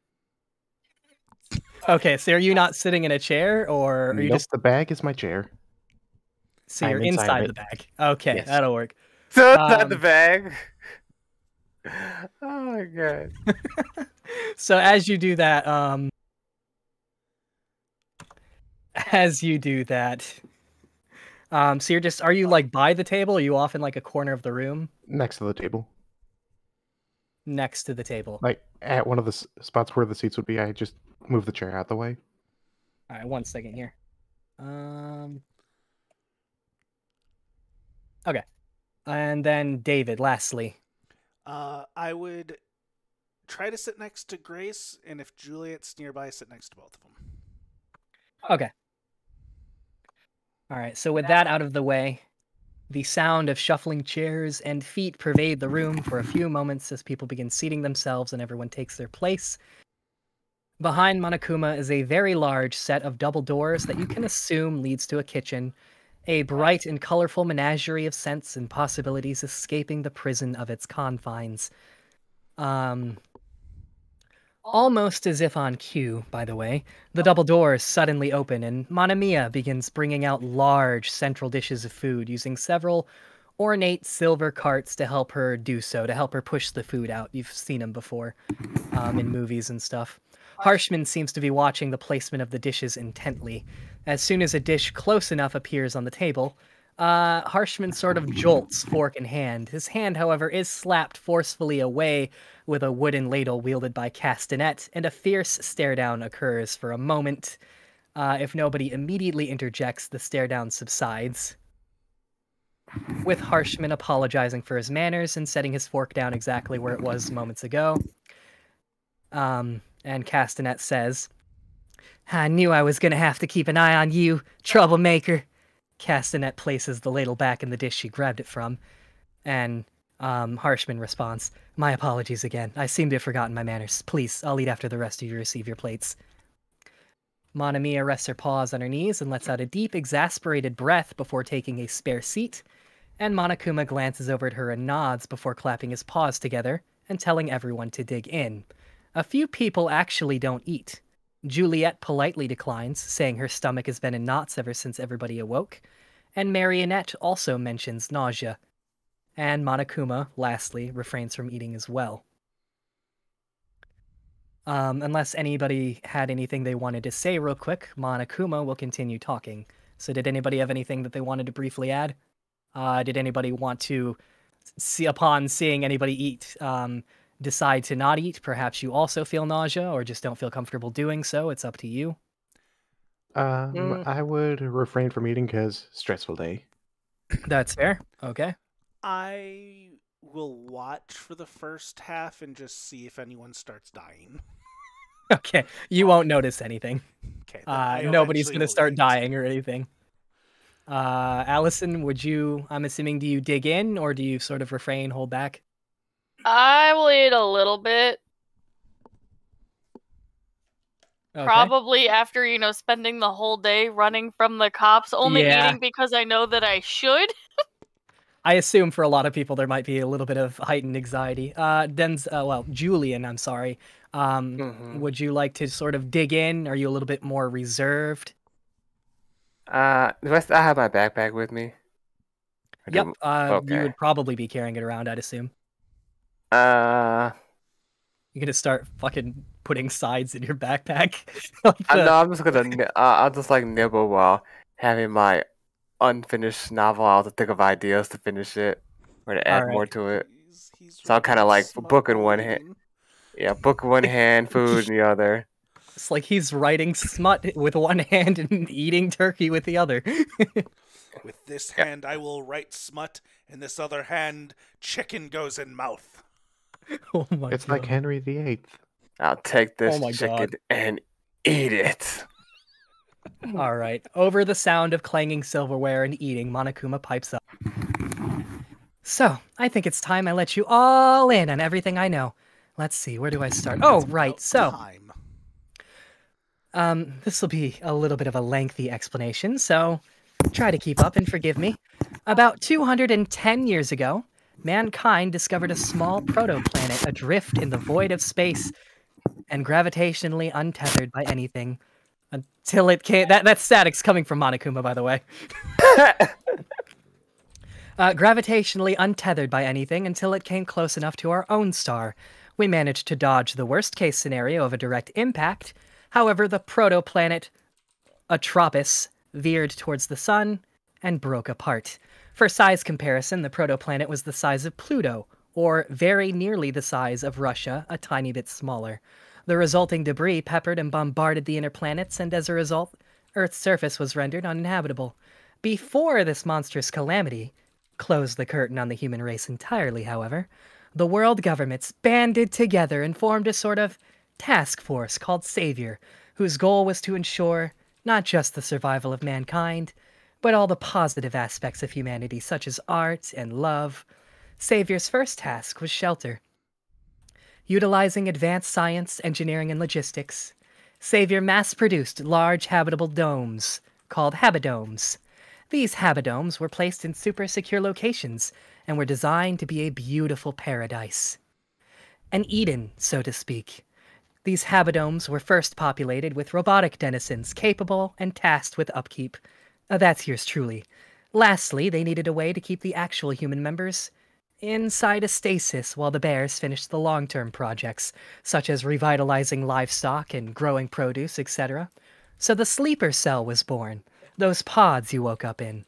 Okay, so are you not sitting in a chair, or are you just... the bag is my chair. So I'm you're inside inside of the it. bag. Okay, Yes. that'll work. So inside the bag. Oh my god. So as you do that, so you're just, are you like by the table? Or are you off in like a corner of the room? Next to the table. Next to the table. Like, at one of the spots where the seats would be, I just move the chair out the way. All right, 1 second here. Okay. And then David, lastly. I would try to sit next to Grace, and if Juliet's nearby, sit next to both of them. Okay. All right, so with that out of the way, the sound of shuffling chairs and feet pervade the room for a few moments as people begin seating themselves and everyone takes their place. Behind Monokuma is a very large set of double doors that you can assume leads to a kitchen, a bright and colorful menagerie of scents and possibilities escaping the prison of its confines. Almost as if on cue, by the way, the double doors suddenly open and Manamiya begins bringing out large central dishes of food using several ornate silver carts to help her do so, to help her push the food out. You've seen them before in movies and stuff. Harshman seems to be watching the placement of the dishes intently. As soon as a dish close enough appears on the table, Harshman sort of jolts, fork in hand. His hand, however, is slapped forcefully away with a wooden ladle wielded by Castanet, and a fierce stare-down occurs for a moment. If nobody immediately interjects, the stare-down subsides, with Harshman apologizing for his manners and setting his fork down exactly where it was moments ago. And Castanet says, I knew I was going to have to keep an eye on you, troublemaker. Castanet places the ladle back in the dish she grabbed it from, and Harshman responds, my apologies again. I seem to have forgotten my manners. Please, I'll eat after the rest of you receive your plates. Monamiya rests her paws on her knees and lets out a deep, exasperated breath before taking a spare seat, and Monokuma glances over at her and nods before clapping his paws together and telling everyone to dig in. A few people actually don't eat. Juliet politely declines, saying her stomach has been in knots ever since everybody awoke, and Marionette also mentions nausea. And Monokuma, lastly, refrains from eating as well. Unless anybody had anything they wanted to say real quick, Monokuma will continue talking. So did anybody have anything that they wanted to briefly add? Did anybody want to, upon seeing anybody eat, decide to not eat? Perhaps you also feel nausea or just don't feel comfortable doing so. It's up to you. I would refrain from eating because stressful day. That's fair. Okay. I will watch for the first half and just see if anyone starts dying. Okay. You won't notice anything. Okay. Then Nobody's eventually going to will start eat. dying or anything. Allison, I'm assuming, do you dig in or do you sort of refrain, hold back? I will eat a little bit. Okay. Probably after, spending the whole day running from the cops, only Yeah. eating because I know that I should. I assume for a lot of people there might be a little bit of heightened anxiety. Julian, I'm sorry. Would you like to sort of dig in? Are you a little bit more reserved? The rest, I have my backpack with me. Yep. You okay. would probably be carrying it around, I'd assume. Uh, You're gonna start fucking putting sides in your backpack. I'm just gonna. I'll just like nibble while having my unfinished novel. I'll just think of ideas to finish it or to add more to it. He's So I'm kind of writing like smut book in while one hand. eating. Yeah, book in one hand, food in the other. It's like he's writing smut with one hand and eating turkey with the other. With this hand, I will write smut, and this other hand, chicken goes in mouth. Oh my It's god. like Henry VIII. I'll take this Oh my chicken God. and eat it. All right. Over the sound of clanging silverware and eating, Monokuma pipes up. So, I think it's time I let you all in on everything I know. Let's see, where do I start? Oh, right. About So, time. this will be a little bit of a lengthy explanation, so try to keep up and forgive me. About 210 years ago, mankind discovered a small protoplanet adrift in the void of space and gravitationally untethered by anything until it came. That static's coming from Monokuma, by the way. Gravitationally untethered by anything until it came close enough to our own star. We managed to dodge the worst case scenario of a direct impact. However, the protoplanet Atropos veered towards the sun and broke apart. For size comparison, the protoplanet was the size of Pluto, or very nearly the size of Russia, a tiny bit smaller. The resulting debris peppered and bombarded the inner planets, and as a result, Earth's surface was rendered uninhabitable. Before this monstrous calamity closed the curtain on the human race entirely, however, the world governments banded together and formed a sort of task force called Savior, whose goal was to ensure not just the survival of mankind, but all the positive aspects of humanity, such as art and love. Savior's first task was shelter. Utilizing advanced science, engineering, and logistics, Savior mass-produced large habitable domes, called habidomes. These habidomes were placed in super secure locations and were designed to be a beautiful paradise. An Eden, so to speak. These habidomes were first populated with robotic denizens capable and tasked with upkeep. That's yours truly. Lastly, they needed a way to keep the actual human members inside a stasis while the bears finished the long-term projects, such as revitalizing livestock and growing produce, etc. So the sleeper cell was born, those pods you woke up in.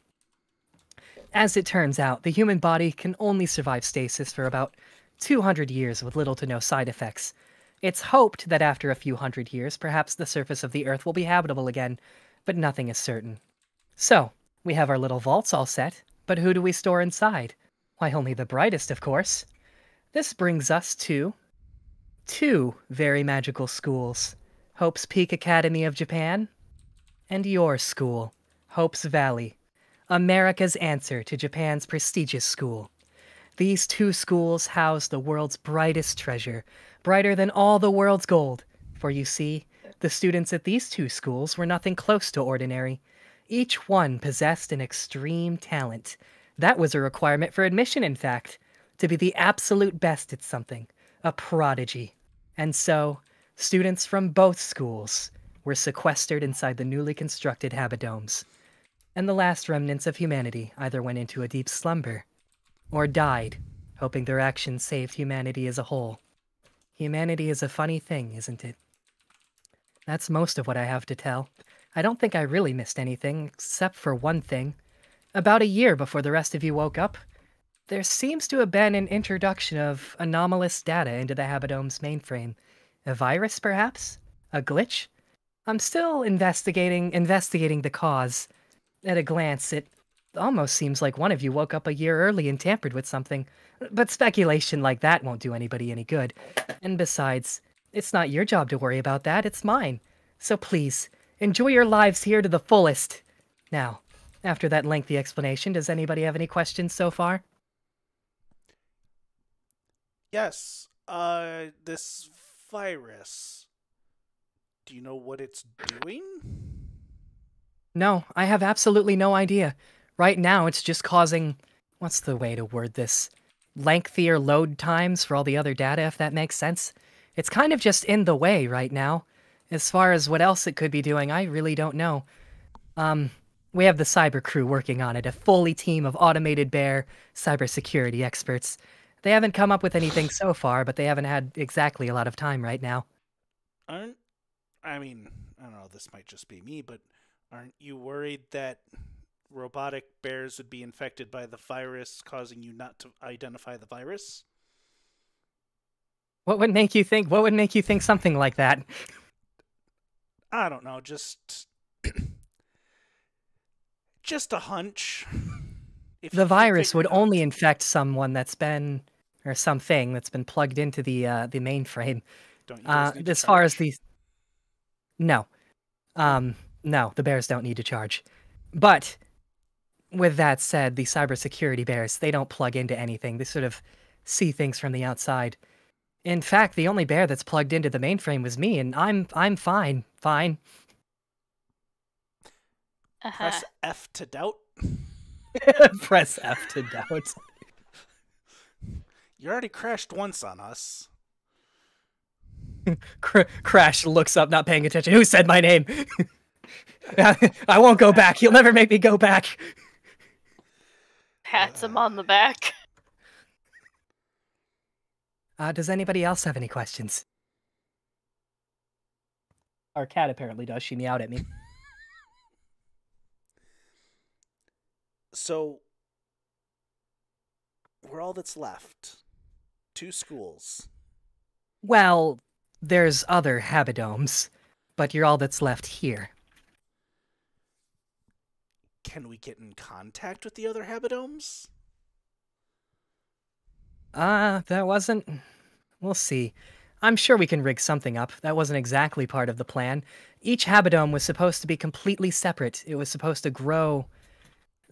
As it turns out, the human body can only survive stasis for about 200 years with little to no side effects. It's hoped that after a few hundred years, perhaps the surface of the Earth will be habitable again, but nothing is certain. So, we have our little vaults all set, but who do we store inside? Why, only the brightest, of course. This brings us to two very magical schools. Hope's Peak Academy of Japan, and your school, Hope's Valley, America's answer to Japan's prestigious school. These two schools house the world's brightest treasure, brighter than all the world's gold. For you see, the students at these two schools were nothing close to ordinary. Each one possessed an extreme talent. That was a requirement for admission, in fact, to be the absolute best at something, a prodigy. And so, students from both schools were sequestered inside the newly constructed habidomes. And the last remnants of humanity either went into a deep slumber or died, hoping their actions saved humanity as a whole. Humanity is a funny thing, isn't it? That's most of what I have to tell. I don't think I really missed anything, except for one thing. About a year before the rest of you woke up, there seems to have been an introduction of anomalous data into the Habidome's mainframe. A virus, perhaps? A glitch? I'm still investigating the cause. At a glance, it almost seems like one of you woke up a year early and tampered with something. But speculation like that won't do anybody any good. And besides, it's not your job to worry about that, it's mine. So please, enjoy your lives here to the fullest. Now, after that lengthy explanation, does anybody have any questions so far? Yes. This virus. Do you know what it's doing? No, I have absolutely no idea. Right now, it's just causing... What's the way to word this? Lengthier load times for all the other data, if that makes sense. It's kind of just in the way right now. As far as what else it could be doing, I really don't know. We have the cyber crew working on it, a fully team of automated bear cybersecurity experts. They haven't come up with anything so far, but they haven't had exactly a lot of time right now. I don't know, this might just be me, but aren't you worried that robotic bears would be infected by the virus, causing you not to identify the virus? What would make you think something like that? I don't know, just a hunch. The virus would only infect someone that's been, or something that's been plugged into the mainframe. Don't you guys need to as far as charge? the... No. No, the bears don't need to charge. But, with that said, the cybersecurity bears, they don't plug into anything. They sort of see things from the outside. In fact, the only bear that's plugged into the mainframe was me, and I'm fine. Fine. Press F to doubt. Press F to doubt. You already crashed once on us. Crash looks up, not paying attention. Who said my name? I won't go back. You'll never make me go back. Pats him on the back. Does anybody else have any questions? Our cat apparently does. She meowed at me. So, we're all that's left. 2 schools. Well, there's other habidomes, but you're all that's left here. Can we get in contact with the other habidomes? That wasn't... We'll see. I'm sure we can rig something up. That wasn't exactly part of the plan. Each habidome was supposed to be completely separate. It was supposed to grow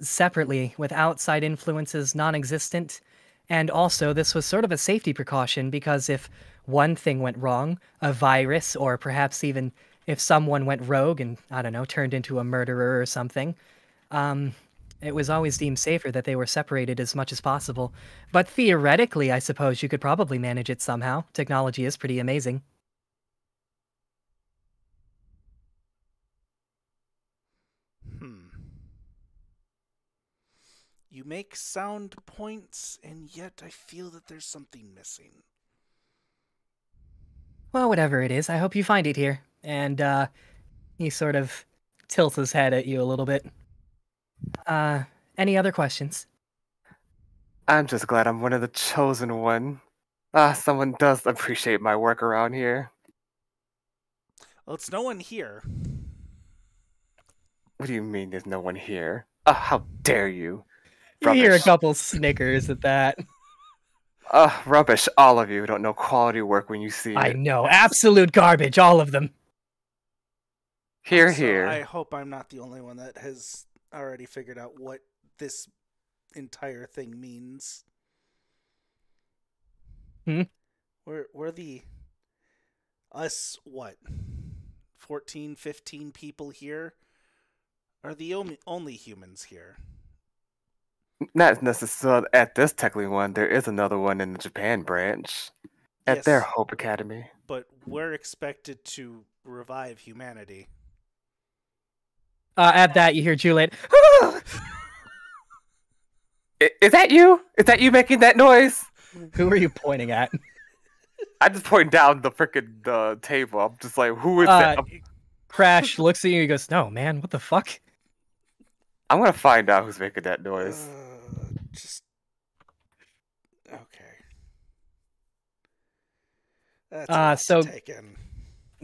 separately, with outside influences non-existent. And also, this was sort of a safety precaution, because if one thing went wrong, a virus, or perhaps even if someone went rogue and, I don't know, turned into a murderer or something, it was always deemed safer that they were separated as much as possible. But theoretically, I suppose you could probably manage it somehow. Technology is pretty amazing. You make sound points, and yet I feel that there's something missing. Well, whatever it is, I hope you find it here. And, he sort of tilts his head at you a little bit. Any other questions? I'm just glad I'm one of the chosen one. Someone does appreciate my work around here. Well, it's no one here. What do you mean there's no one here? How dare you? You hear a Rubbish. couple snickers at that. Rubbish, all of you don't know quality work when you see I it. know, absolute garbage, all of them. Here, Also, here. I hope I'm not the only one that has already figured out what this entire thing means. We're the... Us, what? 14, 15 people here? Are the only humans here? Not necessarily at this technically one. There is another one in the Japan branch. At their Yes, Hope Academy. but we're expected to revive humanity. At that, you hear Juliet. Is that you? Is that you making that noise? Who are you pointing at? I just point down the freaking table. I'm just like, who is that? Crash looks at you and he goes, "No, man, what the fuck?" I'm gonna find out who's making that noise. Just okay. That's a lot so- to take in.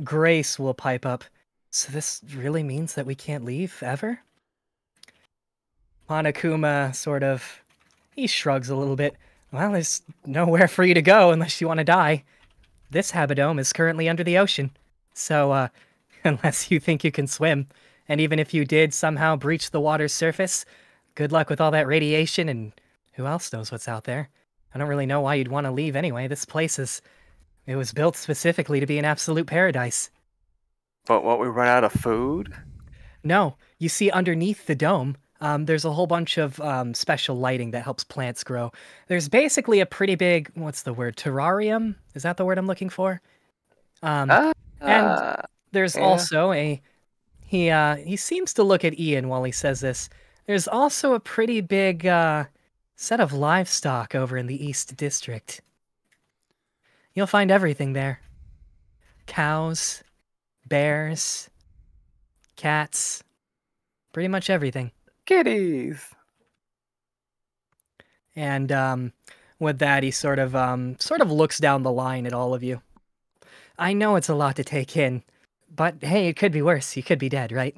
Grace will pipe up. So this really means that we can't leave ever? Hanakuma sort of... He shrugs a little bit. Well, there's nowhere for you to go unless you want to die. This habidome is currently under the ocean. So, unless you think you can swim, and even if you did somehow breach the water's surface, good luck with all that radiation, and who else knows what's out there? I don't really know why you'd want to leave anyway. This place is... It was built specifically to be an absolute paradise. But won't we run out of food? No, you see underneath the dome, there's a whole bunch of special lighting that helps plants grow. There's basically a pretty big, what's the word, terrarium? Is that the word I'm looking for? And there's yeah. also he seems to look at Ian while he says this. There's also a pretty big set of livestock over in the East District. You'll find everything there. Cows, bears, cats, pretty much everything. Kitties. And with that, he sort of looks down the line at all of you. I know it's a lot to take in, but hey, it could be worse. You could be dead, right?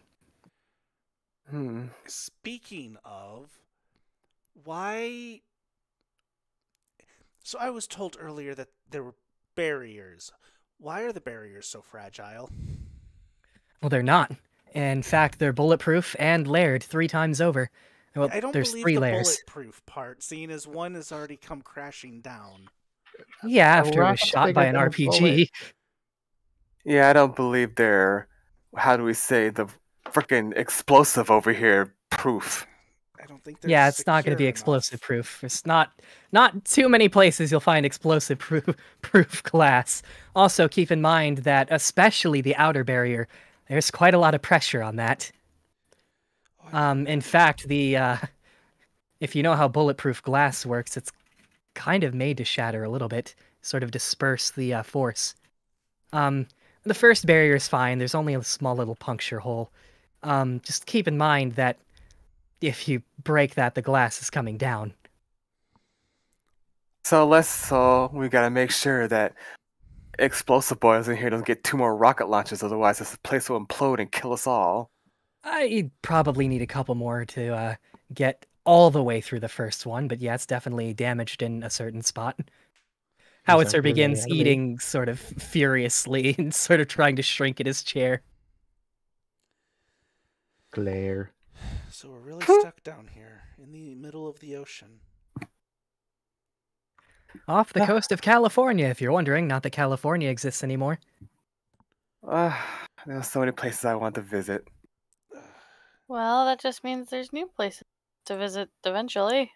Speaking of, why... So I was told earlier that there were barriers. Why are the barriers so fragile? Well, they're not. In fact, they're bulletproof and layered 3 times over. Well, I don't there's believe 3 the layers. bulletproof part, seeing as one has already come crashing down. Yeah, after it was rock's shot bigger by an than a RPG. bullet. Yeah, I don't believe they're, how do we say, the freaking explosive over here proof. I don't think they're Yeah, it's not going to secure be enough. explosive proof. It's not too many places you'll find explosive proof glass. Also, keep in mind that especially the outer barrier, there's quite a lot of pressure on that. In fact, if you know how bulletproof glass works, it's kind of made to shatter a little bit, sort of disperse the force. The first barrier is fine. There's only a small little puncture hole. Just keep in mind that if you break that, the glass is coming down. So we gotta make sure that explosive boys in here don't get 2 more rocket launches, otherwise this place will implode and kill us all. You'd probably need a couple more to get all the way through the first one, but yeah, it's definitely damaged in a certain spot. Howitzer Exactly, begins enemy. eating sort of furiously and sort of trying to shrink in his chair. Glare. So we're really stuck down here in the middle of the ocean. Off the coast of California, if you're wondering. Not that California exists anymore. There's so many places I want to visit. Well, that just means there's new places to visit eventually.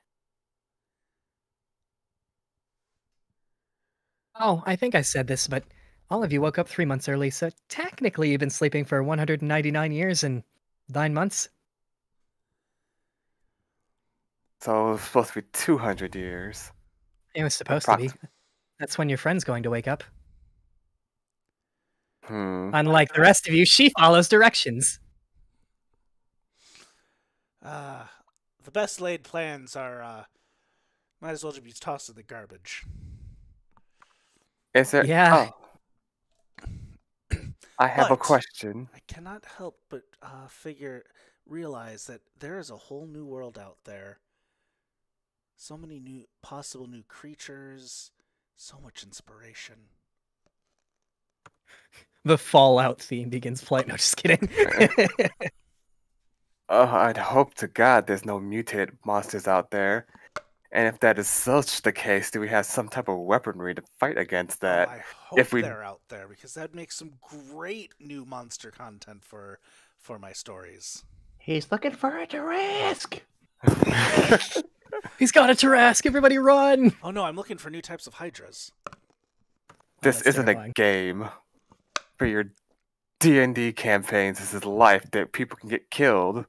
Oh, I think I said this, but all of you woke up 3 months early, so technically you've been sleeping for 199 years and 9 months. So it's supposed to be 200 years. It was supposed to be. That's when your friend's going to wake up. Unlike the rest of you, she follows directions. The best laid plans are, might as well just be tossed in the garbage. Is there? Yeah. Oh. I have a But question. I cannot help but realize that there is a whole new world out there. So many possible new creatures, so much inspiration. The Fallout theme begins playing. No, just kidding. I'd hope to God there's no mutated monsters out there. And if that is such the case, do we have some type of weaponry to fight against that? I hope if we- they're out there, because that'd make some great new monster content for my stories. He's looking for a Tarrasque. He's got a Tarrasque. Everybody run! Oh no, I'm looking for new types of hydras. This that's isn't terrifying. a game for your D&D campaigns. This is life that people can get killed.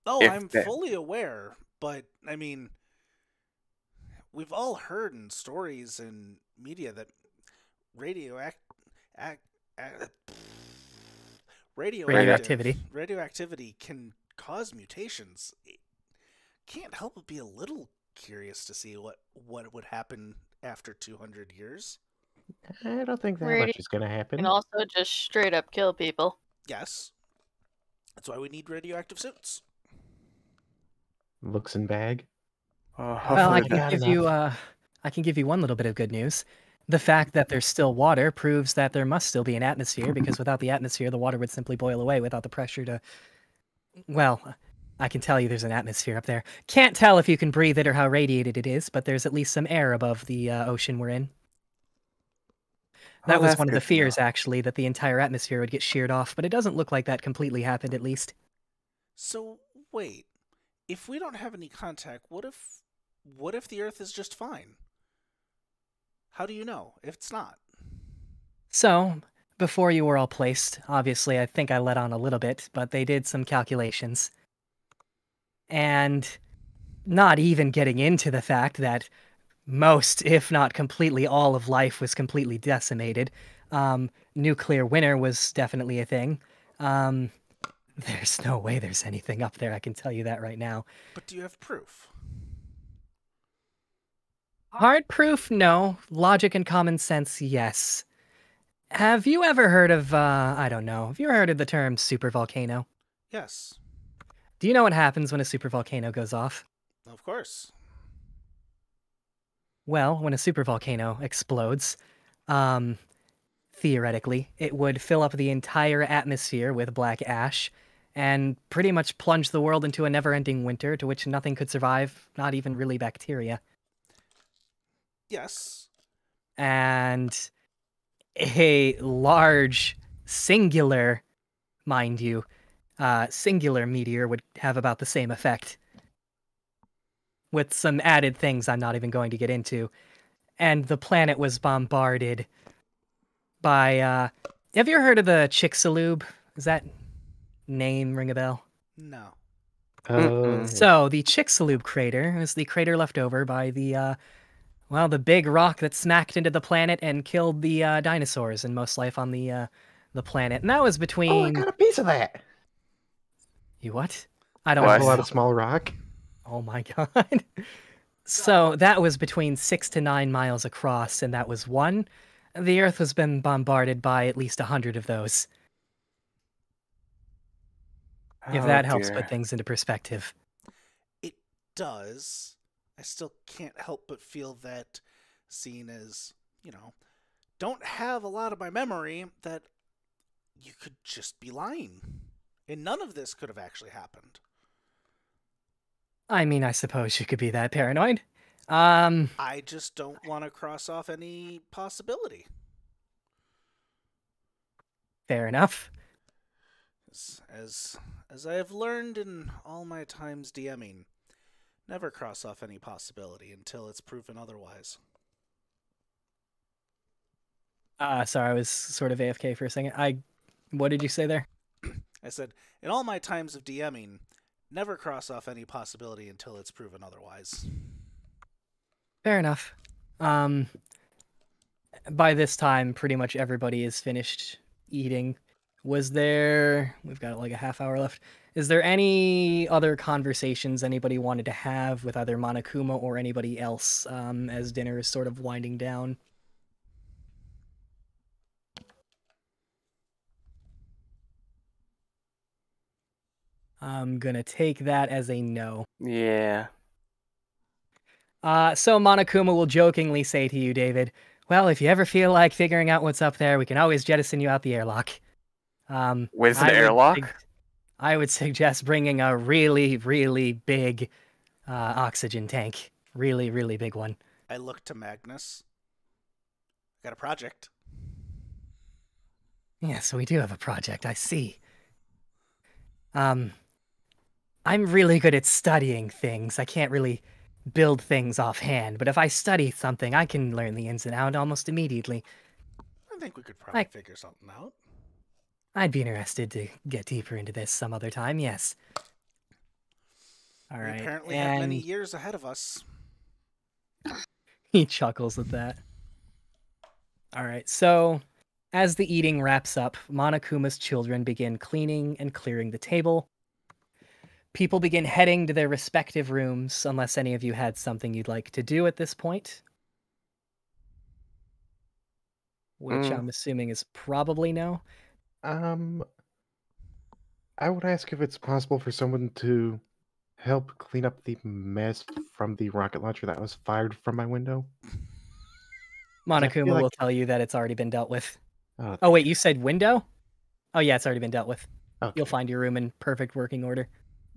Oh, If I'm that- fully aware, but I mean, we've all heard in stories and media that Radioactivity. radioactivity can cause mutations. It can't help but be a little curious to see what would happen after 200 years. I don't think that Radio- much is going to happen. And also just straight up kill people. Yes. That's why we need radioactive suits. Looks and bag. Well, hopefully I I've can got give enough. you I can give you one little bit of good news. The fact that there's still water proves that there must still be an atmosphere, because without the atmosphere, the water would simply boil away without the pressure to. Well, I can tell you there's an atmosphere up there. Can't tell if you can breathe it or how radiated it is, but there's at least some air above the ocean we're in. That Oh, was that's one of the good to know. fears, actually, that the entire atmosphere would get sheared off, but it doesn't look like that completely happened, at least. So, wait. If we don't have any contact, what if the Earth is just fine? How do you know if it's not? So, before you were all placed, obviously, I think I let on a little bit, but they did some calculations. And not even getting into the fact that most, if not completely all of life was completely decimated. Nuclear winter was definitely a thing. There's no way there's anything up there, I can tell you that right now. But do you have proof? Hard proof, no. Logic and common sense, yes. Have you ever heard of, I don't know, have you ever heard of the term supervolcano? Yes. Do you know what happens when a supervolcano goes off? Of course. Well, when a supervolcano explodes, theoretically, it would fill up the entire atmosphere with black ash and pretty much plunge the world into a never-ending winter to which nothing could survive, not even really bacteria. Yes. And a large, singular, mind you, singular meteor would have about the same effect. With some added things I'm not even going to get into. And the planet was bombarded by, have you ever heard of the Chicxulub? Does that name ring a bell? No. So, the Chicxulub crater is the crater left over by the, the big rock that smacked into the planet and killed the dinosaurs and most life on the planet. And that was Oh, I between... got a piece of that. You what? I don't What? I know. pull out a small rock. Oh my god. So that was between 6 to 9 miles across, and that was one. The Earth has been bombarded by at least 100 of those, if Oh, that helps dear. put things into perspective. It does. I still can't help but feel that, seen as, don't have a lot of my memory, that you could just be lying. And none of this could have actually happened. I mean, I suppose you could be that paranoid. I just don't want to cross off any possibility. Fair enough. As I have learned in all my times DMing, never cross off any possibility until it's proven otherwise. Sorry, I was sort of AFK for a second. What did you say there? I said, in all my times of DMing, never cross off any possibility until it's proven otherwise. Fair enough. By this time, pretty much everybody is finished eating. We've got like a half hour left. Is there any other conversations anybody wanted to have with either Monokuma or anybody else as dinner is sort of winding down? I'm gonna take that as a no. Yeah. So Monokuma will jokingly say to you, David, well, if you ever feel like figuring out what's up there, we can always jettison you out the airlock. Wait, it's an I would airlock? I would suggest bringing a really, really big oxygen tank. Really, really big one. I look to Magnus. I got a project. Yeah, so we do have a project, I see. I'm really good at studying things. I can't really build things offhand, but if I study something, I can learn the ins and outs almost immediately. I think we could probably I- figure something out. I'd be interested to get deeper into this some other time, yes. All We right, apparently have many and years ahead of us. he chuckles at that. All right, so as the eating wraps up, Monokuma's children begin cleaning and clearing the table. People begin heading to their respective rooms, unless any of you had something you'd like to do at this point. Which I'm assuming is probably no. I would ask if it's possible for someone to help clean up the mess from the rocket launcher that was fired from my window. I feel Monokuma like- will tell you that it's already been dealt with. Oh, Oh, wait, you said window? Oh, yeah, it's already been dealt with. okay. You'll find your room in perfect working order.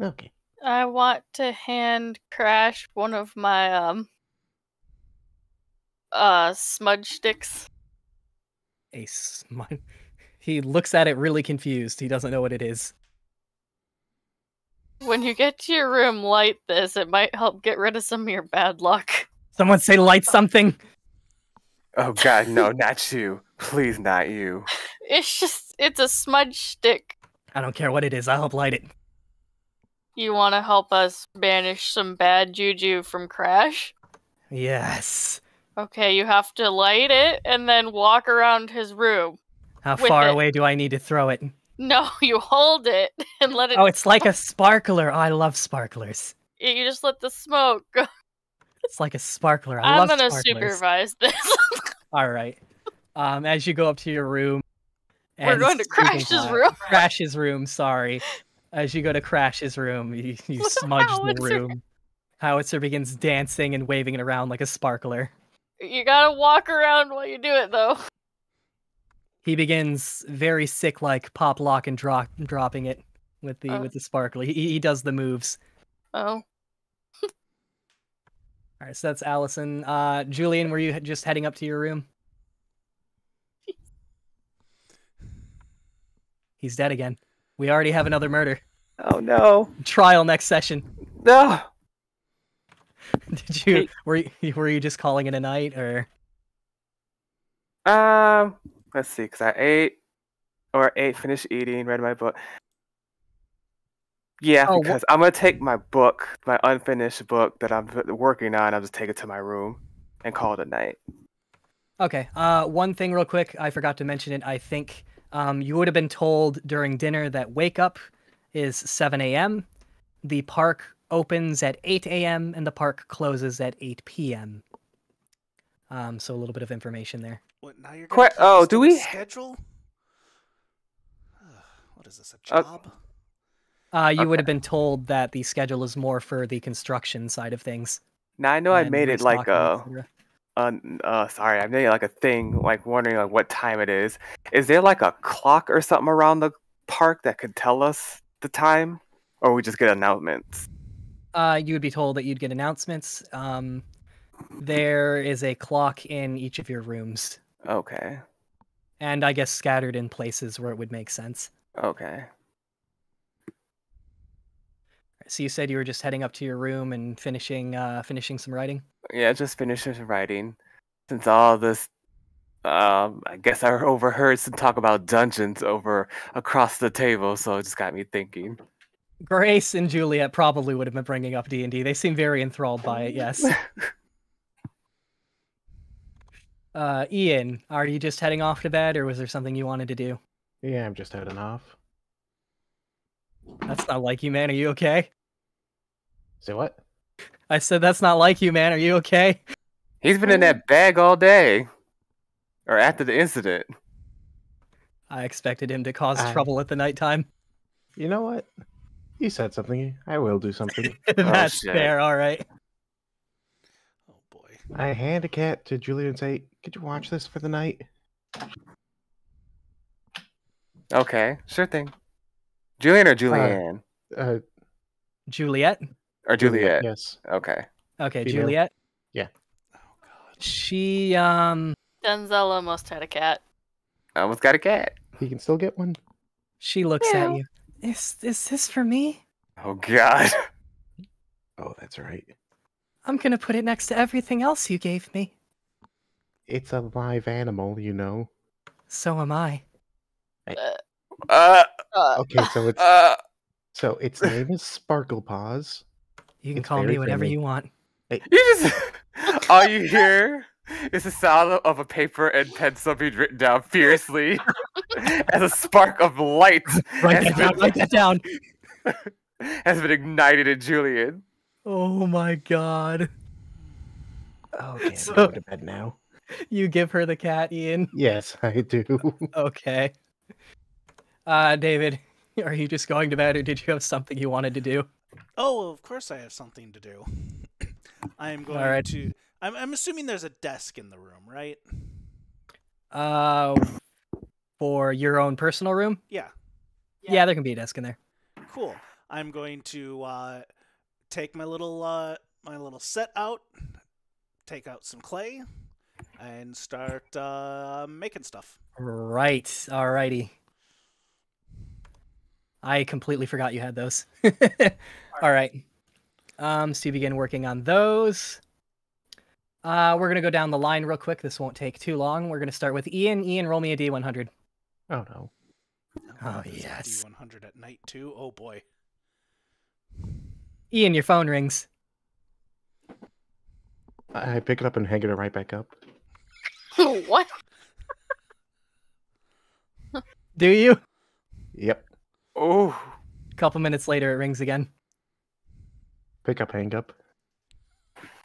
Okay. I want to hand Crash one of my smudge sticks. He looks at it really confused. He doesn't know what it is. When you get to your room, light this. It might help get rid of some of your bad luck. Someone say light something! Oh god, no, not you. Please, not you. It's a smudge stick. I don't care what it is, I'll help light it. You want to help us banish some bad juju from Crash? Yes. Okay, you have to light it and then walk around his room. How With far it. away do I need to throw it? No, you hold it and let it. Oh, it's like a sparkler. Oh, I love sparklers. You just let the smoke go. It's like a sparkler. I I'm love gonna sparklers. supervise this. All right. As you go up to your room, We're and going to speaking Crash's of- room. Crash's room. Sorry. As you go to Crash's room, you smudge the Howitzer. room. Howitzer begins dancing and waving it around like a sparkler. You gotta walk around while you do it, though. He begins very sick, like pop lock and dropping it with the sparkler. He does the moves. Oh. All right, so that's Allison. Julian, were you just heading up to your room? He's dead again. We already have another murder. Oh no. Trial next session. No. Did you were you just calling it a night, or? Let's see, because I ate, finished eating, read my book. Yeah, Oh, because I'm gonna take my book, my unfinished book that I'm working on. I'll just take it to my room and call it a night. Okay. One thing real quick, I forgot to mention it. I think you would have been told during dinner that wake up is 7 a.m. The park opens at 8 a.m. and the park closes at 8 p.m. So a little bit of information there. What, now you're Quite- gonna oh, us do to a we- schedule? What is this, a job? You would have been told that the schedule is more for the construction side of things. Now I know I and made it like restocking, etc. sorry, I made it like a thing, like wondering like what time it is. Is there like a clock or something around the park that could tell us the time, or we just get announcements? You would be told that you'd get announcements. There is a clock in each of your rooms, Okay. and I guess scattered in places where it would make sense. Okay. So you said you were just heading up to your room and finishing some writing. Yeah, just finished writing. Since all this, I guess I overheard some talk about dungeons over across the table, so it just got me thinking. Grace and Juliet probably would have been bringing up D&D. They seem very enthralled by it. Yes. Ian, are you just heading off to bed, or was there something you wanted to do? Yeah, I'm just heading off. That's not like you, man. Are you okay? Say what? I said that's not like you, man. Are you okay? He's been in that bag all day, or after the incident. I expected him to cause I- trouble at the nighttime. You know what? You said something. I will do something. That's shit. fair. All right. Oh boy. I hand a cat to Julia and say, "Could you watch this for the night?" Okay, sure thing. Julian or Julianne? Uh, Juliet. Or Juliet? Yes. Okay. Okay, Female. Juliet. Yeah. Oh god. She Denzel almost had a cat. I almost got a cat. He can still get one. she looks at Meow. you. Is this for me? Oh god. Oh, that's right. I'm gonna put it next to everything else you gave me. It's a live animal, you know. So am I. Uh, Okay, so its name is Sparkle Paws. You can It's call me very whatever friendly. you want. you just all you hear is the sound of a paper and pencil being written down fiercely as a spark of light Write that down. has been ignited in Julian. Oh my god. Okay, So- I'm going to bed now. You give her the cat, Ian? Yes, I do. Okay. David, are you just going to bed, or did you have something you wanted to do? Oh, of course I have something to do. I am going Alright. to. I'm assuming there's a desk in the room, right? For your own personal room? Yeah. Yeah, there can be a desk in there. Cool. I'm going to take my little set out, take out some clay, and start making stuff. Right. Alrighty. I completely forgot you had those. Alright. So you begin working on those. We're gonna go down the line real quick. This won't take too long. We're gonna start with Ian. Ian, roll me a D100. Oh no. Oh, There's a yes. D100 at night too. Oh boy. Ian, your phone rings. I pick it up and hang it right back up. What? Do you? Yep. Oh, A couple minutes later, it rings again. Pick up, hang up.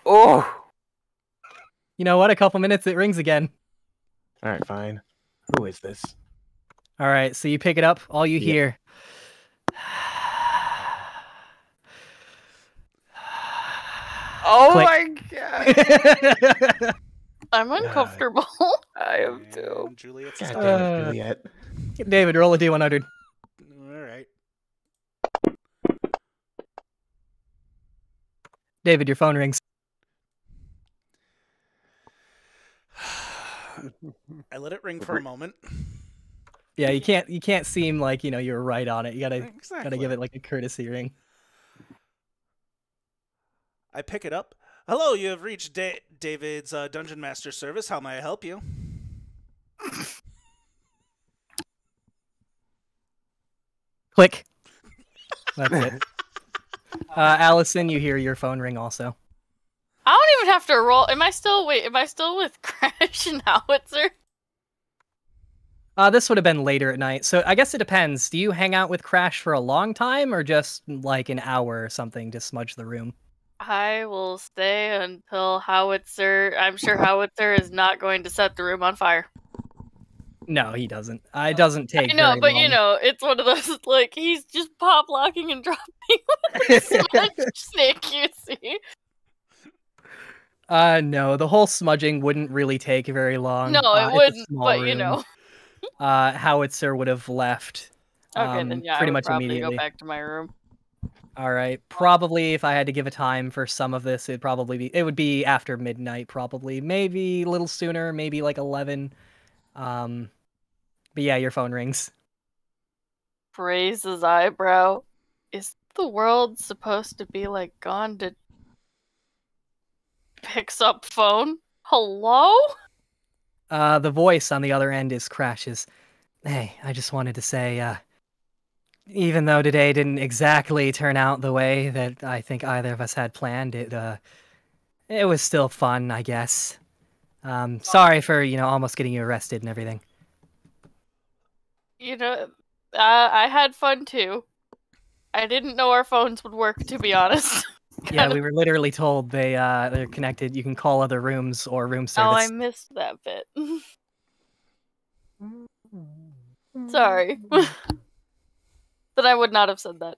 oh. You know what? A couple minutes, it rings again. All right, fine. Who is this? All right, so you pick it up. All you Yeah. hear. Oh Click. my god. I'm uncomfortable. I am too. And Juliet's God stuck. damn it, Juliet. David, roll a D100. All right. David, your phone rings. I let it ring for a moment. Yeah, you can't seem like you were right on it. You gotta Exactly. give it like a courtesy ring. I pick it up. Hello, you have reached David's Dungeon Master service. How may I help you? Click. That's it. Allison, you hear your phone ring also. I don't even have to roll. Am I still with Crash and Howitzer? This would have been later at night, so I guess it depends. Do you hang out with Crash for a long time, or just like an hour or something to smudge the room? I will stay until Howitzer. I'm sure Howitzer is not going to set the room on fire. No, he doesn't. It doesn't take. I know, very but long. it's one of those like he's just pop locking and dropping with the smudge stick. You see? No, the whole smudging wouldn't really take very long. No, it it's a wouldn't. small But room. Howitzer would have left. Okay, then yeah, pretty I would much probably immediately. go back to my room. All right, probably if I had to give a time for some of this, it would be after midnight, probably, maybe a little sooner, maybe like 11. But yeah, your phone rings. Raise his eyebrow. Is the world supposed to be like gone to picks up phone? Hello? The voice on the other end is Crash's. Hey, I just wanted to say, even though today didn't exactly turn out the way that I think either of us had planned, it was still fun, I guess. Sorry for, almost getting you arrested and everything. I had fun too. I didn't know our phones would work, to be honest. Yeah, we were literally told they're connected. You can call other rooms or room Oh, I service. missed that bit. Sorry. But I would not have said that.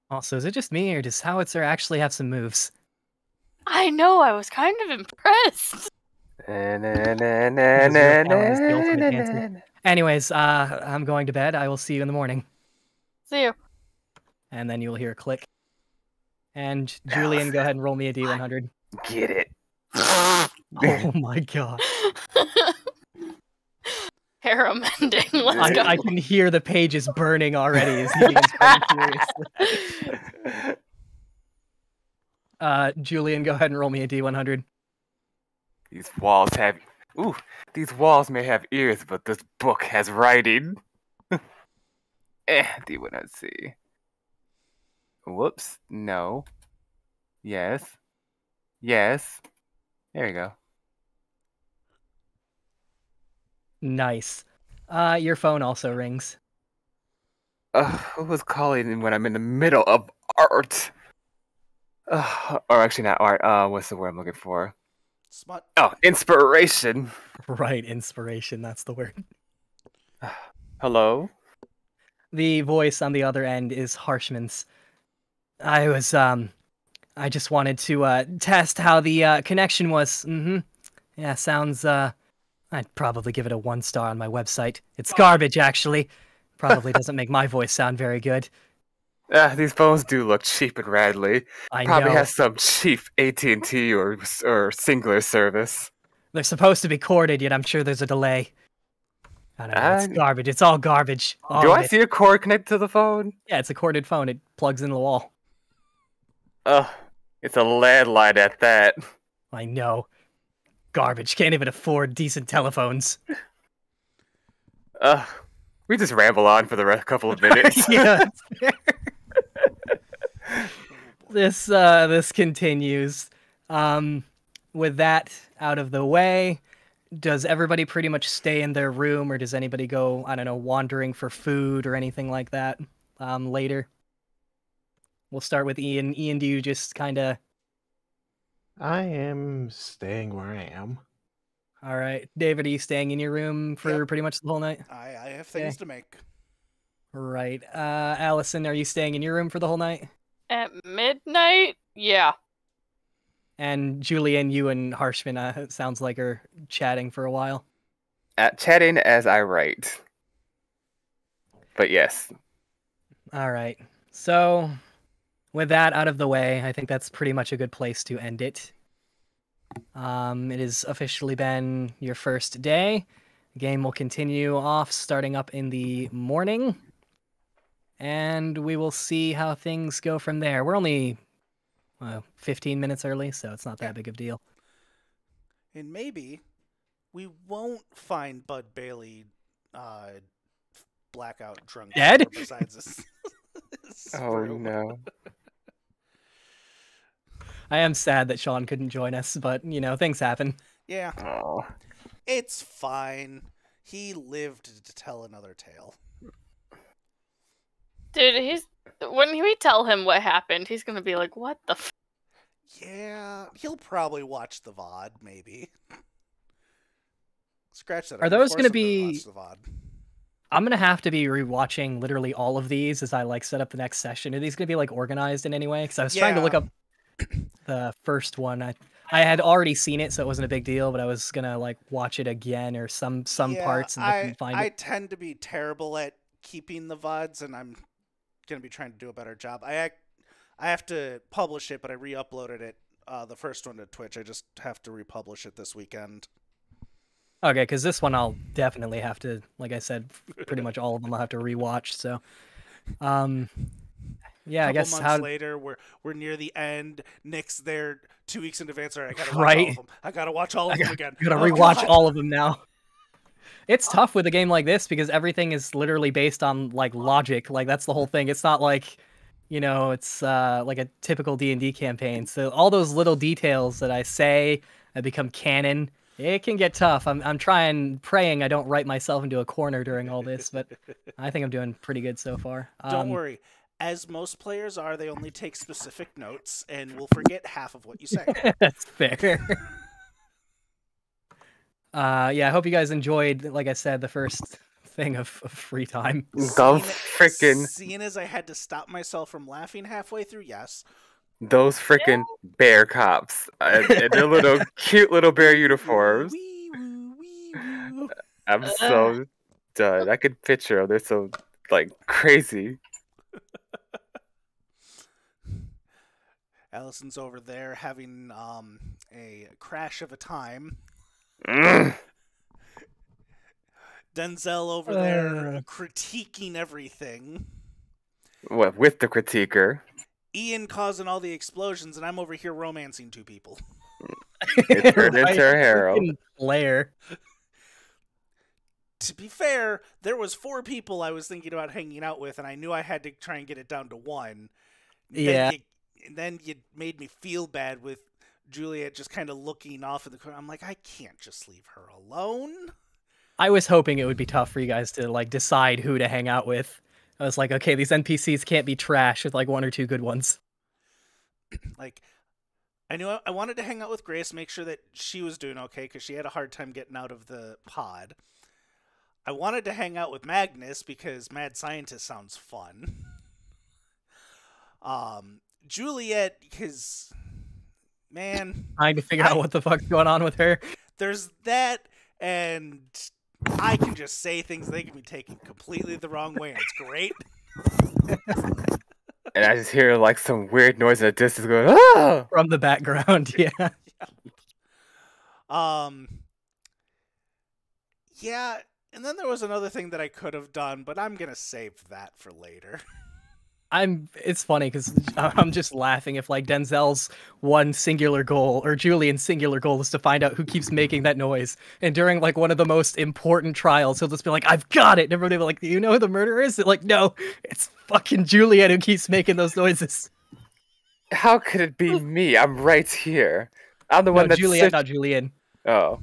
Also, is it just me, or does Howitzer actually have some moves? I know, I was kind of impressed. Anyways, I'm going to bed. I will see you in the morning. See you. And then you'll hear a click. And Julian, go ahead and roll me a D100. Get it. Oh my god. Hair mending. Let's go. I can hear the pages burning already as he begins playing furiously. Julian, go ahead and roll me a D100. These walls have. Ooh, these walls may have ears, but this book has writing. D100. See. Whoops. No. Yes. Yes. There you go. Nice. Your phone also rings. Who was calling when I'm in the middle of art? Or actually not art. What's the word I'm looking for? Smut. Oh, inspiration. Right, inspiration, that's the word. Hello? The voice on the other end is Harshman's. I just wanted to, test how the, connection was. Yeah, sounds, I'd probably give it a 1 star on my website. It's garbage, actually. Probably doesn't make my voice sound very good. These phones do look cheap and rattly. I Probably know. has some cheap AT&T or Singular service. They're supposed to be corded, yet I'm sure there's a delay. I don't know, it's Uh, garbage. It's all garbage. All Do of I it. see a cord connected to the phone? Yeah, it's a corded phone. It plugs into the wall. Ugh, it's a landline at that. I know. Garbage. Can't even afford decent telephones. We just ramble on for the couple of minutes. Yeah, that's fair. This continues. With that out of the way, does everybody pretty much stay in their room, or does anybody go, I don't know, wandering for food or anything like that later? We'll start with Ian. Ian, do you just kind of... I am staying where I am. All right. David, are you staying in your room for pretty much the whole night? I have things to make. Right. Allison, are you staying in your room for the whole night? At midnight? Yeah. And Julian, you and Harshman, it sounds like are chatting for a while. Chatting as I write. But yes. All right. So, with that out of the way, I think that's pretty much a good place to end it. It has officially been your first day. The game will continue off starting up in the morning. And we will see how things go from there. We're only 15 minutes early, so it's not that big of a deal. And maybe we won't find Bud Bailey blackout drunk Dead? besides this. Oh no. I am sad that Sean couldn't join us, but, you know, things happen. Yeah. Oh. It's fine. He lived to tell another tale. Dude, when we tell him what happened, he's gonna be like, what the f-? Yeah, he'll probably watch the VOD, maybe. Scratch that. Are those going to be... I'm going to have to be rewatching literally all of these as I, like, set up the next session. Are these going to be, like, organized in any way? Because I was trying to look up the first one. I had already seen it, so it wasn't a big deal, but I was going to, like, watch it again or some parts and I couldn't find it. I tend to be terrible at keeping the VODs, and I'm going to be trying to do a better job. I have to publish it, but I re-uploaded it, the first one to Twitch. I just have to republish it this weekend. Okay, because this one I'll definitely have to, like I said, pretty much all of them I'll have to rewatch. So, yeah, I guess months later, we're near the end. Nick's there 2 weeks in advance. All right, I gotta watch all of them. I gotta watch all of them again. I gotta rewatch all of them now. It's tough with a game like this because everything is literally based on like logic. Like that's the whole thing. It's not like, you know, it's like a typical D&D campaign. So all those little details that I say that become canon. It can get tough. I'm praying I don't write myself into a corner during all this, but I think I'm doing pretty good so far. Don't worry. As most players are, they only take specific notes and will forget half of what you say. That's fair. Yeah, I hope you guys enjoyed, like I said, the first thing of free time. Seeing as I had to stop myself from laughing halfway through, yes. Those freaking bear cops and their little cute little bear uniforms. I'm so done. I could picture them. They're so like crazy. Allison's over there having a crash of a time. Denzel over there critiquing everything. What, with the critiquer? Ian causing all the explosions, and I'm over here romancing 2 people. It turned into a harem. Freaking Blair. To be fair, there was 4 people I was thinking about hanging out with, and I knew I had to try and get it down to 1. Yeah. Then you made me feel bad with Juliet just kind of looking off in the corner. I'm like, I can't just leave her alone. I was hoping it would be tough for you guys to like decide who to hang out with. I was like, okay, these NPCs can't be trash with like 1 or 2 good ones. Like, I knew I wanted to hang out with Grace, make sure that she was doing okay, because she had a hard time getting out of the pod. I wanted to hang out with Magnus, because Mad Scientist sounds fun. Juliet, because, man... Trying to figure out what the fuck's going on with her. There's that, and I can just say things they can be taken completely the wrong way, and it's great. And I just hear like some weird noise in the distance going, ah! From the background, yeah. Yeah, and then there was another thing that I could have done, but I'm gonna save that for later. It's funny because I'm just laughing if like Denzel's one singular goal or Julian's singular goal is to find out who keeps making that noise. And during like one of the most important trials, he'll just be like, I've got it. And everybody will be like, do you know who the murderer is? They're like, no, it's fucking Juliet who keeps making those noises. How could it be me? I'm right here. I'm the one that's Juliet, not Julian. Oh.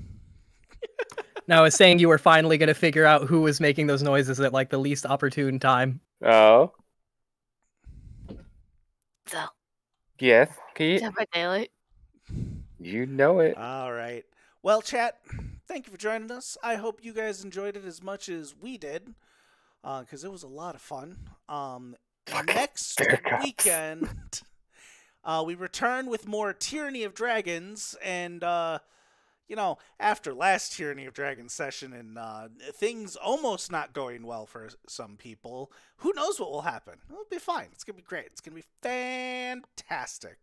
No, I was saying you were finally going to figure out who was making those noises at like the least opportune time. Oh. So, Yes. Can you... Dead by Daylight. You know it. All right. Well, chat, thank you for joining us. I hope you guys enjoyed it as much as we did, because it was a lot of fun. Next weekend, we return with more Tyranny of Dragons, and, after last Tyranny of Dragons session and things almost not going well for some people, who knows what will happen? It'll be fine. It's going to be great. It's going to be fantastic.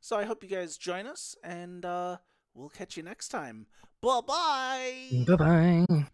So I hope you guys join us, and we'll catch you next time. Bye-bye! Bye-bye.